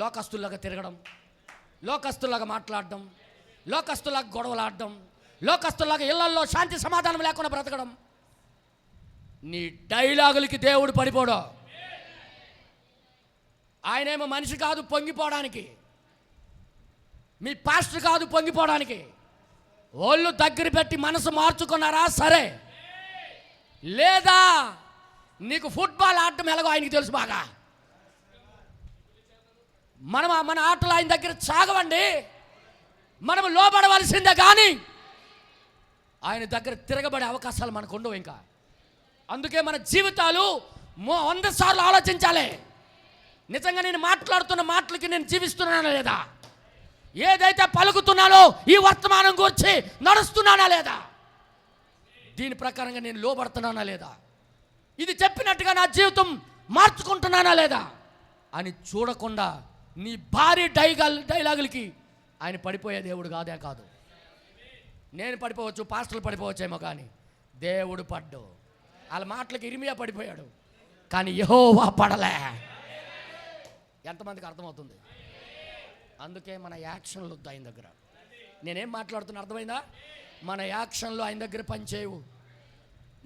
లోకస్తుల్లాగా తిరగడం, లోకస్తుల్లాగా మాట్లాడడం, లోకస్తుల్లాగా గొడవలాడడం, లోకస్తుల్లాగా ఇళ్లల్లో శాంతి సమాధానం లేకుండా బ్రతకడం. నీ డైలాగులకి దేవుడు పడిపోడు. ఆయనేమో మనిషి కాదు పొంగిపోవడానికి, మీ పాస్టర్ కాదు పొంగిపోవడానికి. వాళ్ళు దగ్గర పెట్టి మనసు మార్చుకున్నారా సరే, లేదా నీకు ఫుట్బాల్ ఆడటం ఎలాగో ఆయనకి తెలుసు బాగా. మన ఆటలు ఆయన దగ్గర సాగవండి, మనం లోబడవలసిందే. కానీ ఆయన దగ్గర తిరగబడే అవకాశాలు మనకు ఉండవు ఇంకా. అందుకే మన జీవితాలు 100 సార్లు ఆలోచించాలి. నిజంగా నేను మాట్లాడుతున్న మాటలకి నేను జీవిస్తున్నానా లేదా, ఏదైతే పలుకుతున్నానో ఈ వర్తమానం గురించి నడుస్తున్నానా లేదా, దీని ప్రకారంగా నేను లోబడుతున్నానా లేదా, ఇది చెప్పినట్టుగా నా జీవితం మార్చుకుంటున్నానా లేదా అని చూడకుండా నీ భారీ డైలాగులకి ఆయన పడిపోయే దేవుడు కాదు. నేను పడిపోవచ్చు, పాస్టర్లు పడిపోవచ్చేమో, కానీ దేవుడు పడ్డు. వాళ్ళ మాటలకి ఇర్మియా పడిపోయాడు, కానీ యెహోవా పడలే. ఎంతమందికి అర్థమవుతుంది? అందుకే మన యాక్షన్లు వద్దు ఆయన దగ్గర. నేనేం మాట్లాడుతున్నా అర్థమైందా? మన యాక్షన్లు ఆయన దగ్గర పనిచేయవు,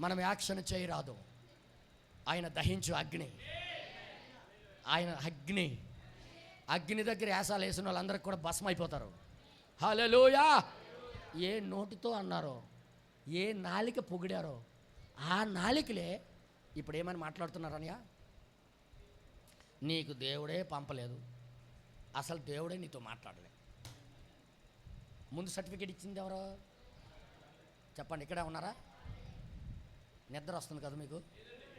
మనం యాక్షన్ చేయరాదు. ఆయన దహించు అగ్ని, ఆయన అగ్ని దగ్గర యాసాలు వేసిన వాళ్ళందరికీ కూడా భస్మం అయిపోతారు. హల్లెలూయా. ఏ నోటితో అన్నారో, ఏ నాలిక పొగిడారో ఆ నాలికలే ఇప్పుడు ఏమని మాట్లాడుతున్నారనయ్య? నీకు దేవుడే పంపలేదు, అసలు దేవుడే నీతో మాట్లాడలే. ముందు సర్టిఫికేట్ ఇచ్చింది ఎవరో చెప్పండి? ఇక్కడే ఉన్నారా? నిద్ర వస్తుంది కదా మీకు,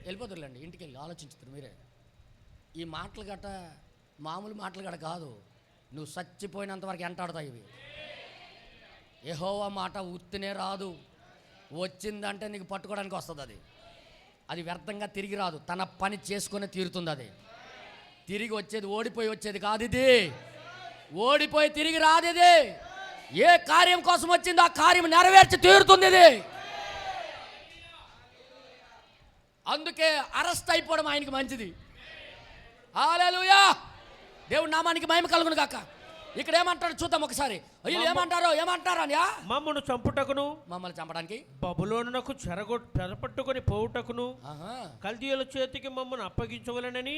వెళ్ళిపోతుర్లేండి, ఇంటికి వెళ్ళి ఆలోచించుతారు మీరే. ఈ మాటలు గట్ట మామూలు మాటలు గట్ట కాదు, నువ్వు చచ్చిపోయినంత వరకు ఎంటాడుతాయి ఇవి. యెహోవా మాట ఉత్తినే రాదు, వచ్చిందంటే నీకు పట్టుకోవడానికి వస్తుంది. అది వ్యర్థంగా తిరిగి రాదు, తన పని చేసుకొని తీరుతుంది. అది తిరిగి వచ్చేది, ఓడిపోయి వచ్చేది కాదు. ఇది ఓడిపోయి తిరిగి రాదు. ఇది ఏ కార్యం కోసం వచ్చిందో ఆ కార్యం నెరవేర్చి తీరుతుంది. ఇది అందుకే అరెస్ట్ అయిపోవడం ఆయనకి మంచిది. హల్లెలూయా, దేవుడి నామానికి మహిమ కలుగును గాక. ఇక్కడ ఏమంటారు చూద్దాం ఒకసారి. వీళ్ళు ఏమంటారు అని, మమ్మను చంపుటకును, మమ్మల్ని చంపడానికి, బబులోనునకు చెరపట్టుకొని పోవుటకును, కల్దీయుల చేతికి మమ్మను అప్పగించవలెనని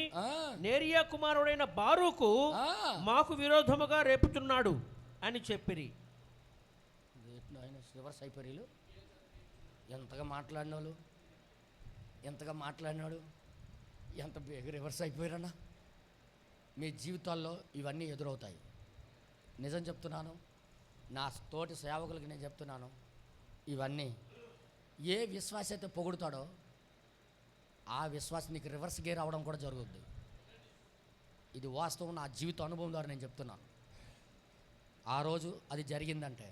నేరియా కుమారుడైన బారూకు మాకు విరోధముగా రేపుతున్నాడు అని చెప్పిరి. రివర్స్ అయిపోయారు. ఎంతగా మాట్లాడినాడు, ఎంత బేగ రివర్స్ అయిపోయారన్నా. మీ జీవితాల్లో ఇవన్నీ ఎదురవుతాయి. నిజం చెప్తున్నాను, నా తోటి సేవకులకి నేను చెప్తున్నాను, ఇవన్నీ ఏ విశ్వాస అయితే పొగుడుతాడో ఆ విశ్వాసం నీకు రివర్స్ గేర్ అవ్వడం కూడా జరుగుద్ది. ఇది వాస్తవం, నా జీవిత అనుభవం ద్వారా నేను చెప్తున్నాను. ఆ రోజు అది జరిగిందంటే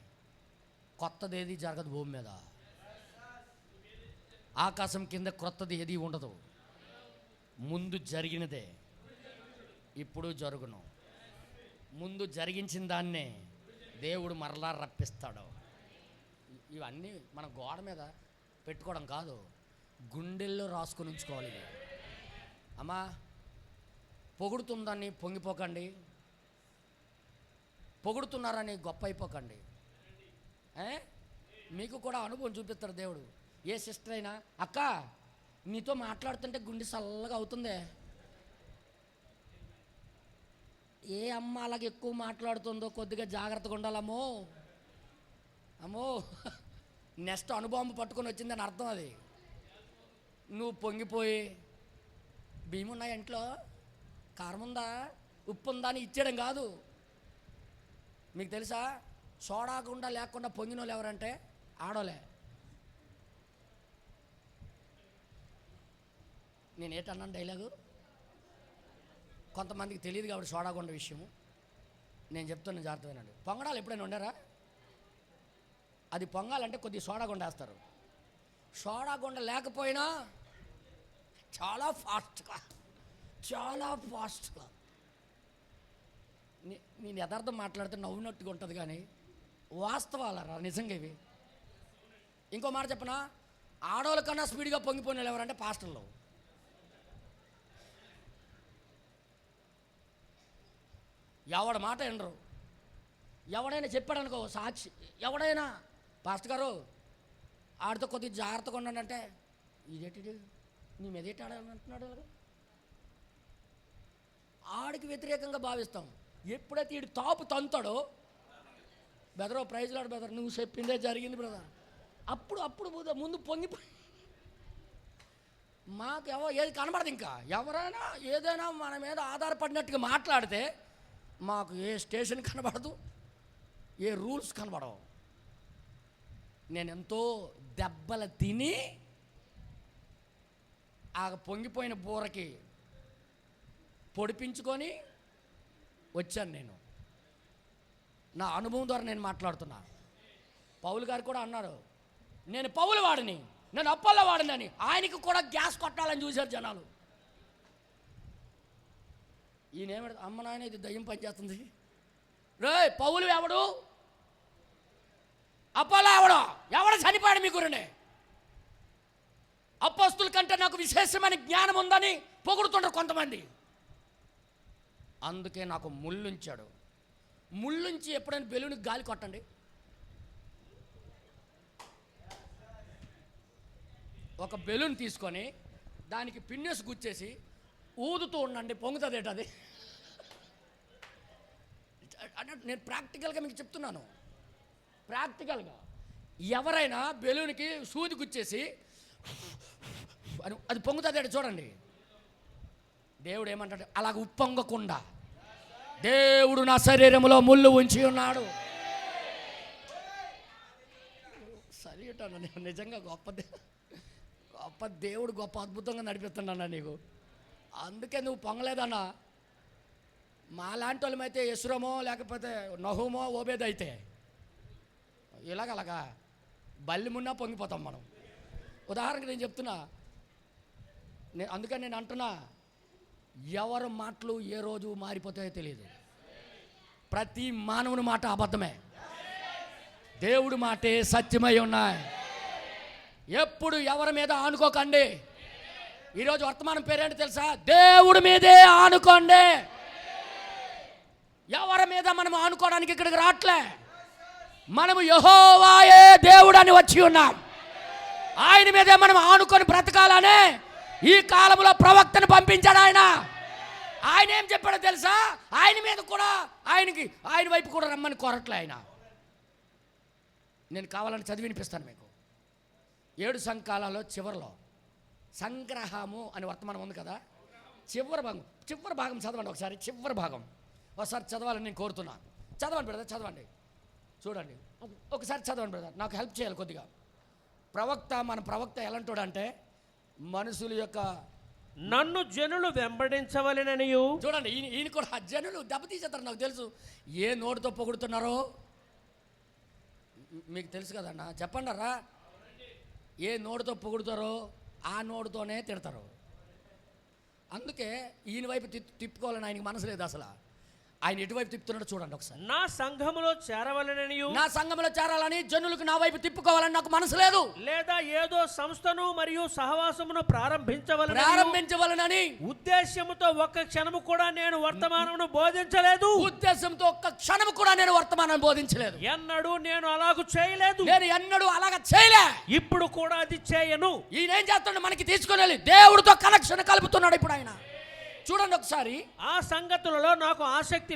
కొత్తది ఏది జరగదు భూమి మీద. ఆకాశం కింద క్రొత్తది ఏది ఉండదు. ముందు జరిగినదే ఇప్పుడు జరుగును. ముందు జరిగించిన దాన్నే దేవుడు మరలా రప్పిస్తాడు. ఇవన్నీ మన గోడ మీద పెట్టుకోవడం కాదు, గుండెల్లో రాసుకొని ఉంచుకోవాలి. ఇది అమ్మా, పొగుడుతుందని పొంగిపోకండి, పొగుడుతున్నారని గొప్ప అయిపోకండి. మీకు కూడా అనుభవం చూపిస్తాడు దేవుడు. ఏ సిస్టర్ అయినా, అక్క నీతో మాట్లాడుతుంటే గుండె చల్లగా అవుతుందే, ఏ అమ్మ అలాగే ఎక్కువ మాట్లాడుతుందో కొద్దిగా జాగ్రత్తగా ఉండాలమ్మో, అమ్మో నెక్స్ట్ అనుభవం పట్టుకొని వచ్చిందని అర్థం. అది నువ్వు పొంగిపోయి బియ్యం ఉన్నాయా ఇంట్లో, కారం ఉందా, ఉప్పు ఉందా అని ఇచ్చేయడం కాదు. మీకు తెలుసా, సోడాకుండా లేకుండా పొంగిన వాళ్ళు ఎవరంటే ఆడోలే. నేను ఏంటన్నాను డైలాగు, కొంతమందికి తెలియదు కాబట్టి సోడాగుండ విషయము నేను చెప్తున్నా, జాగ్రత్త వినండి. పొంగడాలు ఎప్పుడైనా వండారా? అది పొంగాలంటే కొద్దిగా సోడాగుండ వేస్తారు. సోడాగుండ లేకపోయినా చాలా ఫాస్ట్గా నేను యథార్థం మాట్లాడితే నవ్వునట్టుగా ఉంటుంది, కానీ వాస్తవాలరా నిజంగా ఇవి. ఇంకో మాట చెప్పనా, ఆడవాళ్ళ కన్నా స్పీడ్గా పొంగిపోయిన ఎవరంటే పాస్టర్లు. ఎవడ మాట వినరు. ఎవడైనా చెప్పాడనుకో సాక్షి, ఎవడైనా పాస్టర్ గారు ఆడితో కొద్దిగా జాగ్రత్తగా ఉండండి, ఇదేంటి నీ మీదేటి ఆడాలంటున్నాడు. ఆడికి వ్యతిరేకంగా భావిస్తాం. ఎప్పుడైతే వీడు తాపు తంతాడో, బెదరో ప్రైజ్ లాడు బెదర్, నువ్వు చెప్పిందే జరిగింది బ్రదర్, అప్పుడు ముందు పొంగిపోయి మాకు ఏది కనబడదు. ఇంకా ఎవరైనా ఏదైనా మన మీద ఆధారపడినట్టుగా మాట్లాడితే మాకు ఏ స్టేషన్ కనబడదు, ఏ రూల్స్ కనబడవు. నేను ఎంతో దెబ్బలు తిని ఆ పొంగిపోయిన బూరకి పొడిపించుకొని వచ్చాను. నేను నా అనుభవం ద్వారా నేను మాట్లాడుతున్నా. పౌలు గారు కూడా అన్నారు, నేను పౌలు వాడిని, నేను అప్పల్లో వాడిని అని. ఆయనకి కూడా గ్యాస్ కొట్టాలని చూశారు జనాలు. ఈయనేమిటి, అమ్మ నాయన ఇది దయ్యం పనిచేస్తుంది, రే పౌలు ఎవడు, అప్పల్లో ఎవడు చనిపోయాడు మీ గురినే, అపోస్తుల కంటే నాకు విశేషమైన జ్ఞానం ఉందని పొగుడుతుంటారు కొంతమంది. అందుకే నాకు ముళ్ళుంచాడు. ముళ్ళుంచి ఎప్పుడైనా బెలూనికి గాలి కొట్టండి, ఒక బెలూన్ తీసుకొని దానికి పిన్నెస్ గుచ్చేసి ఊదుతూ ఉండండి, పొంగుతుంది ఏంటది. అంటే నేను ప్రాక్టికల్గా మీకు చెప్తున్నాను. ప్రాక్టికల్గా ఎవరైనా బెలూన్కి సూది గుచ్చేసి అని అది పొంగుతుంది చూడండి. దేవుడు ఏమంటాడు, అలాగ ఉప్పొంగకుండా దేవుడు నా శరీరంలో ముళ్ళు ఉంచి ఉన్నాడు. సరిటన్నా, నేను నిజంగా గొప్ప దేవుడు గొప్ప అద్భుతంగా నడిపిస్తున్నాడా నీకు. అందుకే నువ్వు పొంగలేదన్నా. మా లాంటి వాళ్ళమైతే యెస్రోమో లేకపోతే నహూమో ఓబేద్ అయితే ఇలాగలాగా బల్లి మున్నా పొంగిపోతాం మనం. ఉదాహరణకి నేను చెప్తున్నా, అందుకని నేను అంటున్నా, ఎవరి మాటలు ఏ రోజు మారిపోతాయో తెలియదు. ప్రతి మానవుని మాట అబద్ధమే, దేవుడి మాటే సత్యమై ఉన్నాయి. ఎప్పుడు ఎవరి మీద ఆనుకోకండి. ఈరోజు వర్తమానం పేరేంటి తెలుసా? దేవుడి మీదే ఆనుకోండి. ఎవరి మీద మనం ఆనుకోవడానికి ఇక్కడికి రావట్లే. మనము యెహోవాయే దేవుడు అని వచ్చి ఉన్నాం. ఆయన మీదే మనం ఆనుకొని బ్రతకాలనే ఈ కాలంలో ప్రవక్తను పంపించాడు ఆయన. ఆయన ఏం చెప్పాడో తెలుసా? ఆయన మీద కూడా ఆయన వైపు కూడా రమ్మని కోరట్లే ఆయన. నేను కావాలని చదివి వినిపిస్తాను మీకు. 7 సంకాలాల్లో చివరిలో సంగ్రహము అని వర్తమానం ఉంది కదా, చివరి భాగం చదవండి ఒకసారి. చివరి భాగం ఒకసారి చదవాలని నేను కోరుతున్నాను. చదవండి బ్రదర్, చదవండి. చూడండి ఒకసారి చదవండి బ్రదర్, నాకు హెల్ప్ చేయాలి కొద్దిగా. మన ప్రవక్త ఎలాంటోడు అంటే, మనుషుల యొక్క నన్ను జనులు వెంబడించవలెననియు. చూడండి, ఈయన కూడా జనులు దెబ్బతీసేస్తారు. నాకు తెలుసు ఏ నోటితో పొగుడుతున్నారో మీకు తెలుసు కదన్నా, చెప్పండి రా. ఏ నోటితో పొగుడుతారో ఆ నోటితోనే తిడతారు. అందుకే ఈయన వైపు తిప్పుకోవాలని ఆయనకి మనసు లేదు అసలు. ఆయన ఎటువైపు తిప్పుతున్నాడో చూడండి ఒకసారి. నా సంఘములో చేరవలెననియు, నా సంఘములో చేరాలని జనులకు నా వైపు తిప్పుకోవాలని నాకు మనసు లేదు. లేదా ఏదో సంస్థను మరియు సహవాసమును ప్రారంభించవలనని ఉద్దేశముతో ఒక్క క్షణము కూడా నేను వర్తమానమును బోధించలేదు. ఉద్దేశంతో ఒక్క క్షణము కూడా నేను వర్తమానం బోధించలేదు. ఎన్నడూ నేను అలాగూ చేయలేదు. నేను ఎన్నడూ అలాగ చేయలే. ఇప్పుడు కూడా అది చేయను. ఈయన ఏం చేస్తున్నాడు? మనకి తీసుకుని వెళ్ళి దేవుడితో కనెక్షన్ కలుపుతున్నాడు ఇప్పుడు ఆయన. చూడండి ఒకసారి. ఆ సంగతులలో నాకు ఆసక్తి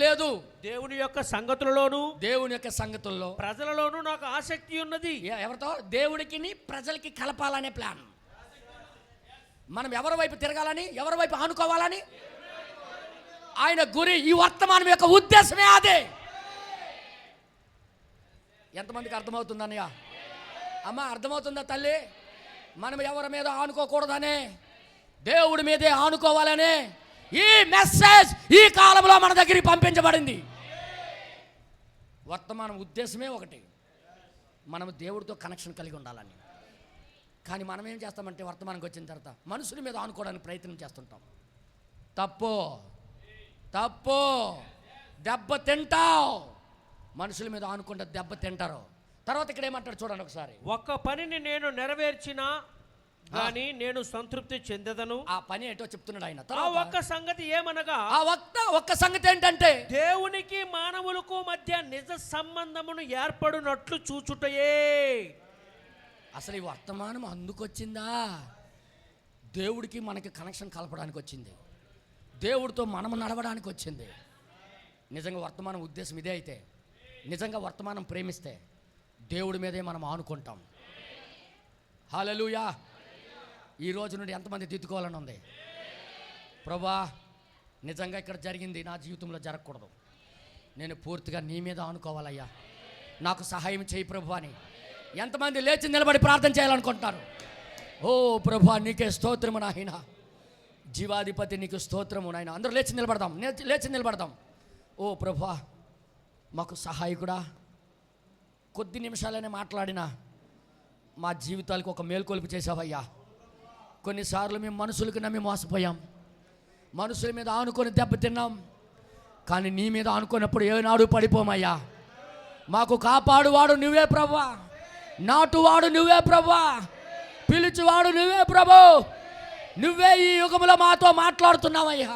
లేదు. దేవుని యొక్క సంగతుల్లో ప్రజలలోనూ నాకు ఆసక్తి ఉన్నది. ఎవరితో? దేవుడికి ప్రజలకి కలపాలనే ప్లాన్. మనం ఎవరి వైపు తిరగాలని, ఎవరి వైపు ఆనుకోవాలని ఆయన గురి. ఈ వర్తమానం యొక్క ఉద్దేశమే అదే. ఎంతమందికి అర్థమవుతుందన్నయ్య? అమ్మ అర్థమవుతుందా తల్లి? మనం ఎవరి మీద ఆనుకోకూడదనే, దేవుడి మీదే ఆనుకోవాలనే ఈ మెసేజ్ ఈ కాలంలో మన దగ్గరికి పంపించబడింది. వర్తమానం ఉద్దేశమే ఒకటి, మనం దేవుడితో కనెక్షన్ కలిగి ఉండాలని. కానీ మనం ఏం చేస్తామంటే వర్తమానంకి వచ్చిన తర్వాత మనుషుల మీద ఆనుకోవడానికి ప్రయత్నం చేస్తుంటాం. తప్పు. దెబ్బ తింటావు. మనుషుల మీద ఆనుకుంటే దెబ్బ తింటారు. తర్వాత ఇక్కడ ఏమంటాడు చూడండి ఒకసారి. ఒక్క పనిని నేను నెరవేర్చినా కానీ నేను సంతృప్తి చెందదను. ఆ పని ఏంటో చెప్తున్నాడు ఆయన. ఆ ఒక్క సంగతి ఏమనగా, ఒక్క సంగతి ఏంటంటే, దేవునికి మానవులకు మధ్య నిజ సంబంధమును ఏర్పడినట్లు చూచుటయే. అసలు ఈ వర్తమానం అందుకొచ్చిందా? దేవుడికి మనకి కనెక్షన్ కలపడానికి వచ్చింది. దేవుడితో మనం నడవడానికి వచ్చింది. నిజంగా వర్తమానం ఉద్దేశం ఇదే అయితే, నిజంగా వర్తమానం ప్రేమిస్తే దేవుడి మీదే మనం ఆనుకుంటాం. హల్లెలూయా. ఈ రోజు నుండి ఎంతమంది దిద్దుకోవాలని ఉంది? ప్రభా, నిజంగా ఇక్కడ జరిగింది నా జీవితంలో జరగకూడదు. నేను పూర్తిగా నీ మీద ఆనుకోవాలయ్యా, నాకు సహాయం చేయి ప్రభు అని ఎంతమంది లేచి నిలబడి ప్రార్థన చేయాలనుకుంటారు? ఓ ప్రభా, నీకే స్తోత్రము నాయన, జీవాధిపతి నీకు స్తోత్రము నాయన. అందరూ లేచి నిలబడదాం. ఓ ప్రభా, మాకు సహాయకుడా, కొద్ది నిమిషాలనే మాట్లాడినా మా జీవితాలకు ఒక మేల్కొలుపు చేసావయ్యా. కొన్నిసార్లు మేము మనుషులకు నమ్మి మోసపోయాం, మనుషుల మీద ఆనుకొని దెబ్బతిన్నాం. కానీ నీ మీద ఆనుకున్నప్పుడు ఏనాడు పడిపోమయ్యా. మాకు కాపాడువాడు నువ్వే ప్రభువా, నాటువాడు నువ్వే ప్రభువా, పిలుచువాడు నువ్వే ప్రభు. నువ్వే ఈ యుగంలో మాతో మాట్లాడుతున్నావయ్యా.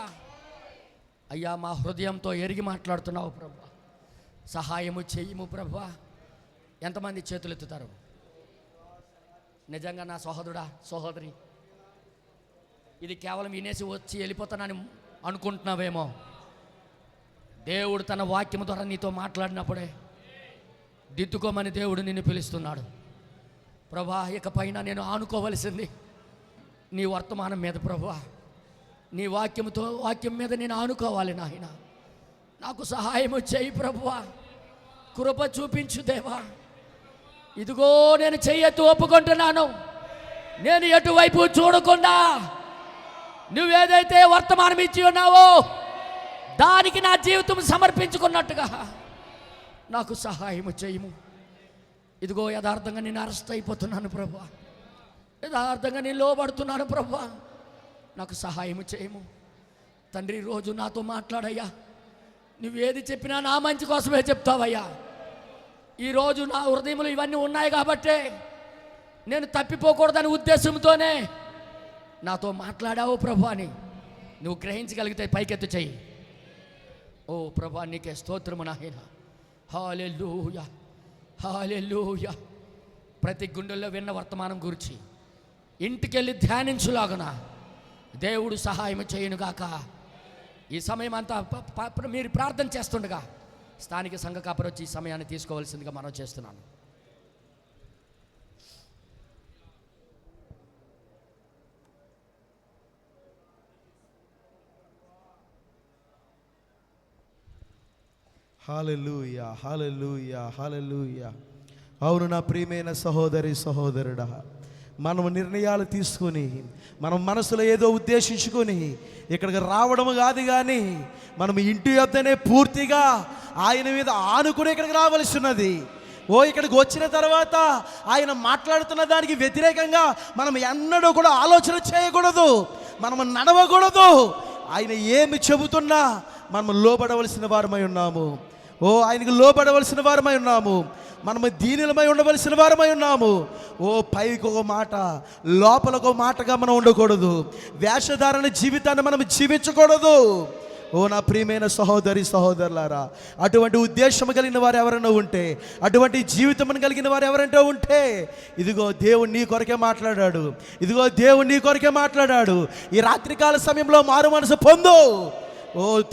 అయ్యా, మా హృదయంతో ఎరిగి మాట్లాడుతున్నావు ప్రభువా. సహాయము చెయ్యము ప్రభువా. ఎంతమంది చేతులు ఎత్తుతారు? నిజంగా నా సహోదరుడా, సహోదరి, ఇది కేవలం వినేసి వచ్చి వెళ్ళిపోతానని అనుకుంటున్నావేమో. దేవుడు తన వాక్యము ద్వారా నీతో మాట్లాడినప్పుడే దిద్దుకోమని దేవుడు నిన్ను పిలుస్తున్నాడు. ప్రభా, ఇకపైన నేను ఆనుకోవలసింది నీ వర్తమానం మీద ప్రభువా. నీ వాక్యం మీద నేను ఆనుకోవాలి నాయన. నాకు సహాయము చేయి ప్రభువా, కృప చూపించు దేవా. ఇదిగో నేను చెయ్యెత్తి ఒప్పుకుంటున్నాను. నేను ఎటువైపు చూడకుండా నువ్వేదైతే వర్తమానం ఇచ్చి ఉన్నావో దానికి నా జీవితం సమర్పించుకున్నట్టుగా నాకు సహాయము చేయము. ఇదిగో యథార్థంగా నేను అరెస్ట్ అయిపోతున్నాను ప్రభువా, యథార్థంగా నేను లోబడుతున్నాను ప్రభువా, నాకు సహాయము చేయము. తండ్రి, రోజు నాతో మాట్లాడయ్యా. నువ్వేది చెప్పినా నా మంచి కోసమే చెప్తావయ్యా. ఈరోజు నా హృదయంలో ఇవన్నీ ఉన్నాయి కాబట్టే నేను తప్పిపోకూడదనే ఉద్దేశంతోనే నాతో మాట్లాడావు ప్రభు అని నువ్వు గ్రహించగలిగితే పైకెత్తు చెయ్యి. ఓ ప్రభా, నీకే స్తోత్రము నాయన. హల్లెలూయా, హల్లెలూయా. ప్రతి గుండెల్లో విన్న వర్తమానం గురించి ఇంటికెళ్ళి ధ్యానించులాగున దేవుడు సహాయం చేయనుగాక. ఈ సమయం అంతా మీరు ప్రార్థన చేస్తుండగా స్థానిక సంఘ కాపరి వచ్చి ఈ సమయాన్ని తీసుకోవాల్సిందిగా మనం చేస్తున్నాను. హల్లెలూయా, హల్లెలూయా, హల్లెలూయా. అవును నా ప్రియమైన సహోదరి సహోదరుడా, మనం నిర్ణయాలు తీసుకొని మనం మనసులో ఏదో ఉద్దేశించుకొని ఇక్కడికి రావడం కాదు, కానీ మనం ఇంటి యొద్దనే పూర్తిగా ఆయన మీద ఆనుకుని ఇక్కడికి రావాల్సి ఉన్నది. ఇక్కడికి వచ్చిన తర్వాత ఆయన మాట్లాడుతున్న దానికి వ్యతిరేకంగా మనం ఎన్నడూ కూడా ఆలోచన చేయకూడదు, మనం నడవకూడదు. ఆయన ఏమి చెబుతున్నా మనం లోబడవలసిన వారమై ఉన్నాము. ఆయనకు లోబడవలసిన వారమై ఉన్నాము. మనము దీనులమై ఉండవలసిన వారమై ఉన్నాము. పైకి ఒక మాట, లోపలకు ఒక మాటగా మనం ఉండకూడదు. వేషధారణ జీవితాన్ని మనం జీవించకూడదు. నా ప్రియమైన సహోదరి సహోదరులారా, అటువంటి ఉద్దేశం కలిగిన వారు ఎవరైనా ఉంటే, అటువంటి జీవితం కలిగిన వారు ఎవరంటే ఉంటే, ఇదిగో దేవుడు నీ కొరకే మాట్లాడాడు. ఇదిగో దేవుడు నీ కొరకే మాట్లాడాడు. ఈ రాత్రికాల సమయంలో మారు మనసు పొందు.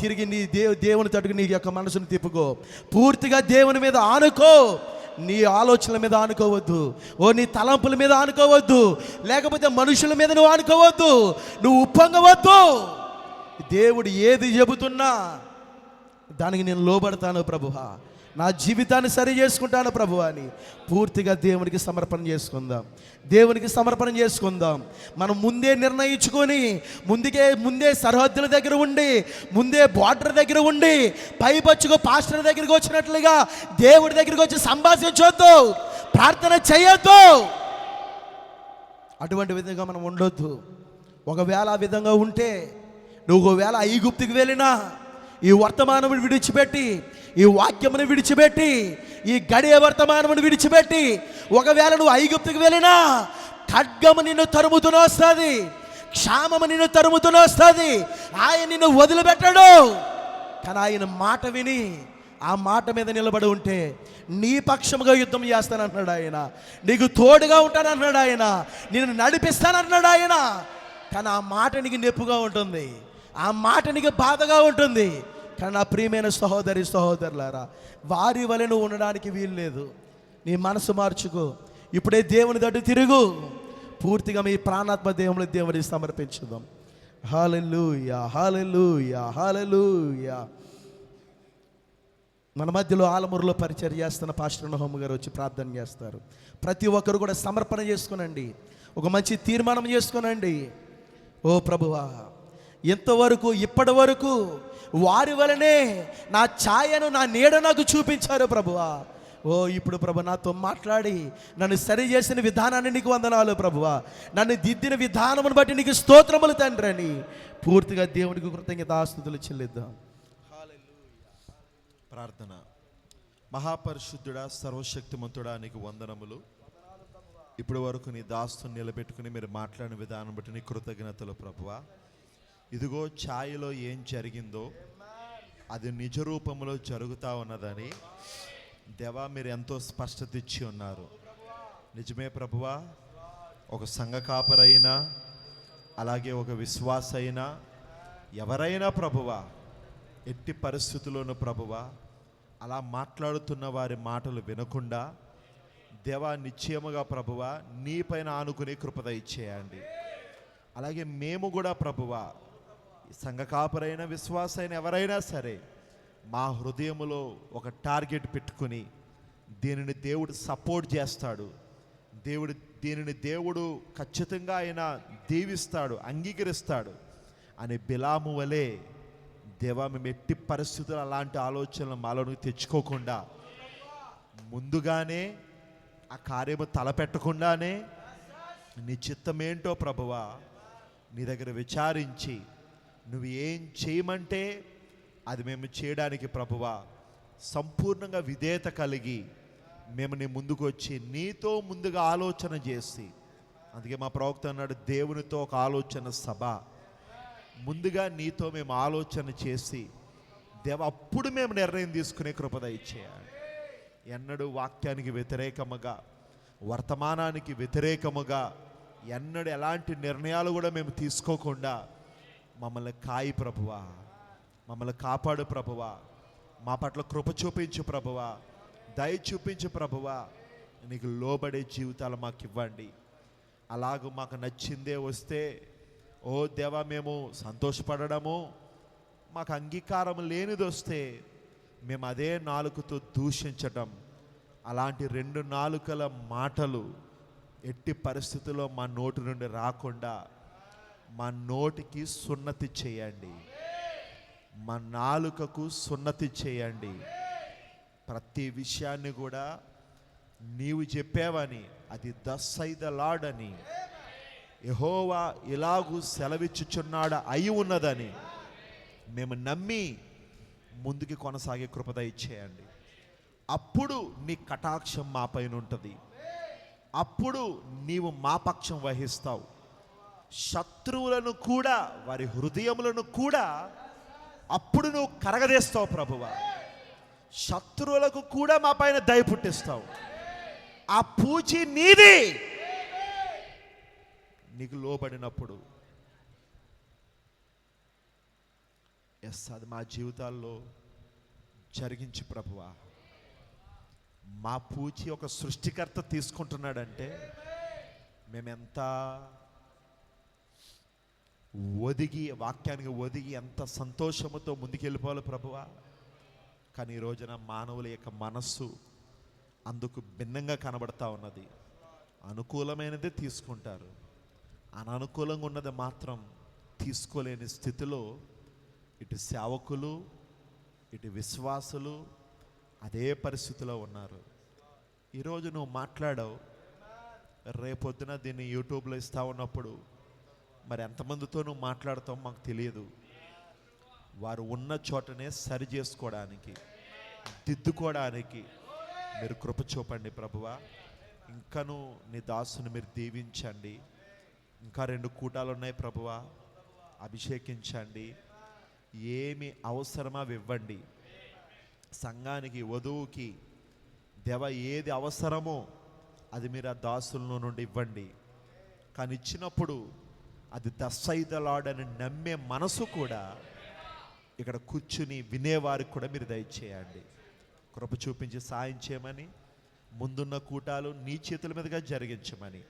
తిరిగి నీ దేవుని తట్టుకు నీ యొక్క మనసును తిప్పుకో. పూర్తిగా దేవుని మీద ఆనుకో. నీ ఆలోచనల మీద ఆనుకోవద్దు. నీ తలంపుల మీద ఆనుకోవద్దు. లేకపోతే మనుషుల మీద నువ్వు ఆనుకోవద్దు. నువ్వు ఉప్పొంగవద్దు. దేవుడు ఏది చెబుతున్నా దానికి నేను లోబడతాను ప్రభువా, నా జీవితాన్ని సరి చేసుకుంటాను ప్రభు అని పూర్తిగా దేవునికి సమర్పణ చేసుకుందాం. దేవునికి సమర్పణ చేసుకుందాం. మనం ముందే నిర్ణయించుకొని ముందే సరిహద్దుల దగ్గర ఉండి, ముందే బార్డర్ దగ్గర ఉండి, పైపచ్చుకు పాస్టర్ దగ్గరికి వచ్చినట్లుగా దేవుడి దగ్గరికి వచ్చి సంభాషించొద్దు, ప్రార్థన చేయొద్దు. అటువంటి విధంగా మనం ఉండొద్దు. ఒకవేళ ఆ విధంగా ఉంటే, నువ్వు ఒకవేళ ఐగుప్తుకి వెళ్ళినా ఈ వర్తమానమును విడిచిపెట్టి, ఈ వాక్యమును విడిచిపెట్టి, ఈ గడియ వర్తమానమును విడిచిపెట్టి ఒకవేళ నువ్వు ఐగుప్తుకు వెళ్ళినా ఖడ్గము నిన్ను తరుముతూనే వస్తుంది, క్షామము నిన్ను తరుముతూనే వస్తుంది. ఆయన నిన్ను వదిలిపెట్టడు. కానీ ఆయన మాట విని ఆ మాట మీద నిలబడి ఉంటే నీ పక్షముగా యుద్ధం చేస్తానంటున్నాడు ఆయన. నీకు తోడుగా ఉంటానంటున్నాడు ఆయన. నిన్ను నడిపిస్తానంటున్నాడు ఆయన. కానీ ఆ మాట నీకు నొప్పిగా ఉంటుంది, ఆ మాట నీకు బాధగా ఉంటుంది. కానీ నా ప్రియమైన సహోదరి సహోదరులారా, వారి వలె నువ్వు ఉండడానికి వీలు లేదు. నీ మనసు మార్చుకో. ఇప్పుడే దేవుని దట్టు తిరుగు. పూర్తిగా మీ ప్రాణాత్మ దేవునికి సమర్పించుదాం. హల్లెలూయా, హల్లెలూయా, హల్లెలూయా. మన మధ్యలో ఆలమూరులో పరిచయం చేస్తున్న పాస్టర్ నోహమ్మ గారు వచ్చి ప్రార్థన చేస్తారు. ప్రతి ఒక్కరు కూడా సమర్పణ చేసుకునండి, ఒక మంచి తీర్మానం చేసుకునండి. ప్రభువా, ఇంతవరకు ఇప్పటి వరకు వారి వలనే నా ఛాయను, నా నీడ నాకు చూపించారు ప్రభువా. ఇప్పుడు ప్రభు నాతో మాట్లాడి నన్ను సరి చేసిన విధానాన్ని నీకు వందనాలు ప్రభువా. నన్ను దిద్దిన విధానమును బట్టి నీకు స్తోత్రములు తండ్రి అని పూర్తిగా దేవునికి కృతజ్ఞతాస్తుతులు చెల్లిద్దాం. ప్రార్థన. మహాపరిశుద్ధుడా, సర్వశక్తిమంతుడా, నీకు వందనములు. ఇప్పటి వరకు నీ దాస్తుని నిలబెట్టుకుని మీరు మాట్లాడిన విధానం బట్టి నీ కృతజ్ఞతలు ప్రభువా. ఇదిగో ఛాయలో ఏం జరిగిందో అది నిజ రూపంలో జరుగుతూ ఉన్నదని దేవా మీరు ఎంతో స్పష్టత ఇచ్చి ఉన్నారు. నిజమే ప్రభువా. ఒక సంఘ కాపరైనా, అలాగే ఒక విశ్వాస అయినా, ఎవరైనా ప్రభువా, ఎట్టి పరిస్థితుల్లోనూ ప్రభువా అలా మాట్లాడుతున్న వారి మాటలు వినకుండా దేవా నిశ్చయముగా ప్రభువా నీ పైన ఆనుకునే కృపద ఇచ్చేయండి. అలాగే మేము కూడా ప్రభువా, సంఘ కాపరైన విశ్వాస అయిన ఎవరైనా సరే, మా హృదయములో ఒక టార్గెట్ పెట్టుకుని దీనిని దేవుడు సపోర్ట్ చేస్తాడు, దీనిని దేవుడు ఖచ్చితంగా ఆయన దీవిస్తాడు, అంగీకరిస్తాడు అని బిలాము వలె దేవా మేము ఎట్టి పరిస్థితులు అలాంటి ఆలోచనలు మాలోనికి తెచ్చుకోకుండా ముందుగానే ఆ కార్యము తలపెట్టకుండానే నీ చిత్తమేంటో ప్రభువా నీ దగ్గర విచారించి నువ్వు ఏం చేయమంటే అది మేము చేయడానికి ప్రభువా సంపూర్ణంగా విధేయత కలిగి మేము నీ ముందుకు వచ్చి నీతో ముందుగా ఆలోచన చేసి, అందుకే మా ప్రవక్త అన్నాడు, దేవునితో ఒక ఆలోచన సభ. ముందుగా నీతో మేము ఆలోచన చేసి దేవ అప్పుడు మేము నిర్ణయం తీసుకునే కృప దయచేయాలి. ఎన్నడూ వాక్యానికి వ్యతిరేకముగా, వర్తమానానికి వ్యతిరేకముగా ఎన్నడూ ఎలాంటి నిర్ణయాలు కూడా మేము తీసుకోకుండా మమ్మల్ని కాయి ప్రభువా, మమ్మల్ని కాపాడు ప్రభువా, మా పట్ల కృప చూపించు ప్రభువా, దయ చూపించు ప్రభువా. నీకు లోబడే జీవితాలు మాకు ఇవ్వండి. అలాగూ మాకు నచ్చిందే వస్తే ఓ దేవా మేము సంతోషపడము, మాకు అంగీకారం లేనిది వస్తే మేము అదే నాలుకతో దూషించటం, అలాంటి 2 నాలుకల మాటలు ఎట్టి పరిస్థితుల్లో మా నోటి నుండి రాకుండా మా నోటికి సున్నతి చేయండి, మా నాలుకకు సున్నతి చేయండి. ప్రతి విషయాన్ని కూడా నీవు చెప్పావని, అది thus saith the Lord అని, యెహోవా ఇలాగూ సెలవిచ్చుచున్నాడు అయి ఉన్నదని మేము నమ్మి ముందుకి కొనసాగే కృప దయచేయండి. అప్పుడు నీ కటాక్షం మా పైన ఉంటుంది. అప్పుడు నీవు మా పక్షం వహిస్తావు. శత్రువులను కూడా, వారి హృదయములను కూడా అప్పుడు నువ్వు కరగదేస్తావు ప్రభువా. శత్రువులకు కూడా మా పైన దయ పుట్టిస్తావు. ఆ పూచి నీది. నీకు లోబడినప్పుడు ఎస్ అది మా జీవితాల్లో జరిగించి ప్రభువా. మా పూచి ఒక సృష్టికర్త తీసుకుంటున్నాడంటే మేమెంత ఒదిగి, వాక్యానికి ఒదిగి ఎంత సంతోషముతో ముందుకెళ్ళిపోవాలి ప్రభువా. కానీ ఈ రోజున మానవుల యొక్క మనస్సు అందుకు భిన్నంగా కనబడతా ఉన్నది. అనుకూలమైనదే తీసుకుంటారు, అననుకూలంగా ఉన్నది మాత్రం తీసుకోలేని స్థితిలో ఇటు సేవకులు, ఇటు విశ్వాసులు అదే పరిస్థితిలో ఉన్నారు. ఈరోజు నువ్వు మాట్లాడావు, రేపొద్దున దీన్ని యూట్యూబ్లో ఇస్తా ఉన్నప్పుడు మరి ఎంతమందితో నువ్వు మాట్లాడతావు మాకు తెలియదు. వారు ఉన్న చోటనే సరి చేసుకోవడానికి, దిద్దుకోవడానికి మీరు కృప చూపండి ప్రభువా. ఇంకను నీ దాసుని మీరు దీవించండి. ఇంకా 2 కూటాలు ఉన్నాయి ప్రభువా, అభిషేకించండి. ఏమి అవసరమో అవి ఇవ్వండి. సంఘానికి, వధువుకి దేవ ఏది అవసరమో అది మీరు ఆ దాసుల నుండి ఇవ్వండి. కానీ ఇచ్చినప్పుడు అది thus saith the Lord అని నమ్మే మనసు కూడా ఇక్కడ కూర్చుని వినేవారికి కూడా మీరు దయచేయండి. కృప చూపించి సాయం చేయమని, ముందున్న కూటాలు నీ చేతుల మీదుగా జరిగించమని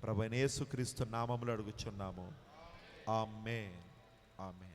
ప్రభువైన యేసుక్రీస్తు నామములో అడుగుచున్నాము. ఆమేన్, ఆమేన్.